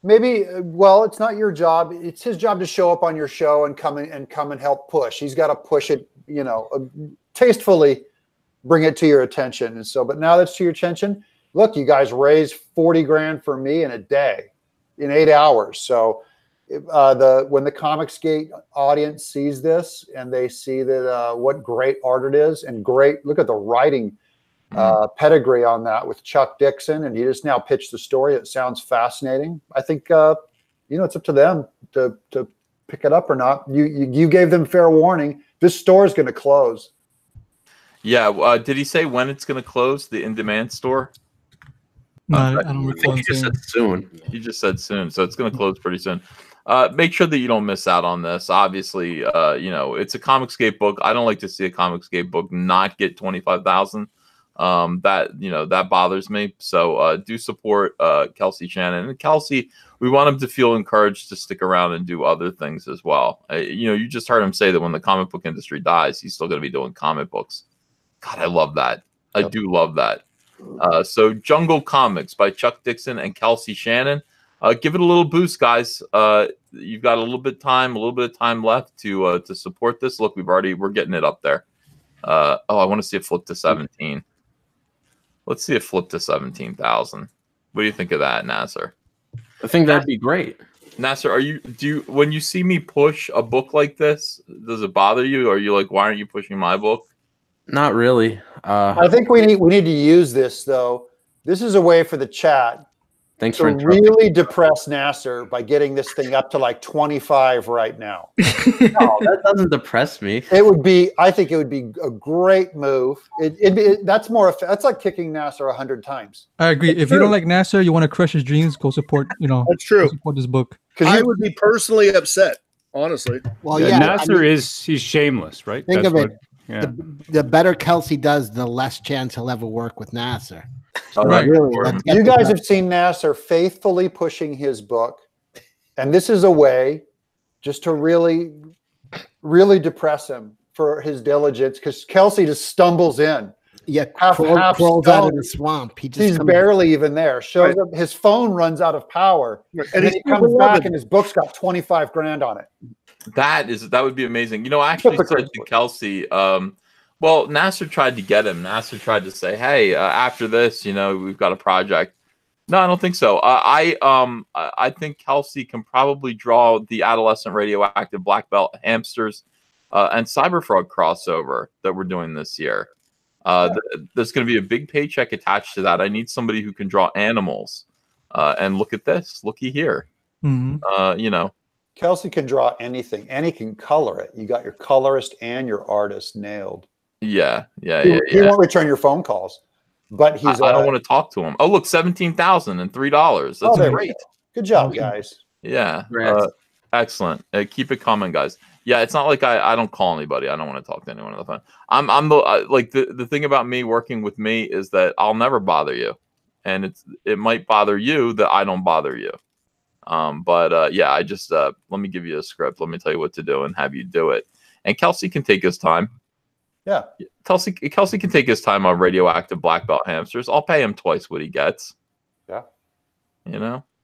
Speaker 8: Maybe. Well, it's not your job. It's his job to show up on your show and come and help push. He's got to push it, tastefully bring it to your attention. And so, but now that's to your attention. Look, you guys raised 40 grand for me in a day, in 8 hours. So when the Comicsgate audience sees this and they see that what great art it is, and look at the writing pedigree on that with Chuck Dixon, and he just now pitched the story. It sounds fascinating. I think it's up to them to pick it up or not. You gave them fair warning. This store is going to close.
Speaker 1: Yeah. Did he say when it's going to close? The in-demand store?
Speaker 5: No, I don't recall.
Speaker 2: He just said soon.
Speaker 1: He just said soon, so it's going to close pretty soon. Make sure that you don't miss out on this. Obviously, it's a Comicsgate book. I don't like to see a Comicsgate book not get 25,000. That bothers me. So do support Kelsey Shannon. And Kelsey, we want him to feel encouraged to stick around and do other things as well. You just heard him say that when the comic book industry dies, he's still going to be doing comic books. God, I love that. I do love that. So Jungle Comics by Chuck Dixon and Kelsey Shannon. Give it a little boost, guys. You've got a little bit of time left to support this. Look, we're getting it up there. I want to see it flip to 17. Let's see it flip to 17,000. What do you think of that, Nasser?
Speaker 2: I think that'd be great.
Speaker 1: Nasser, when you see me push a book like this, does it bother you? Or are you like, why aren't you pushing my book?
Speaker 2: Not really.
Speaker 8: I think we need to use this though. This is a way for the chat
Speaker 2: to
Speaker 8: really depress Nasser by getting this thing up to like 25 right now.
Speaker 2: No, that doesn't depress me.
Speaker 8: I think it would be a great move. That's like kicking Nasser 100 times.
Speaker 5: I agree. If you don't like Nasser, you want to crush his dreams, go support,
Speaker 12: That's true.
Speaker 5: Support this book.
Speaker 12: I would be personally upset, honestly.
Speaker 9: Well,
Speaker 11: Nasser he's shameless, right?
Speaker 9: Think of it.
Speaker 11: Yeah.
Speaker 9: The better Kelsey does, the less chance he'll ever work with Nasser.
Speaker 8: Right. You guys have seen Nasser faithfully pushing his book, and this is a way just to really, really depress him for his diligence, because Kelsey just stumbles in.
Speaker 9: Yeah,
Speaker 8: half
Speaker 9: crawls out of the swamp.
Speaker 8: He's barely even there. Shows up, his phone runs out of power, and then he comes back, and his book's got 25 grand on it.
Speaker 1: That would be amazing. I actually said to Kelsey, well, Nasser tried to get him. Nasser tried to say, hey, after this, we've got a project. No, I don't think so. I think Kelsey can probably draw the adolescent radioactive black belt hamsters and Cyberfrog crossover that we're doing this year. There's going to be a big paycheck attached to that. I need somebody who can draw animals. And look at this. Looky here.
Speaker 5: Mm-hmm.
Speaker 8: Kelsey can draw anything, and he can color it. You got your colorist and your artist nailed.
Speaker 1: Yeah.
Speaker 8: He won't return your phone calls, but he's.
Speaker 1: I don't want to talk to him. Oh, look, $17,003. That's great.
Speaker 8: Good job, guys.
Speaker 1: Yeah, excellent. Keep it coming, guys. Yeah, it's not like I don't call anybody. I don't want to talk to anyone on the phone. I'm the thing about me working with me is that I'll never bother you, and it might bother you that I don't bother you. I just let me give you a script. Let me tell you what to do and have you do it. And Kelsey can take his time.
Speaker 8: Yeah.
Speaker 1: Kelsey can take his time on radioactive black belt hamsters. I'll pay him twice what he gets.
Speaker 8: Yeah.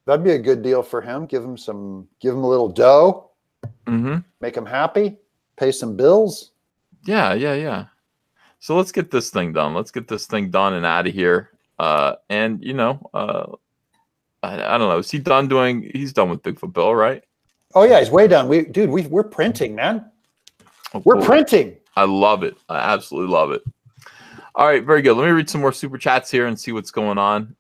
Speaker 8: That'd be a good deal for him. Give him a little dough.
Speaker 1: Mm-hmm.
Speaker 8: Make him happy. Pay some bills.
Speaker 1: Yeah. So let's get this thing done. Let's get this thing done and out of here. I don't know. Is he done doing? He's done with Bigfoot Bill, right?
Speaker 8: Oh yeah, he's way done. We're printing, man.
Speaker 1: Oh,
Speaker 8: we're printing.
Speaker 1: I love it. I absolutely love it. All right, very good. Let me read some more super chats here and see what's going on.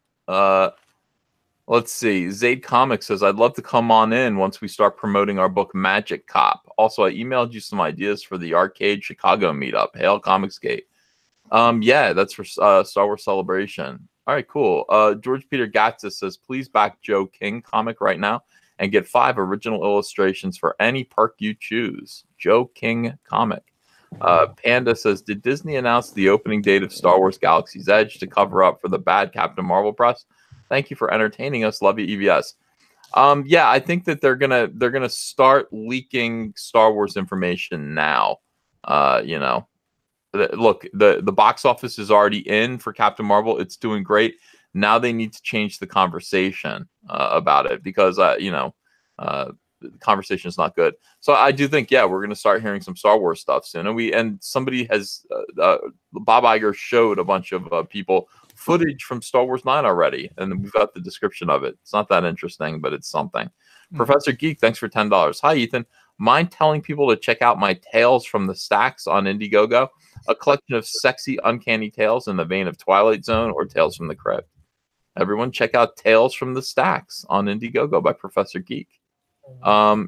Speaker 1: Let's see. Zaid Comics says, I'd love to come on in once we start promoting our book Magic Cop. Also, I emailed you some ideas for the Arcade Chicago meetup. Hail Comicsgate. Yeah, that's for Star Wars Celebration. All right, cool. George Peter Gatsis says, please back Joe King comic right now and get 5 original illustrations for any perk you choose. Joe King comic. Panda says, did Disney announce the opening date of Star Wars Galaxy's Edge to cover up for the bad Captain Marvel press? Thank you for entertaining us. Love you, EVS. Yeah, I think that they're gonna start leaking Star Wars information now. You know, look, the box office is already in for Captain Marvel. It's doing great. Now they need to change the conversation about it because you know, the conversation is not good. So I do think, yeah, we're going to start hearing some Star Wars stuff soon. And somebody has Bob Iger showed a bunch of people footage from Star Wars 9 already, and we've got the description of it. It's not that interesting, but it's something. Professor Geek, thanks for $10. Hi, Ethan. Mind telling people to check out my Tales from the Stacks on Indiegogo, a collection of sexy, uncanny tales in the vein of Twilight Zone or Tales from the Crypt. Everyone, check out Tales from the Stacks on Indiegogo by Professor Geek.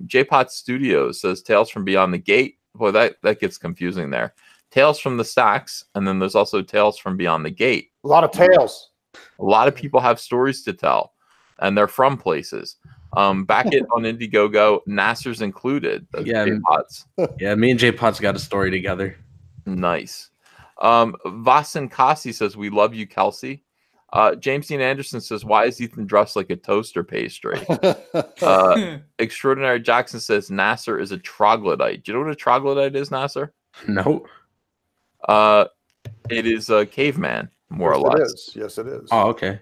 Speaker 1: J-Pot Studios says Tales from Beyond the Gate. Boy, that gets confusing there. Tales from the Stacks, and then there's also Tales from Beyond the Gate.
Speaker 8: A lot of tales.
Speaker 1: A lot of people have stories to tell, and they're from places. Back it on Indiegogo, Nasser's included.
Speaker 2: Yeah,
Speaker 1: J-Pots.
Speaker 2: Yeah, me and J-Pots got a story together.
Speaker 1: Nice. Vasan Kasi says, we love you, Kelsey. James Dean Anderson says, why is Ethan dressed like a toaster pastry? Extraordinary Jackson says, Nasser is a troglodyte. Do you know what a troglodyte is, Nasser?
Speaker 2: No.
Speaker 1: It is a caveman, more or less.
Speaker 8: It is. Yes, it is.
Speaker 2: Oh, okay.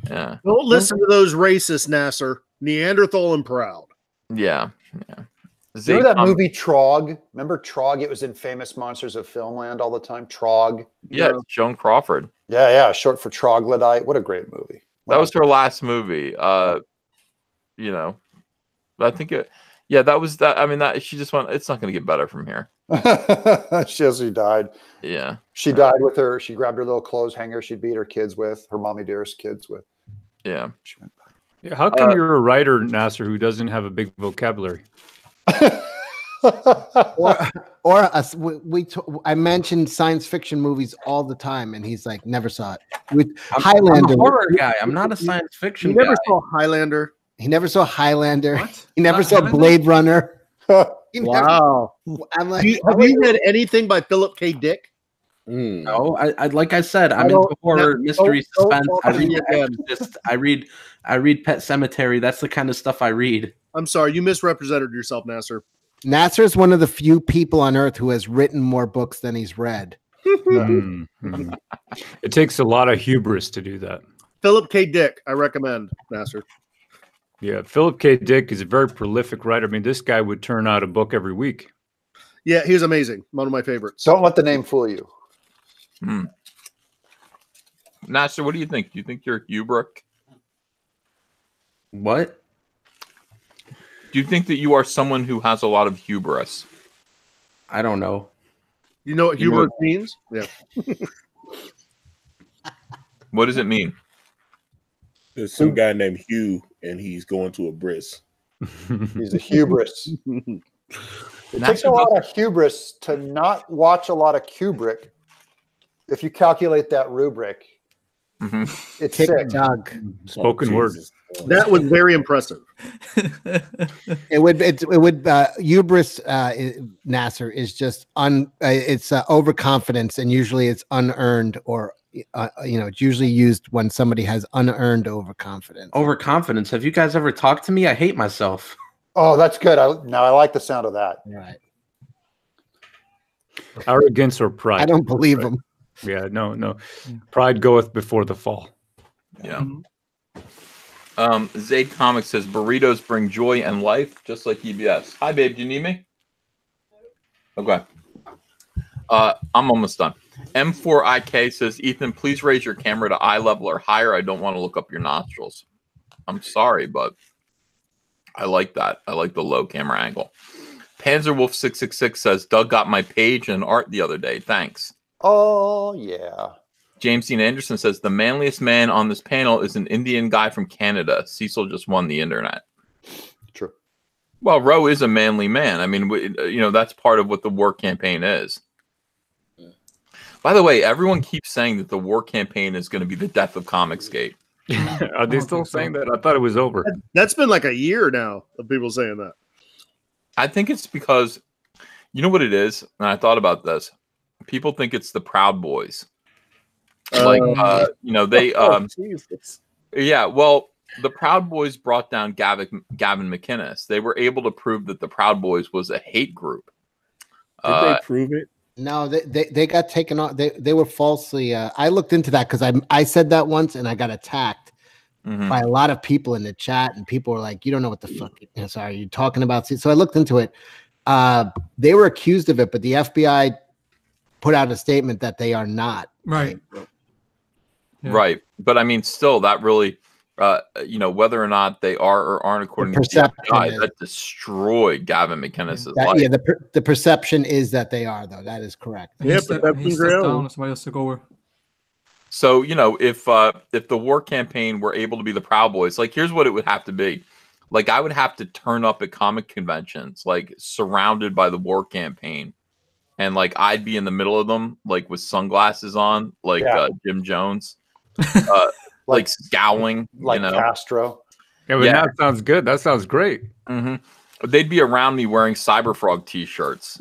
Speaker 1: Yeah.
Speaker 12: Don't listen to those racists, Nasser. Neanderthal and proud.
Speaker 1: Yeah.
Speaker 8: You know that movie Trog? Remember Trog? It was in Famous Monsters of Filmland all the time. Trog.
Speaker 1: Yeah, it's Joan Crawford.
Speaker 8: Yeah, short for troglodyte. What a great movie.
Speaker 1: That was her last movie. You know, I think that was that. I mean, that she just went. It's not going to get better from here.
Speaker 8: She died.
Speaker 1: Yeah,
Speaker 8: she died with her. She grabbed her little clothes hanger. She'd beat her kids with her mommy dearest kids with.
Speaker 1: Yeah.
Speaker 11: Yeah. How come you're a writer, Nasser, who doesn't have a big vocabulary?
Speaker 9: I mentioned science fiction movies all the time, and he's like, never saw it. With
Speaker 2: Highlander, I'm a horror guy. I'm not a science fiction
Speaker 12: He never
Speaker 2: guy.
Speaker 12: saw Highlander.
Speaker 9: He never saw Highlander.
Speaker 5: What?
Speaker 9: He never
Speaker 5: Not
Speaker 9: saw
Speaker 5: Highlander?
Speaker 9: Blade Runner.
Speaker 12: Wow.
Speaker 9: I'm like,
Speaker 12: Have you read anything by Philip K. Dick?
Speaker 2: No, I like I said, I'm
Speaker 12: I don't-
Speaker 2: into horror,
Speaker 12: no,
Speaker 2: mystery,
Speaker 12: don't
Speaker 2: suspense. I
Speaker 12: bother
Speaker 2: read
Speaker 12: me
Speaker 2: The
Speaker 12: again.
Speaker 2: Exorcist. I read Pet Cemetery. That's the kind of stuff I read.
Speaker 12: I'm sorry, you misrepresented yourself, Nasser.
Speaker 9: Nasser is one of the few people on earth who has written more books than he's read.
Speaker 11: Mhm. It takes a lot of hubris to do that.
Speaker 12: Philip K. Dick, I recommend, Nasser.
Speaker 11: Yeah, Philip K. Dick is a very prolific writer. I mean, this guy would turn out a book every week.
Speaker 12: Yeah, he's amazing. One of my favorites.
Speaker 8: Don't let the name fool you.
Speaker 1: Nasser, what do you think? Do you think you're Kubrick?
Speaker 2: What?
Speaker 1: Do you think that you are someone who has a lot of hubris?
Speaker 2: I don't know.
Speaker 12: You know what
Speaker 1: You know-
Speaker 12: hubris means? Yeah.
Speaker 1: What does it mean?
Speaker 3: There's some guy named Hugh, and he's going to a bris.
Speaker 8: He's a hubris. It takes a lot of hubris to not watch a lot of Kubrick. If you calculate that rubric, it's sick.
Speaker 9: Doug.
Speaker 11: Spoken word.
Speaker 12: That was very impressive.
Speaker 9: It would hubris, Nasser, is just it's overconfidence, and usually it's unearned, or it's usually used when somebody has unearned overconfidence.
Speaker 2: Overconfidence. Have you guys ever talked to me? I hate myself.
Speaker 8: Oh, that's good. Now I like the sound of that.
Speaker 9: Right.
Speaker 11: Arrogance or pride?
Speaker 9: I don't believe him.
Speaker 11: Yeah, no. Pride goeth before the fall.
Speaker 1: Yeah. Zayd Comics says burritos bring joy and life, just like EBS. Hi, babe. Do you need me? Okay. I'm almost done. M4IK says, Ethan, please raise your camera to eye level or higher. I don't want to look up your nostrils. I'm sorry, but I like that. I like the low camera angle. Panzerwolf 666 says Doug got my page and art the other day. Thanks.
Speaker 8: Oh yeah.
Speaker 1: James Dean Anderson says the manliest man on this panel is an Indian guy from Canada. Cecil just won the internet.
Speaker 8: True.
Speaker 1: Well, Roe is a manly man. I mean, that's part of what the war campaign is. By the way, everyone keeps saying that the war campaign is going to be the death of Comicsgate.
Speaker 11: Are they still saying that? I thought it was over.
Speaker 12: That's been like a year now of people saying that.
Speaker 1: I think it's because, you know what it is? And I thought about this. People think it's the Proud Boys. They yeah, well, the Proud Boys brought down Gavin McInnes. They were able to prove that the Proud Boys was a hate group.
Speaker 3: Did they prove it?
Speaker 9: No, they got taken off. They were falsely. I looked into that because I said that once and I got attacked by a lot of people in the chat, and people were like, "You don't know what the fuck are you talking about?" So I looked into it. They were accused of it, but the FBI put out a statement that they are not.
Speaker 5: Right.
Speaker 1: Yeah. Right. But I mean, still, that really, whether or not they are or aren't, according to the FBI, that destroyed Gavin McInnes' life.
Speaker 9: Yeah, the perception is that they are, though. That is correct.
Speaker 5: Yeah, but he stepped down. Somebody else took over.
Speaker 1: So, if the war campaign were able to be the Proud Boys, like, here's what it would have to be. Like, I would have to turn up at comic conventions, like, surrounded by the war campaign. And, like, I'd be in the middle of them, like, with sunglasses on, like Jim Jones. Like scowling,
Speaker 8: like Castro.
Speaker 11: Yeah, but that sounds good. That sounds great.
Speaker 1: They'd be around me wearing Cyberfrog t-shirts,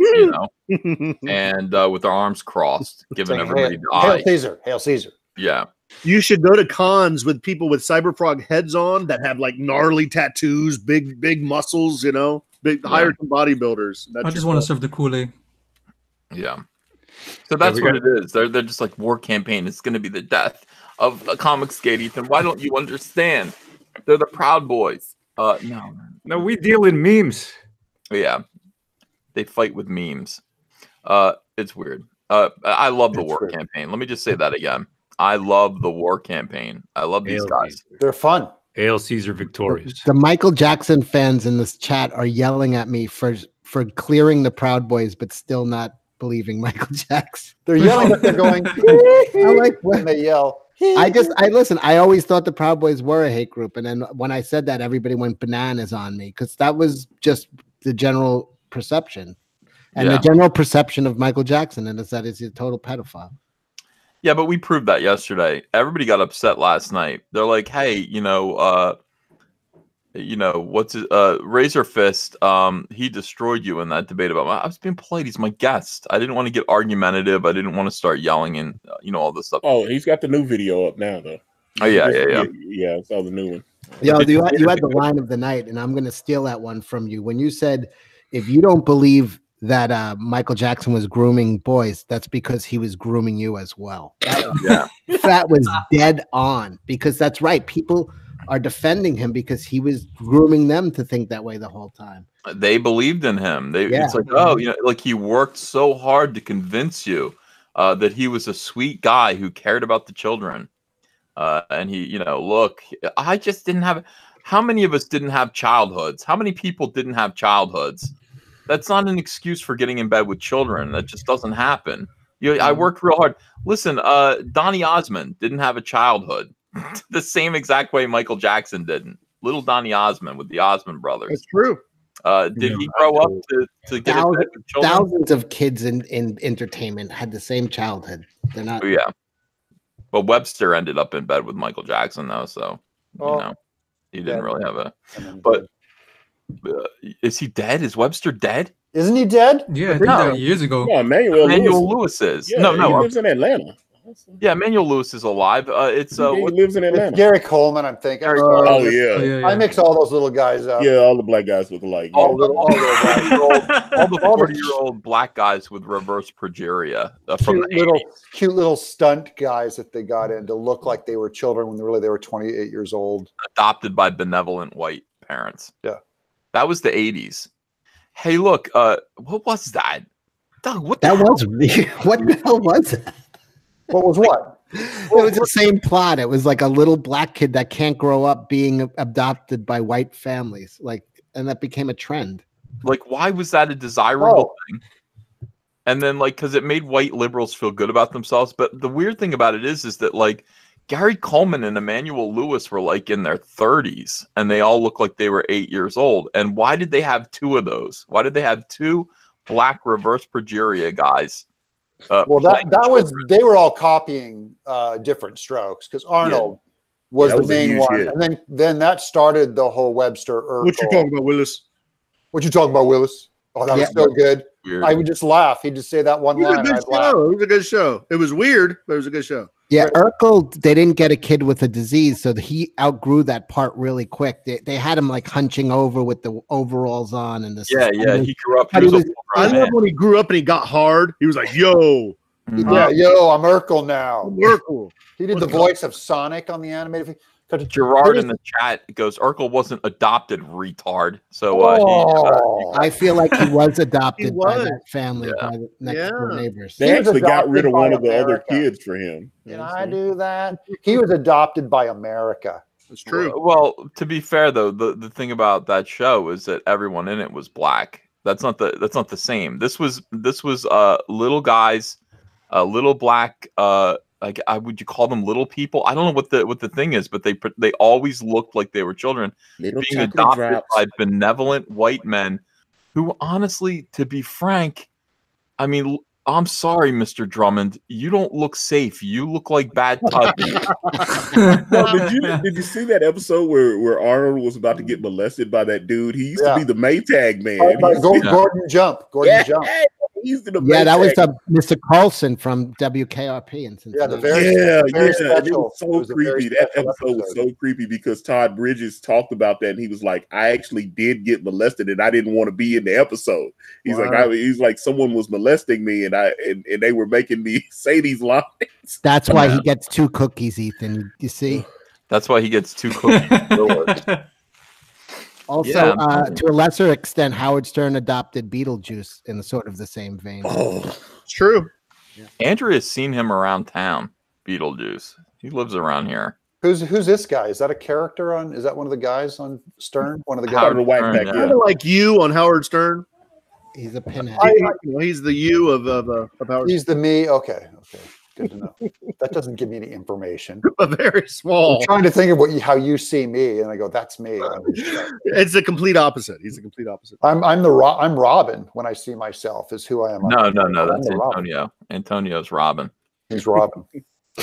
Speaker 1: and with their arms crossed, giving everybody the eye.
Speaker 8: Hail Caesar! Hail Caesar!
Speaker 1: Yeah.
Speaker 12: You should go to cons with people with Cyberfrog heads on that have like gnarly tattoos, big muscles. Hire some bodybuilders.
Speaker 5: I just want to serve the Kool-Aid.
Speaker 1: Yeah. So that's what it is. They're just like war campaign. It's going to be the death of a Comicsgate, Ethan. Why don't you understand? They're the Proud Boys.
Speaker 11: No, we deal in memes.
Speaker 1: Yeah, they fight with memes. It's weird. I love the war campaign. Let me just say that again. I love the war campaign. I love these guys.
Speaker 8: They're fun.
Speaker 11: Hail Caesar victorious.
Speaker 9: The Michael Jackson fans in this chat are yelling at me for clearing the Proud Boys, but still not believing Michael Jackson.
Speaker 8: They're yelling, but they're going. I like when they yell.
Speaker 9: I listen. I always thought the Proud Boys were a hate group, and then when I said that, everybody went bananas on me because that was just the general perception, and the general perception of Michael Jackson, and is that he's a total pedophile.
Speaker 1: Yeah, but we proved that yesterday. Everybody got upset last night. They're like, "Hey, what's it, Razor Fist? He destroyed you in that debate about." I was being polite. He's my guest. I didn't want to get argumentative. I didn't want to start yelling and all this stuff.
Speaker 3: Oh, he's got the new video up now, though.
Speaker 1: Oh yeah.
Speaker 3: I saw the new one.
Speaker 9: Yo, you had the line of the night, and I'm gonna steal that one from you when you said, "If you don't believe that Michael Jackson was grooming boys, that's because he was grooming you as well." That was dead on, because that's right. People are defending him because he was grooming them to think that way the whole time.
Speaker 1: They believed in him. It's like, like he worked so hard to convince you that he was a sweet guy who cared about the children. And he, look, I just didn't have. How many of us didn't have childhoods? How many people didn't have childhoods? That's not an excuse for getting in bed with children. That just doesn't happen. I worked real hard. Listen, Donny Osmond didn't have a childhood. The same exact way Michael Jackson didn't. Little Donny Osmond with the Osmond brothers.
Speaker 12: That's true.
Speaker 1: Did he grow up to get in bed with children?
Speaker 9: Thousands of kids in entertainment had the same childhood. They're not.
Speaker 1: Yeah. But Webster ended up in bed with Michael Jackson, though. So, he didn't really have a. But is he dead? Is Webster dead?
Speaker 8: Isn't he dead?
Speaker 5: Yeah, I think that years ago.
Speaker 3: Yeah,
Speaker 1: Emmanuel Lewis is.
Speaker 3: Yeah, he lives in Atlanta.
Speaker 1: Yeah, Emmanuel Lewis is alive.
Speaker 3: He lives in Atlanta.
Speaker 8: Gary Coleman, I'm thinking. I mix all those little guys up.
Speaker 3: Yeah, all the black guys look alike.
Speaker 1: All the 40-year-old black guys with reverse progeria from
Speaker 8: cute little stunt guys that they got in to look like they were children when really they were 28 years old.
Speaker 1: Adopted by benevolent white parents.
Speaker 8: Yeah.
Speaker 1: That was the 80s. Hey, look, what was that? Doug, what the hell was
Speaker 9: that?
Speaker 8: What was what?
Speaker 9: It was the same plot. It was like a little black kid that can't grow up being adopted by white families. And that became a trend.
Speaker 1: Like, why was that a desirable thing? And then, like, because it made white liberals feel good about themselves. But the weird thing about it is that, like, Gary Coleman and Emmanuel Lewis were, like, in their 30s, and they all look like they were 8 years old. And why did they have two of those? Why did they have two black reverse progeria guys?
Speaker 8: Well, that was, they were all copying different strokes, because Arnold was the main one. And then that started the whole Webster Urkel.
Speaker 12: What you talking about, Willis?
Speaker 8: What you talking about, Willis? Oh, that was so good.
Speaker 1: Weird.
Speaker 8: I would just laugh. He'd just say that one line.
Speaker 12: It was a good show. It was weird, but it was a good show.
Speaker 9: Yeah, Urkel, they didn't get a kid with a disease, so he outgrew that part really quick. They had him like hunching over with the overalls on and this.
Speaker 1: He grew up.
Speaker 12: I love when he grew up and he got hard. He was like, "Yo,
Speaker 8: yeah, yo, I'm Urkel now."
Speaker 12: I'm Urkel.
Speaker 8: He did the voice of Sonic on the animated.
Speaker 1: Gerard in the chat goes, Urkel wasn't adopted, retard. So
Speaker 9: I feel like he was adopted by that family, by the next door neighbors.
Speaker 3: They actually got rid of one of the other kids for him.
Speaker 8: Can I do that? He was adopted by America.
Speaker 12: That's true.
Speaker 1: Well, to be fair though, the thing about that show is that everyone in it was black. That's not the same. This was little guys, little black like would you call them little people? I don't know what the thing is, but they always looked like they were children being adopted by benevolent white men who, honestly, to be frank, I mean, I'm sorry, Mr. Drummond, you don't look safe. You look like bad touch.
Speaker 3: Did you see that episode where Arnold was about to get molested by that dude? He used to be the Maytag man.
Speaker 8: Gordon Jump. Jump.
Speaker 9: That was Mr. Carlson from WKRP in Cincinnati.
Speaker 3: It was so creepy. That episode was so creepy because Todd Bridges talked about that, and he was like, "I actually did get molested, and I didn't want to be in the episode." He's like, someone was molesting me, and they were making me say these lines.
Speaker 9: That's why he gets 2 cookies, Ethan. You see?
Speaker 1: That's why he gets 2 cookies.
Speaker 9: Also, to a lesser extent, Howard Stern adopted Beetlejuice in sort of the same vein.
Speaker 12: Oh, it's true.
Speaker 1: Yeah. Andrea's seen him around town. Beetlejuice. He lives around here.
Speaker 8: Who's this guy? Is that a character on? Is that one of the guys on Stern? One of the guys.
Speaker 3: Howard Stern,
Speaker 12: kind of like you on Howard Stern.
Speaker 9: He's a pinhead.
Speaker 12: He's the you of Howard.
Speaker 8: He's the me. Okay. Good to know. That doesn't give me any information.
Speaker 12: Very small.
Speaker 8: I'm trying to think of how you see me, and I go, "That's me."
Speaker 12: It's a complete opposite. He's a complete opposite.
Speaker 8: I'm Robin when I see myself. Is who I am.
Speaker 1: No, that's Antonio. Robin. Antonio's Robin.
Speaker 8: He's Robin.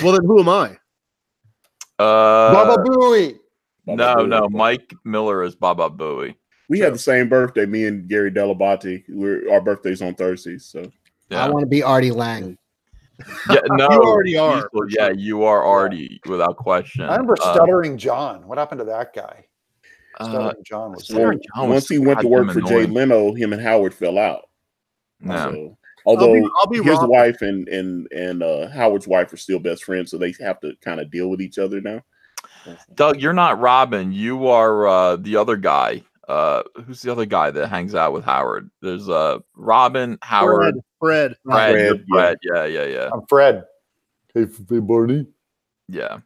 Speaker 12: Well, then who am I?
Speaker 8: Baba Booey.
Speaker 1: No. Mike Miller is Baba Booey.
Speaker 3: We have the same birthday. Me and Gary Delabate. Our birthdays on Thursdays. So
Speaker 9: I want to be Artie Lang.
Speaker 1: Yeah, no,
Speaker 12: you already are.
Speaker 1: Yeah, you are Artie without question.
Speaker 8: I remember Stuttering John. What happened to that guy? Stuttering John was
Speaker 3: once he went to work for Jay Leno, him and Howard fell out.
Speaker 1: No.
Speaker 3: So, although
Speaker 12: I'll be
Speaker 3: his
Speaker 12: Robin.
Speaker 3: wife and Howard's wife are still best friends, so they have to kind of deal with each other now.
Speaker 1: Doug, you're not Robin. You are the other guy. Who's the other guy that hangs out with Howard? There's Robin, Howard,
Speaker 12: Fred.
Speaker 1: Yeah.
Speaker 8: I'm Fred. Hey, Barney.
Speaker 1: Yeah.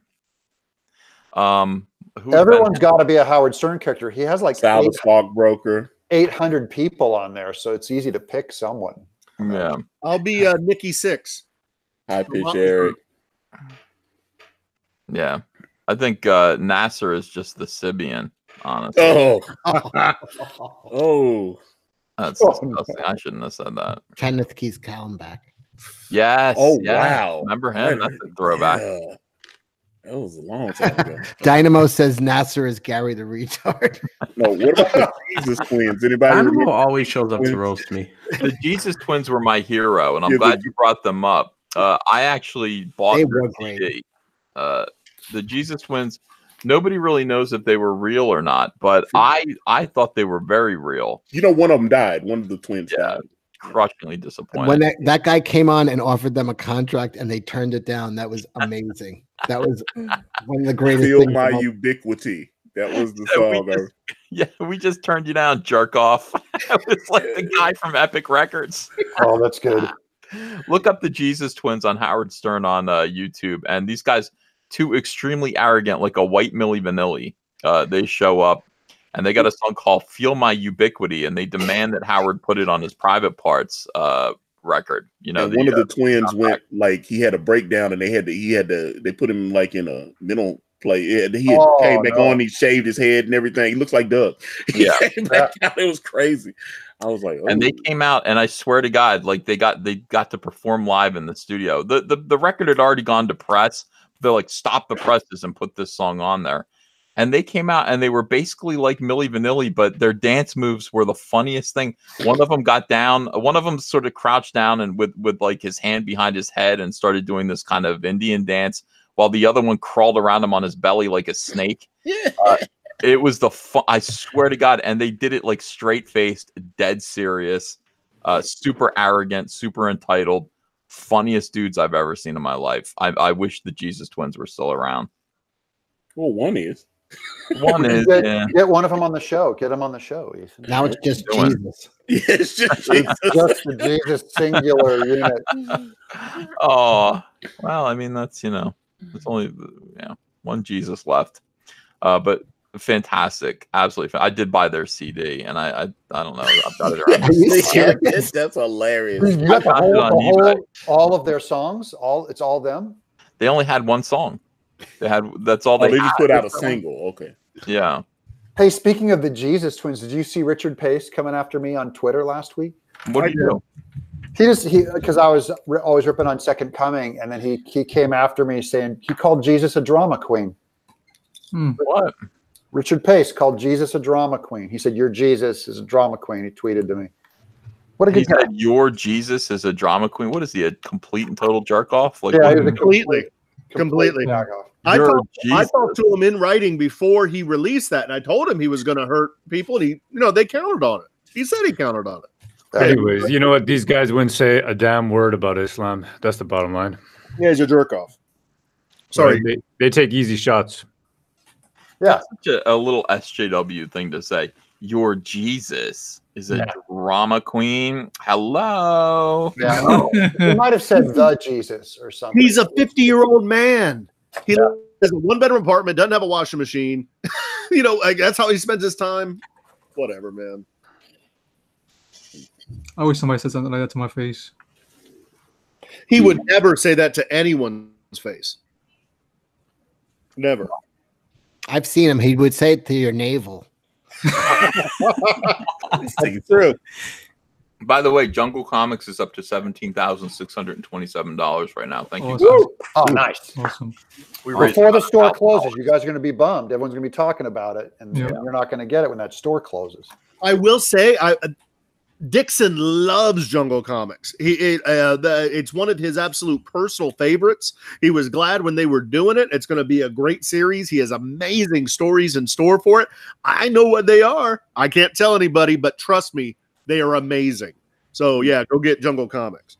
Speaker 8: Everyone's got to be a Howard Stern character. He has like
Speaker 3: Salad Stockbroker.
Speaker 8: 800 people on there, so it's easy to pick someone.
Speaker 1: Yeah.
Speaker 12: I'll be Nikki Six.
Speaker 3: High pitch Eric.
Speaker 1: Yeah. I think Nasser is just the Sibian, honestly. That's disgusting. I shouldn't have said that.
Speaker 9: Kenneth Keith Kallenbach.
Speaker 1: Yes.
Speaker 3: Wow.
Speaker 1: Remember him? That's a throwback.
Speaker 3: Yeah. That was a long time ago.
Speaker 9: Dynamo says Nasser is Gary the retard.
Speaker 3: No, what about the Jesus twins? Anybody?
Speaker 2: Dynamo always shows up to roast me.
Speaker 1: The Jesus twins were my hero, and I'm glad you brought them up. I actually bought their CD. The Jesus twins. Nobody really knows if they were real or not, but I thought they were very real.
Speaker 3: You know, one of them died. One of the twins died.
Speaker 1: Crushingly disappointed.
Speaker 9: When that guy came on and offered them a contract and they turned it down, that was amazing. That was one of the greatest
Speaker 3: Feel
Speaker 9: things.
Speaker 3: My ubiquity. That was the song.
Speaker 1: We just turned you down, jerk off. It was like the guy from Epic Records.
Speaker 8: Oh, that's good.
Speaker 1: Look up the Jesus twins on Howard Stern on YouTube, and these guys, two extremely arrogant, like a white Milli Vanilli. They show up, and they got a song called "Feel My Ubiquity," and they demand that Howard put it on his Private Parts record. You know,
Speaker 3: and one of the twins went like he had a breakdown, and they put him like in a mental play. He came back on, he shaved his head and everything. He looks like Doug. He came back out. It was crazy. I was like,
Speaker 1: and they came out, and I swear to God, like they got to perform live in the studio. The record had already gone to press. They're like, stop the presses and put this song on there. And they came out, and they were basically like Milli Vanilli, but their dance moves were the funniest thing. One of them got down, one of them sort of crouched down and with like his hand behind his head and started doing this kind of Indian dance, while the other one crawled around him on his belly like a snake. It was I swear to God, and they did it like straight-faced, dead serious, super arrogant, super entitled, funniest dudes I've ever seen in my life. I wish the Jesus Twins were still around.
Speaker 3: Well, one is.
Speaker 1: One is.
Speaker 8: Get one of them on the show. Get them on the show, Ethan.
Speaker 9: Now it's just Jesus.
Speaker 3: It's just Jesus.
Speaker 8: Just the Jesus singular unit.
Speaker 1: Oh, well, I mean, that's, it's only one Jesus left. But fantastic, absolutely. I did buy their CD, and I don't know. I've got it around.
Speaker 3: That's hilarious.
Speaker 8: You got the whole all of their songs. It's all them.
Speaker 1: They only had one song. That's all they
Speaker 3: just put out a single. Okay.
Speaker 1: Yeah.
Speaker 8: Hey, speaking of the Jesus Twins, did you see Richard Pace coming after me on Twitter last week?
Speaker 1: What did you
Speaker 8: do? Because I was always ripping on Second Coming, and then he came after me saying he called Jesus a drama queen.
Speaker 1: What?
Speaker 8: Richard Pace called Jesus a drama queen. He said, "Your Jesus is a drama queen." He tweeted to me. What a good guy.
Speaker 1: Your Jesus is a drama queen. What is he, a complete and total jerk off? Like,
Speaker 12: yeah, completely. I talked to him in writing before he released that, and I told him he was going to hurt people, and they countered on it. He said he countered on it.
Speaker 11: Anyways, you know what? These guys wouldn't say a damn word about Islam. That's the bottom line.
Speaker 12: Yeah, he's a jerk off. Sorry.
Speaker 11: They take easy shots.
Speaker 8: Yeah.
Speaker 1: Such a little SJW thing to say. Your Jesus is a drama queen. Hello.
Speaker 8: Yeah. He might have said the Jesus or something.
Speaker 12: He's a 50-year-old man. He has a one-bedroom apartment, doesn't have a washing machine. That's how he spends his time. Whatever, man.
Speaker 5: I wish somebody said something like that to my face.
Speaker 12: He would never say that to anyone's face. Never.
Speaker 9: I've seen him. He would say it to your navel.
Speaker 3: That's true.
Speaker 1: By the way, Jungle Comics is up to $17,627 right now. Thank you.
Speaker 8: Guys. Oh, nice.
Speaker 5: Awesome.
Speaker 8: Before the store closes, you guys are going to be bummed. Everyone's going to be talking about it, and you're not going to get it when that store closes.
Speaker 12: I will say, Dixon loves Jungle Comics. It's one of his absolute personal favorites. He was glad when they were doing it. It's going to be a great series. He has amazing stories in store for it. I know what they are. I can't tell anybody, but trust me, they are amazing. So yeah, go get Jungle Comics.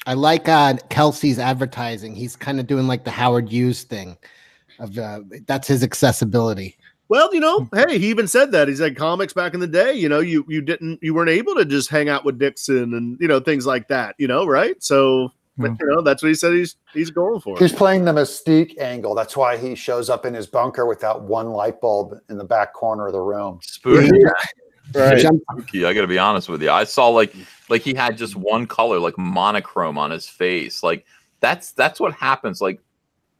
Speaker 9: I like Kelsey's advertising. He's kind of doing like the Howard Hughes thing. That's his accessibility.
Speaker 12: Well, hey, he even said that. He said comics back in the day, you weren't able to just hang out with Dixon and, things like that, right? So, but, that's what he said he's going for.
Speaker 8: He's playing the Mystique angle. That's why he shows up in his bunker with that one light bulb in the back corner of the room.
Speaker 1: Spooky.
Speaker 3: Right.
Speaker 1: Spooky. I got to be honest with you. I saw like he had just one color, like monochrome on his face. Like that's what happens. Like,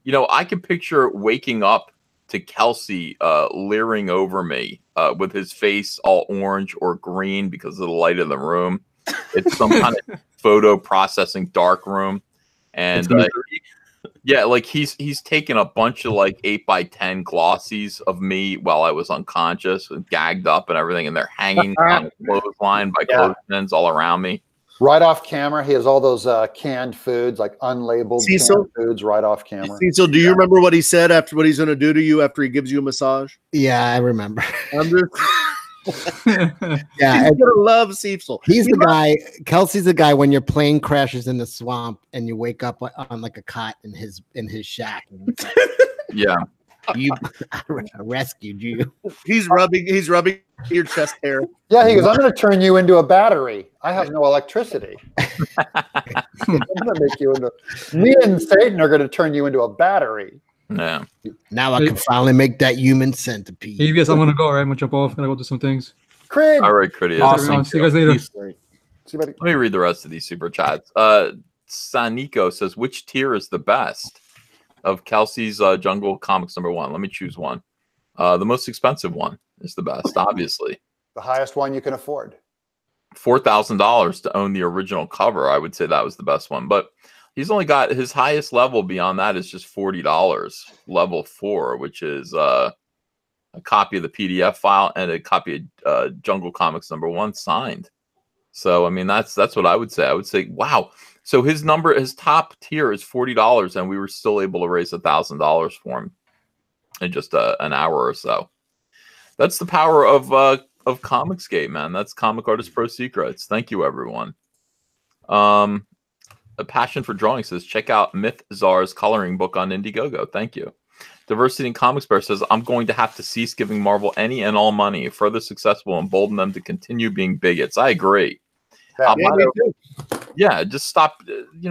Speaker 1: I can picture waking up to Kelsey leering over me with his face all orange or green because of the light in the room. It's some kind of photo processing dark room. And like he's taken a bunch of like 8x10 glossies of me while I was unconscious and gagged up and everything. And they're hanging on a clothesline by clothespins all around me.
Speaker 8: Right off camera, he has all those canned foods, like unlabeled canned foods, right off camera.
Speaker 12: Cecil, do you remember what he said after what he's going to do to you after he gives you a massage?
Speaker 9: Yeah, I remember.
Speaker 12: Yeah, he's gonna love Cecil.
Speaker 9: He's the guy. Kelsey's the guy when your plane crashes in the swamp and you wake up on like a cot in his shack.
Speaker 1: Yeah.
Speaker 9: I rescued you.
Speaker 12: He's rubbing your chest hair.
Speaker 8: Yeah, he goes, I'm going to turn you into a battery. I have no electricity. I'm going to make you me and Satan are going to turn you into a battery.
Speaker 1: Yeah.
Speaker 9: Now I can finally make that human centipede.
Speaker 5: Hey, yes, I'm gonna go. All right, I'm gonna jump off. Gotta go do some things.
Speaker 8: Craig.
Speaker 1: All right, Critias.
Speaker 5: Awesome. See you guys later.
Speaker 8: See you, buddy.
Speaker 1: Let me read the rest of these super chats. Saniko says, which tier is the best of Kelsey's Jungle Comics #1? Let me choose one. The most expensive one is the best, obviously.
Speaker 8: The highest one you can afford.
Speaker 1: $4,000 to own the original cover. I would say that was the best one, but he's only got his highest level beyond that is just $40. Level 4, which is a copy of the PDF file and a copy of Jungle Comics #1 signed. So I mean that's what I would say. I would say, wow. So his top tier is $40, and we were still able to raise $1,000 for him in just an hour or so. That's the power of Comicsgate, man. That's Comic Artist Pro Secrets. Thank you, everyone. A Passion for Drawing says, check out Myth Czar's coloring book on Indiegogo. Thank you. Diversity in Comics Bear says, I'm going to have to cease giving Marvel any and all money. If further successful, embolden them to continue being bigots. I agree. Yeah, just stop.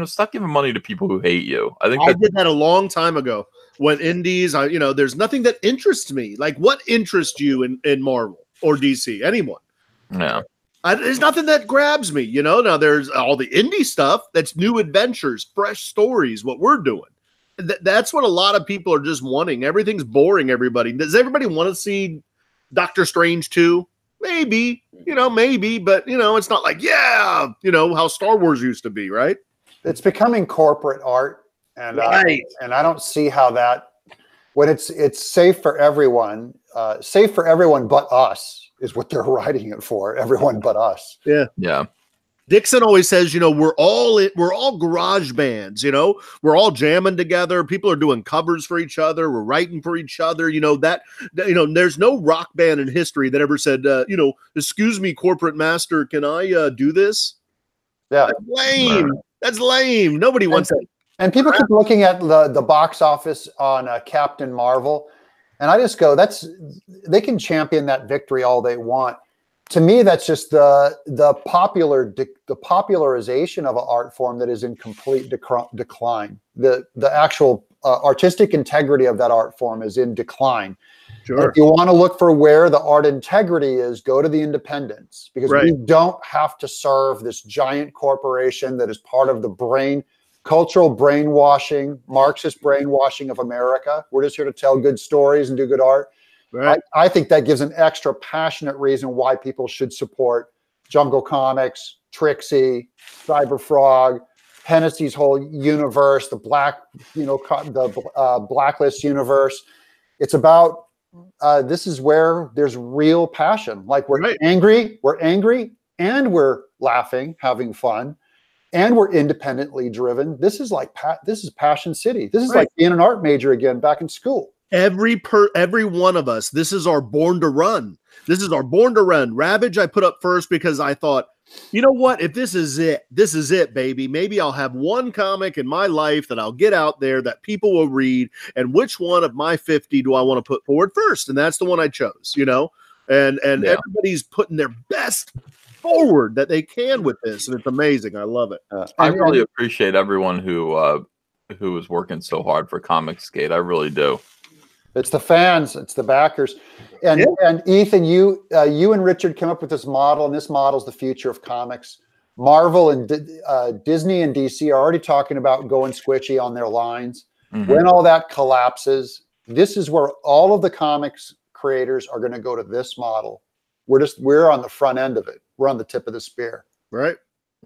Speaker 1: Stop giving money to people who hate you. I
Speaker 12: did that a long time ago. When indies, there's nothing that interests me. Like, what interests you in Marvel or DC? Anyone?
Speaker 1: Yeah.
Speaker 12: There's nothing that grabs me. Now there's all the indie stuff. That's new adventures, fresh stories. What we're doing. That's what a lot of people are just wanting. Everything's boring. Everybody. Does everybody want to see Doctor Strange 2? Maybe, maybe, but it's not like, how Star Wars used to be, right?
Speaker 8: It's becoming corporate art, and and I don't see how that, when it's safe for everyone but us is what they're writing it for. Everyone but us.
Speaker 12: Yeah.
Speaker 1: Yeah.
Speaker 12: Dixon always says, we're all garage bands, we're all jamming together. People are doing covers for each other. We're writing for each other. There's no rock band in history that ever said, excuse me, corporate master, can I do this?
Speaker 8: Yeah.
Speaker 12: That's lame. That's lame. Nobody wants that.
Speaker 8: And people keep looking at the box office on Captain Marvel. And I just go, they can champion that victory all they want. To me, that's just the popularization of an art form that is in complete decline. The actual artistic integrity of that art form is in decline.
Speaker 12: Sure.
Speaker 8: If you want to look for where the art integrity is, go to the independents, because we don't have to serve this giant corporation that is part of the cultural brainwashing, Marxist brainwashing of America. We're just here to tell good stories and do good art.
Speaker 12: Right.
Speaker 8: I think that gives an extra passionate reason why people should support Jungle Comics, Trixie, Cyber Frog, Hennessy's whole universe, the Blacklist universe. It's about this is where there's real passion. Like we're angry, and we're laughing, having fun, and we're independently driven. This is Passion City. This is like being an art major again back in school.
Speaker 12: Every one of us, this is our born to run. This is our born to run. Ravage I put up first because I thought, you know what? If this is it, baby. Maybe I'll have one comic in my life that I'll get out there that people will read. And which one of my 50 do I want to put forward first? And that's the one I chose, And everybody's putting their best forward that they can with this. And it's amazing. I love it.
Speaker 1: I really appreciate everyone who is working so hard for Comicsgate. I really do.
Speaker 8: It's the fans, it's the backers, and Ethan, you and Richard came up with this model, and this model is the future of comics. Marvel and Disney and DC are already talking about going squishy on their lines. Mm-hmm. When all that collapses, this is where all of the comics creators are going to go to this model. We're on the front end of it. We're on the tip of the spear.
Speaker 12: Right?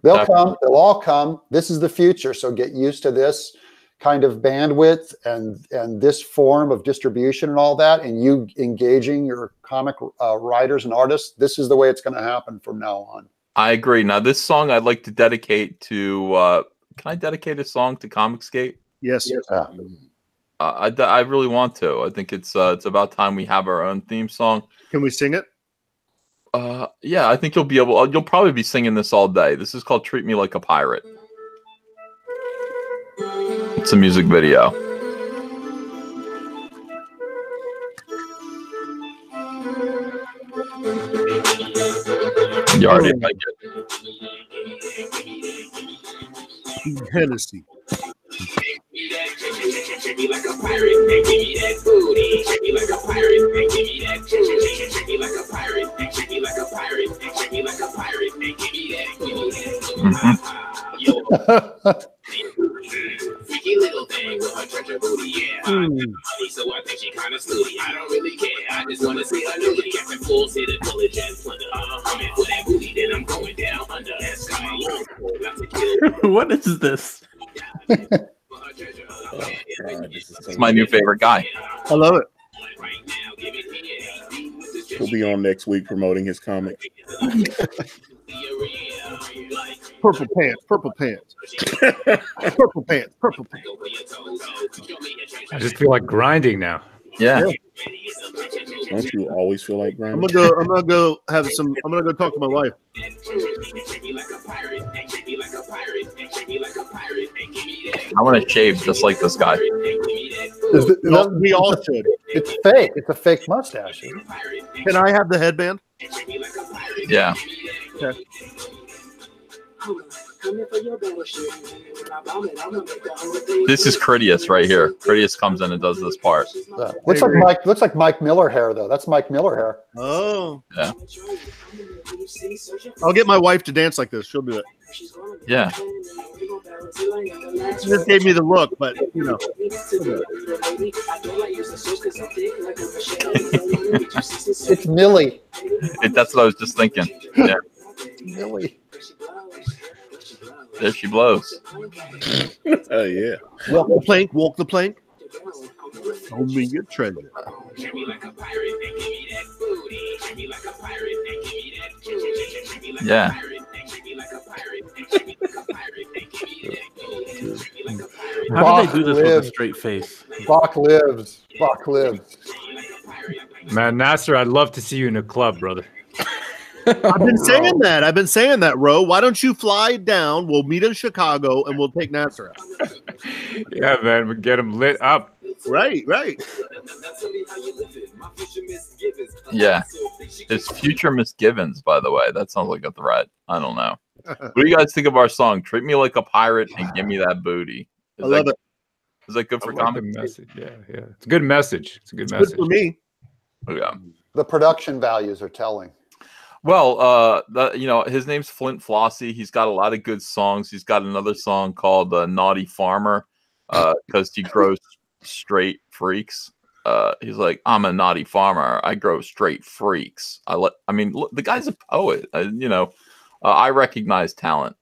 Speaker 8: They'll come. They'll all come. This is the future. So get used to this kind of bandwidth and this form of distribution and all that, and you engaging your comic writers and artists. This is the way it's going to happen from now on.
Speaker 1: I agree. Now, this song I'd like to dedicate to. Can I dedicate a song to Comicsgate?
Speaker 12: Yes.
Speaker 1: I really want to. I think it's about time we have our own theme song.
Speaker 12: Can we sing it?
Speaker 1: Yeah, I think you'll be able. You'll probably be singing this all day. This is called "Treat Me Like a Pirate." It's a music video. You already like it.
Speaker 12: Hennessy.
Speaker 13: treat me like a pirate and give me that booty. Treat me like a pirate and give me that. Treat me like a pirate and treat me like a pirate and treat me like a pirate and give me that. Yo, freaky little thing with her treasure booty, yeah. Money, so I think she kind of snooty. I don't really care. I just want to see her nudity. Captain Full say the pillage and plunder. I'm in for that booty, then I'm going down under that sky.
Speaker 2: What is this?
Speaker 1: It's my new favorite guy.
Speaker 12: I love it.
Speaker 3: He'll be on next week promoting his comic.
Speaker 12: Purple pants, purple pants. Purple pants, purple pants.
Speaker 11: I just feel like grinding now.
Speaker 1: Yeah.
Speaker 3: Don't you always feel like grinding?
Speaker 12: I'm gonna go talk to my wife.
Speaker 1: I want to shave just like this guy.
Speaker 12: We all should.
Speaker 8: It's fake. It's a fake mustache.
Speaker 12: Can I have the headband?
Speaker 1: Yeah.
Speaker 12: Okay.
Speaker 1: This is Critias right here. Critias comes in and does this part.
Speaker 8: Looks like Mike Miller hair though. That's Mike Miller hair.
Speaker 12: Oh.
Speaker 1: Yeah.
Speaker 12: I'll get my wife to dance like this. She'll do it.
Speaker 1: Yeah.
Speaker 12: She just gave me the look, but you know.
Speaker 8: It's Millie.
Speaker 1: That's what I was just thinking. Yeah.
Speaker 8: Millie.
Speaker 1: There she blows.
Speaker 3: Oh yeah.
Speaker 12: Walk the plank, walk the plank. Show me your treasure.
Speaker 1: Yeah.
Speaker 2: How do they do this with a straight face?
Speaker 8: Bach lives. Bach lives.
Speaker 11: Man, Nasser, I'd love to see you in a club, brother.
Speaker 12: I've been saying that. I've been saying that, Ro. Why don't you fly down? We'll meet in Chicago and we'll take Nasser out.
Speaker 11: Yeah, man, we get him lit up.
Speaker 12: Right, right.
Speaker 1: Yeah. It's Future Misgivings, by the way. That sounds like a threat. I don't know. What do you guys think of our song? Treat me like a pirate and give me that booty.
Speaker 12: I love it.
Speaker 1: Is that good for
Speaker 11: comic message? Yeah, yeah. It's a good message. It's a good message.
Speaker 12: Good for me.
Speaker 1: Yeah.
Speaker 8: The production values are telling.
Speaker 1: Well, his name's Flint Flossie. He's got a lot of good songs. He's got another song called "Naughty Farmer" because he grows straight freaks. He's like, I'm a naughty farmer. I grow straight freaks. Look, the guy's a poet. I recognize talent.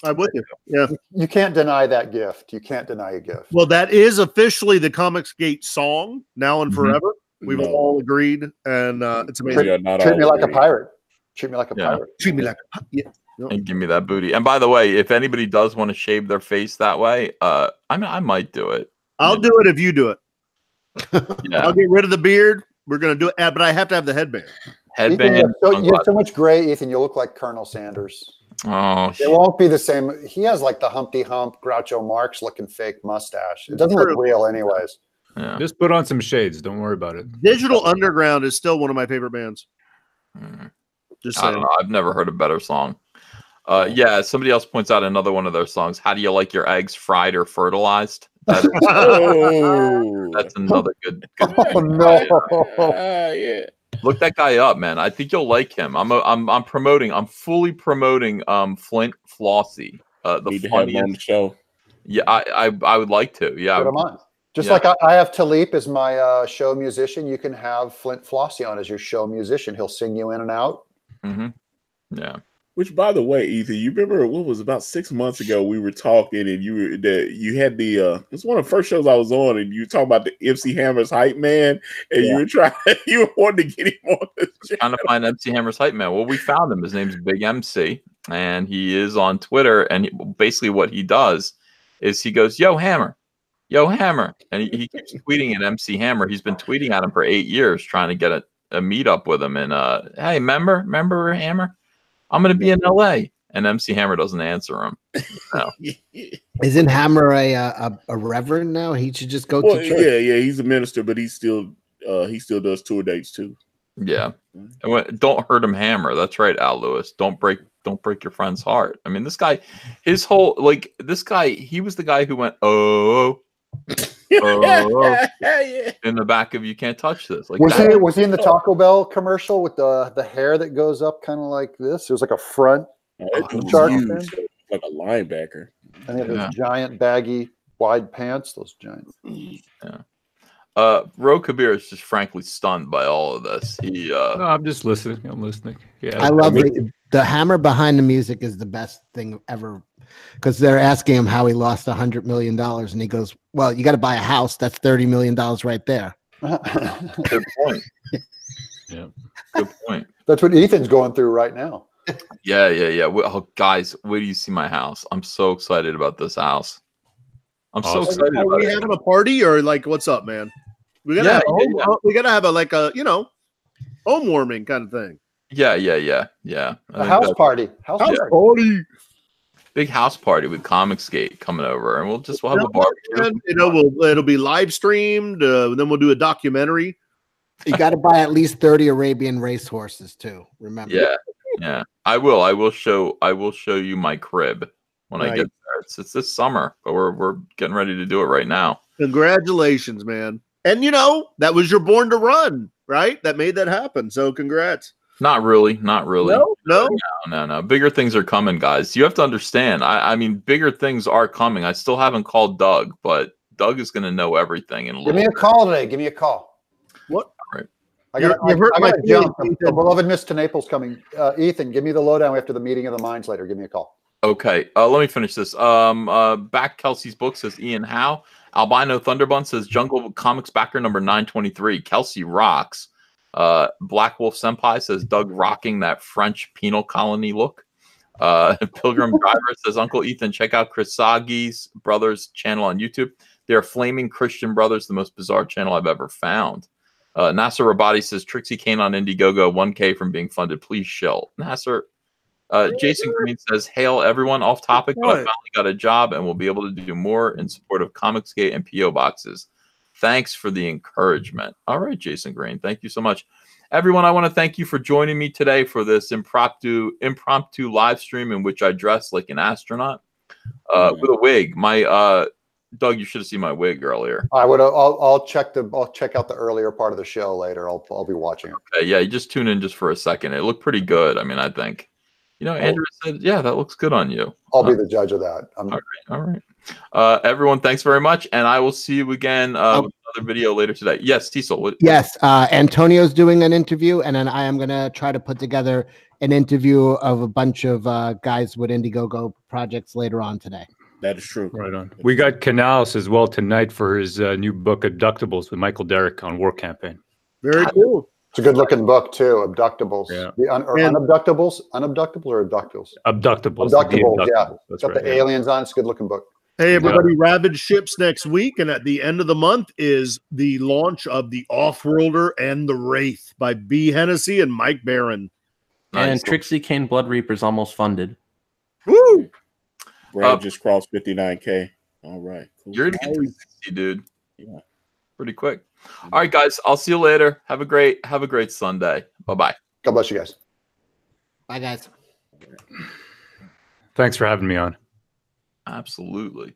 Speaker 12: I'm with you. Yeah.
Speaker 8: You can't deny that gift. You can't deny a gift.
Speaker 12: Well, that is officially the Comicsgate song now and forever. We've all agreed, and it's amazing.
Speaker 8: Treat me like a pirate. Treat me like a pirate.
Speaker 12: Treat me like a pirate. Yeah.
Speaker 1: And give me that booty. And by the way, if anybody does want to shave their face that way, I might do it.
Speaker 12: I'll do it if you do it.
Speaker 1: Yeah.
Speaker 12: I'll get rid of the beard. We're gonna do it, but I have to have the headband.
Speaker 1: Headband.
Speaker 8: Ethan, you have so much gray, Ethan. You look like Colonel Sanders.
Speaker 1: Oh,
Speaker 8: it won't be the same. He has like the Humpty Hump, Groucho Marx looking fake mustache. It doesn't look real, anyways.
Speaker 1: Yeah.
Speaker 11: Just put on some shades. Don't worry about it.
Speaker 12: Digital Underground is still one of my favorite bands. Just
Speaker 1: I don't know. I've never heard a better song. Yeah, somebody else points out another one of their songs. How do you like your eggs, fried or fertilized? That's another good.
Speaker 8: Oh no!
Speaker 3: Yeah.
Speaker 1: Look that guy up, man. I think you'll like him. I'm promoting. I'm fully promoting Flint Flossie.
Speaker 3: Need to have him on the show.
Speaker 1: Yeah, I would like to. Yeah,
Speaker 8: put him on. Just like I have Talib as my show musician, you can have Flint Flossie on as your show musician. He'll sing you in and out.
Speaker 1: Mm-hmm. Yeah.
Speaker 3: Which, by the way, Ethan, you remember what was about 6 months ago? We were talking, and you had the. It's one of the first shows I was on, and you were talking about the MC Hammer's hype man, and you were wanting to get him on the show.
Speaker 1: Trying to find MC Hammer's hype man. Well, we found him. His name's Big MC, and he is on Twitter. And basically, what he does is he goes, "Yo, Hammer." Yo, Hammer. And he keeps tweeting at MC Hammer. He's been tweeting at him for 8 years, trying to get a meetup with him. And, hey, remember Hammer? I'm going to be in LA. And MC Hammer doesn't answer him. No.
Speaker 9: Isn't Hammer a reverend now? He should just go to church.
Speaker 3: Yeah, he's a minister, but he still does tour dates too.
Speaker 1: Yeah. Don't hurt him, Hammer. That's right, Al Lewis. Don't break your friend's heart. I mean, this guy, he was the guy who went, oh. in the back of "You Can't Touch This." Like
Speaker 8: was he in the Taco Bell commercial with the hair that goes up kind of like this? It was like a front shark fin,
Speaker 3: like a linebacker,
Speaker 8: and he had those giant baggy wide pants. Those giants.
Speaker 1: Yeah. Ro Kabir is just frankly stunned by all of this. He
Speaker 11: no, I'm just listening. I'm listening. Yeah.
Speaker 9: I love the hammer behind the music is the best thing ever, because they're asking him how he lost $100 million, and he goes, "Well, you got to buy a house. That's $30 million right there."
Speaker 1: Good point. Yeah, good point.
Speaker 8: That's what Ethan's going through right now.
Speaker 1: Yeah. Oh, guys, wait till you see my house. I'm so excited about this house. I'm so excited.
Speaker 12: Are we having a party or like what's up, man? We gotta have we gotta have a home warming kind of thing.
Speaker 1: Yeah.
Speaker 8: A house party. House
Speaker 12: party.
Speaker 1: Big house party with Comicsgate coming over, and we'll have a barbecue.
Speaker 12: It'll be live streamed. Then we'll do a documentary.
Speaker 9: You got to buy at least 30 Arabian racehorses too. Remember?
Speaker 1: Yeah. I will show you my crib when I get there. It's this summer, but we're getting ready to do it right now.
Speaker 12: Congratulations, man! And that was your Born to Run, right? That made that happen. So congrats.
Speaker 1: Not really. No. Bigger things are coming, guys. You have to understand. I mean, bigger things are coming. I still haven't called Doug, but Doug is going to know everything.
Speaker 8: Give me a call today. Give me a call.
Speaker 12: What?
Speaker 1: All right.
Speaker 8: I got to jump. The beloved Miss to Naples coming. Ethan, give me the lowdown after the meeting of the minds later. Give me a call.
Speaker 1: Okay. Let me finish this. Back Kelsey's book, says Ian Howe. Albino Thunderbun says Jungle Comics backer number 923. Kelsey rocks. Black Wolf Senpai says Doug rocking that French penal colony look. Pilgrim Driver says Uncle Ethan, check out Chris Sagi's brothers channel on YouTube. They are flaming Christian brothers, the most bizarre channel I've ever found. Nasser Rabati says Trixie Cain on Indiegogo, 1K from being funded. Please shill. Nasser. Jason Green says, hail everyone, off topic, but I finally got a job and will be able to do more in support of Comicsgate and PO boxes. Thanks for the encouragement. All right, Jason Green, thank you so much. Everyone, I want to thank you for joining me today for this impromptu live stream in which I dressed like an astronaut with a wig. Doug, you should have seen my wig earlier.
Speaker 8: I'll check out the earlier part of the show later. I'll be watching it.
Speaker 1: Okay, yeah, you just tune in just for a second. It looked pretty good. I mean, I think. Andrew said, yeah, that looks good on you.
Speaker 8: I'll be the judge of that.
Speaker 1: All right. Everyone, thanks very much. And I will see you again with another video later today. Yes, Cecil.
Speaker 9: Yes, Antonio's doing an interview, and then I am going to try to put together an interview of a bunch of guys with Indiegogo projects later on today.
Speaker 3: That is true.
Speaker 11: Right on. We got Canals as well tonight for his new book, Abductables, with Michael Derrick on War Campaign.
Speaker 12: Very cool.
Speaker 8: It's a good looking book too. Abductables.
Speaker 11: Yeah.
Speaker 8: Unabductables? Unabductables or abductables?
Speaker 11: Abductables.
Speaker 8: Abductables, yeah.
Speaker 11: That's
Speaker 8: It's got the aliens on. It's a good looking book.
Speaker 12: Hey, everybody, Ravage ships next week. And at the end of the month is the launch of The Offworlder and the Wraith by B. Hennessy and Mike Barron.
Speaker 2: And Trixie Cain Blood Reaper's almost funded.
Speaker 12: Woo!
Speaker 3: Brad just crossed 59K. All right. Cool.
Speaker 1: You're going to get 60, dude. Yeah. Pretty quick. All right, guys. I'll see you later. Have a great Sunday. Bye-bye.
Speaker 8: God bless you guys.
Speaker 9: Bye, guys.
Speaker 11: Thanks for having me on.
Speaker 1: Absolutely.